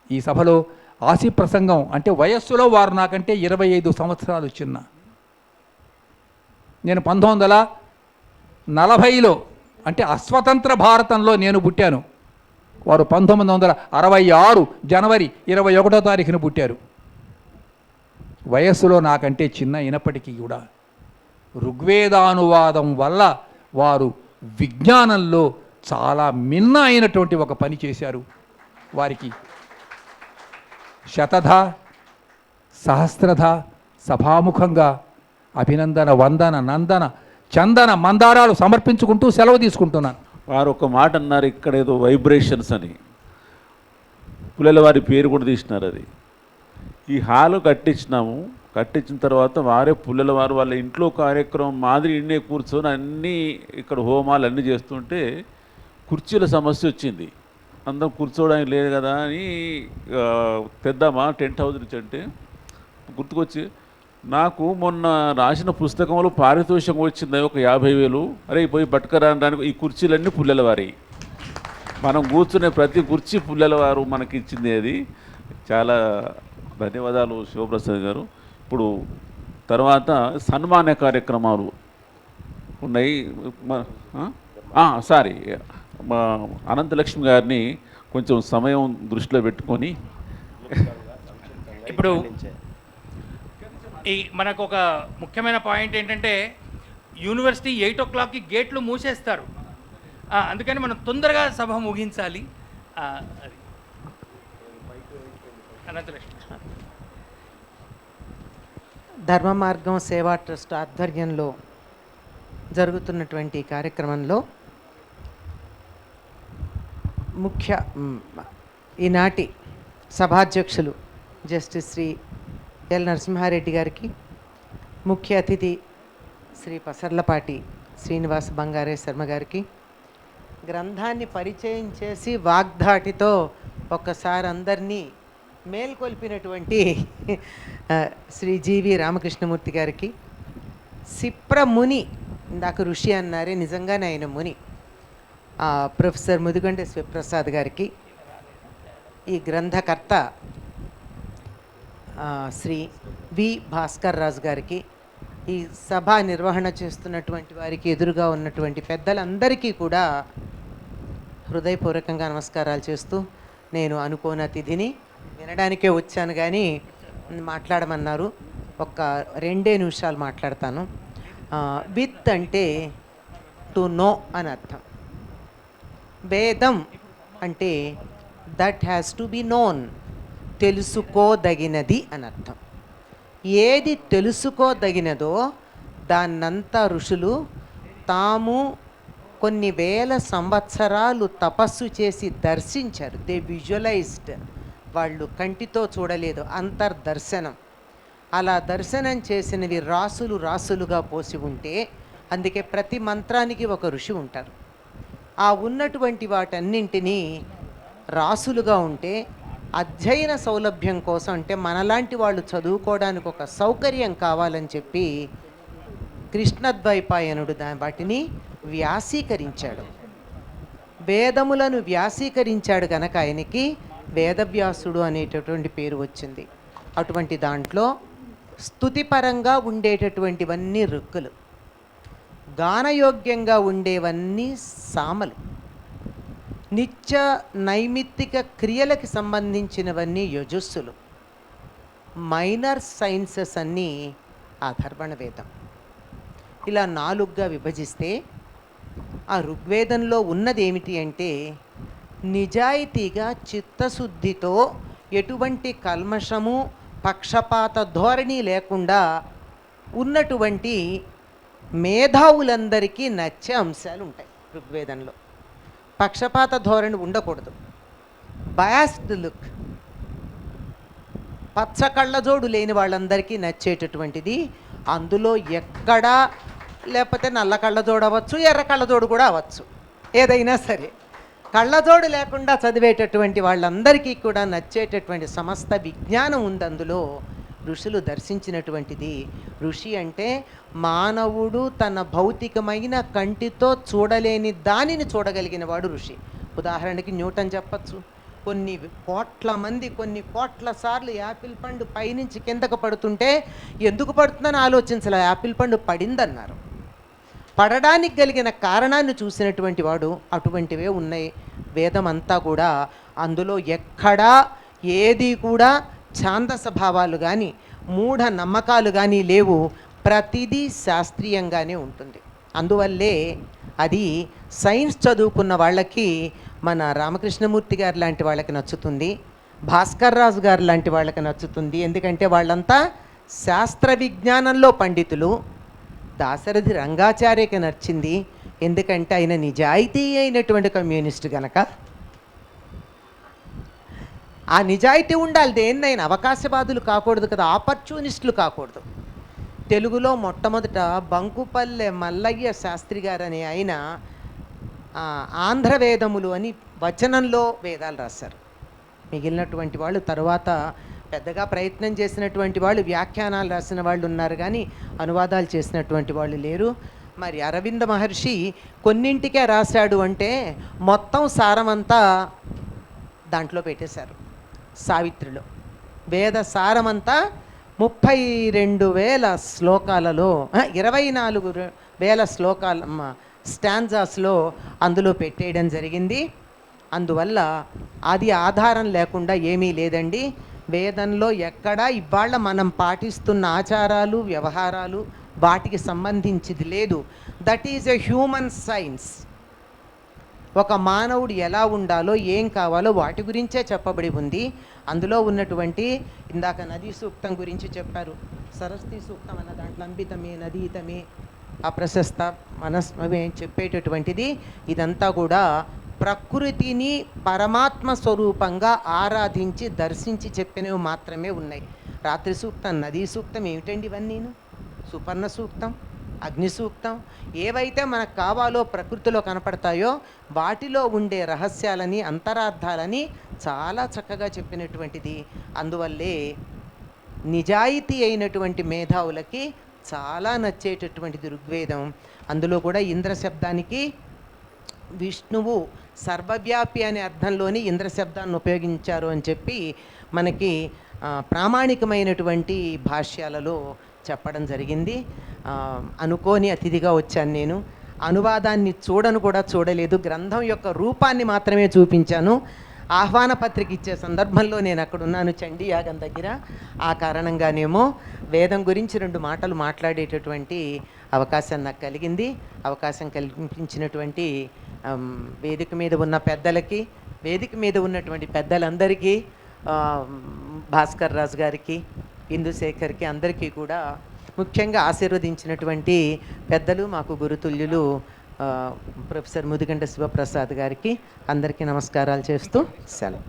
ఈ సభలో ఆసి ప్రసంగం అంటే వయస్సులో వారు నాకంటే 25 సంవత్సరాలు చిన్న. నేను 40లో అంటే అస్వతంత్ర భారతంలో నేను పుట్టాను. వారు 1966 జనవరి 21వ తారీఖున పుట్టారు. వయస్సులో నాకంటే చిన్న అయినప్పటికీ కూడా ఋగ్వేదానువాదం వల్ల వారు విజ్ఞానంలో చాలా మిన్న అయినటువంటి ఒక పని చేశారు. వారికి శతధ సహస్రధ సభాముఖంగా అభినందన వందన నందన చందన మందారాలు సమర్పించుకుంటూ సెలవు తీసుకుంటున్నాను. వారు ఒక మాట అన్నారు, ఇక్కడ ఏదో వైబ్రేషన్స్ అని, పుల్లల వారి పేరు కూడా తీసినారు. అది ఈ హాలు కట్టించినాము, కట్టించిన తర్వాత వారే పుల్లల వారు వాళ్ళ ఇంట్లో కార్యక్రమం మాదిరి ఇండే కూర్చొని అన్నీ ఇక్కడ హోమాలు అన్నీ చేస్తుంటే కుర్చీల సమస్య వచ్చింది. అందరం కూర్చోవడానికి లేదు కదా అని తెద్దామా టెంట్ హౌస్ నుంచి అంటే గుర్తుకొచ్చి, నాకు మొన్న రాసిన పుస్తకంలో పారితోషికం వచ్చింది ఒక 50,000. అరే పోయి పట్టుకరా అనడానికి ఈ కుర్చీలన్నీ పుల్లల వారి, మనం కూర్చునే ప్రతి కుర్చీ పుల్లల వారు మనకి ఇచ్చింది. అది చాలా ధన్యవాదాలు శివప్రసాద్ గారు. ఇప్పుడు తర్వాత సన్మాన కార్యక్రమాలు ఉన్నాయి. సారీ, మా అనంతలక్ష్మి గారిని కొంచెం సమయం దృష్టిలో పెట్టుకొని ఇప్పుడు ఈ మనకు ఒక ముఖ్యమైన పాయింట్ ఏంటంటే యూనివర్సిటీ 8 o'clockకి గేట్లు మూసేస్తారు. అందుకని మనం తొందరగా సభ ముగించాలి. అది అనంతలక్ష్మి. ధర్మ మార్గం సేవా ట్రస్ట్ ఆధ్వర్యంలో జరుగుతున్నటువంటి కార్యక్రమంలో ఈనాటి సభాధ్యక్షులు జస్టిస్ శ్రీ ఎల్ నరసింహారెడ్డి గారికి, ముఖ్య అతిథి శ్రీ పసర్లపాటి శ్రీనివాస బంగారే శర్మ గారికి, గ్రంథాన్ని పరిచయం చేసి వాగ్ధాటితో ఒక్కసారి అందరినీ మేల్కొల్పినటువంటి శ్రీ జీవి రామకృష్ణమూర్తి గారికి, సిప్రముని ఇందాక ఋషి అన్నారే, నిజంగానే ఆయన ముని, ప్రొఫెసర్ ముదిగొండ శివప్రసాద్ గారికి, ఈ గ్రంథకర్త శ్రీ వి భాస్కర్ రాజు గారికి, ఈ సభ నిర్వహణ చేస్తున్నటువంటి వారికి, ఎదురుగా ఉన్నటువంటి పెద్దలందరికీ కూడా హృదయపూర్వకంగా నమస్కారాలు చేస్తూ, నేను అనుకోని అతిథిని వినడానికే వచ్చాను కానీ మాట్లాడమన్నారు. ఒక 2 నిమిషాలు మాట్లాడతాను. విత్ అంటే టు నో అని అర్థం. వేదం అంటే that has to be known, తెలుసుకోదగినది అని అర్థం. ఏది తెలుసుకోదగినదో దాన్నంతా ఋషులు తాము కొన్ని వేల సంవత్సరాలు తపస్సు చేసి దర్శించారు. దే విజువలైజ్డ్, వాళ్ళు కంటితో చూడలేదు, అంతర్దర్శనం. అలా దర్శనం చేసినవి రాసులు రాసులుగా పోసి ఉంటే, అందుకే ప్రతి మంత్రానికి ఒక ఋషి ఉంటారు. ఆ ఉన్నటువంటి వాటన్నింటినీ రాసులుగా ఉంటే అధ్యయన సౌలభ్యం కోసం, అంటే మనలాంటి వాళ్ళు చదువుకోవడానికి ఒక సౌకర్యం కావాలని చెప్పి కృష్ణద్వైపాయనుడు వాటిని వ్యాసీకరించాడు. వేదములను వ్యాసీకరించాడు కనుక ఆయనకి వేదవ్యాసుడు అనేటటువంటి పేరు వచ్చింది. అటువంటి దాంట్లో స్తుతిపరంగా ఉండేటటువంటివన్నీ రుక్కులు, గానయోగ్యంగా ఉండేవన్నీ సామలు, నిత్య నైమిత్తిక క్రియలకి సంబంధించినవన్నీ యజస్సులు, మైనర్ సైన్సెస్ అన్నీ అథర్వణ వేదం. ఇలా 4గా విభజిస్తే ఆ ఋగ్వేదంలో ఉన్నది ఏమిటి అంటే, నిజాయితీగా చిత్తశుద్ధితో ఎటువంటి కల్మషము పక్షపాత ధోరణి లేకుండా ఉన్నటువంటి మేధావులందరికీ నచ్చే అంశాలు ఉంటాయి ఋగ్వేదంలో. పక్షపాత ధోరణి ఉండకూడదు. బయాస్డ్ లుక్, పచ్చ కళ్ళజోడు లేని వాళ్ళందరికీ నచ్చేటటువంటిది. అందులో ఎక్కడా లేకపోతే నల్ల కళ్ళజోడు అవ్వచ్చు, ఎర్ర కళ్ళజోడు కూడా అవ్వచ్చు, ఏదైనా సరే కళ్ళజోడు లేకుండా చదివేటటువంటి వాళ్ళందరికీ కూడా నచ్చేటటువంటి సమస్త విజ్ఞానం ఉంది అందులో. ఋషులు దర్శించినటువంటిది. ఋషి అంటే మానవుడు తన భౌతికమైన కంటితో చూడలేని దానిని చూడగలిగిన వాడు ఋషి. ఉదాహరణకి న్యూటన్ చెప్పచ్చు. కొన్ని కోట్ల మంది కొన్ని కోట్ల సార్లు యాపిల్ పండు పైనుంచి కిందకు పడుతుంటే ఎందుకు పడుతుందని ఆలోచించాలి, యాపిల్ పండు పడిందన్నారు. పడడానికి కలిగిన కారణాన్ని చూసినటువంటి వాడు. అటువంటివే ఉన్నాయి వేదం అంతా కూడా. అందులో ఎక్కడా ఏది కూడా ఛాందస భావాలు కానీ మూఢ నమ్మకాలు కానీ లేవు. ప్రతిదీ శాస్త్రీయంగానే ఉంటుంది. అందువల్లే అది సైన్స్ చదువుకున్న వాళ్ళకి, మన రామకృష్ణమూర్తి గారు లాంటి వాళ్ళకి నచ్చుతుంది, భాస్కర్ రాజు గారు లాంటి వాళ్ళకి నచ్చుతుంది. ఎందుకంటే వాళ్ళంతా శాస్త్ర విజ్ఞానంలో పండితులు. దాశరథి రంగాచార్యకి నచ్చింది ఎందుకంటే ఆయన నిజాయితీ అయినటువంటి కమ్యూనిస్టు గనక. ఆ నిజాయితీ ఉండాలి దేన్నైనా. అవకాశవాదులు కాకూడదు కదా, ఆపర్చునిస్టులు కాకూడదు. తెలుగులో మొట్టమొదట బంకుపల్లె మల్లయ్య శాస్త్రి గారు అనే ఆయన ఆంధ్ర వేదములు అని వచనంలో వేదాలు రాశారు. మిగిలినటువంటి వాళ్ళు తర్వాత పెద్దగా ప్రయత్నం చేసినటువంటి వాళ్ళు వ్యాఖ్యానాలు రాసిన వాళ్ళు ఉన్నారు, కానీ అనువాదాలు చేసినటువంటి వాళ్ళు లేరు. మరి అరవింద మహర్షి కొన్నింటికే రాశాడు అంటే మొత్తం సారమంతా దాంట్లో పెట్టేశారు. సావిత్రిలో వేద సారమంతా 32,000 శ్లోకాలలో 24,000 శ్లోకాల స్టాంజాస్లో అందులో పెట్టేయడం జరిగింది. అందువల్ల అది ఆధారం లేకుండా ఏమీ లేదండి. వేదంలో ఎక్కడా ఇవాళ మనం పాటిస్తున్న ఆచారాలు వ్యవహారాలు వాటికి సంబంధించింది లేదు. That is a human science. ఒక మానవుడు ఎలా ఉండాలో ఏం కావాలో వాటి గురించే చెప్పబడి ఉంది. అందులో ఉన్నటువంటి ఇందాక నదీ సూక్తం గురించి చెప్పారు. సరస్వతి సూక్తం అన్న దాంట్లో అంబితమే నదీతమే అప్రశస్త మనస్మమే చెప్పేటటువంటిది. ఇదంతా కూడా ప్రకృతిని పరమాత్మ స్వరూపంగా ఆరాధించి దర్శించి చెప్పినవి మాత్రమే ఉన్నాయి. రాత్రి సూక్తం, నదీ సూక్తం ఏమిటండి ఇవన్నీను? సుపర్ణ సూక్తం, అగ్ని సూక్తం, ఏవైతే మనకు కావాలో ప్రకృతిలో కనపడతాయో వాటిలో ఉండే రహస్యాలని అంతరార్థాలని చాలా చక్కగా చెప్పినటువంటిది. అందువల్లే నిజాయితీ అయినటువంటి మేధావులకి చాలా నచ్చేటటువంటిది ఋగ్వేదం. అందులో కూడా ఇంద్ర శబ్దానికి విష్ణువు సర్వవ్యాపి అనే అర్థంలోని ఇంద్ర శబ్దాన్ని ఉపయోగించారు అని చెప్పి మనకి ప్రామాణికమైనటువంటి భాష్యాలలో చెప్పడం జరిగింది. అనుకోని అతిథిగా వచ్చాను నేను. అనువాదాన్ని కూడా చూడలేదు, గ్రంథం యొక్క రూపాన్ని మాత్రమే చూపించాను. ఆహ్వాన పత్రిక ఇచ్చే సందర్భంలో నేను అక్కడ ఉన్నాను చండీ యాగం దగ్గర. ఆ కారణంగానేమో వేదం గురించి 2 మాటలు మాట్లాడేటటువంటి అవకాశం నాకు కలిగింది. అవకాశం కల్పించినటువంటి వేదిక మీద ఉన్న పెద్దలకి, వేదిక మీద ఉన్నటువంటి పెద్దలందరికీ, భాస్కర్ రాజు గారికి, ఇందుశేఖర్కి, అందరికీ కూడా ముఖ్యంగా ఆశీర్వదించినటువంటి పెద్దలు మాకు గురుతుల్యులు ప్రొఫెసర్ ముదిగంట శివప్రసాద్ గారికి అందరికీ నమస్కారాలు చేస్తూ సెలవు.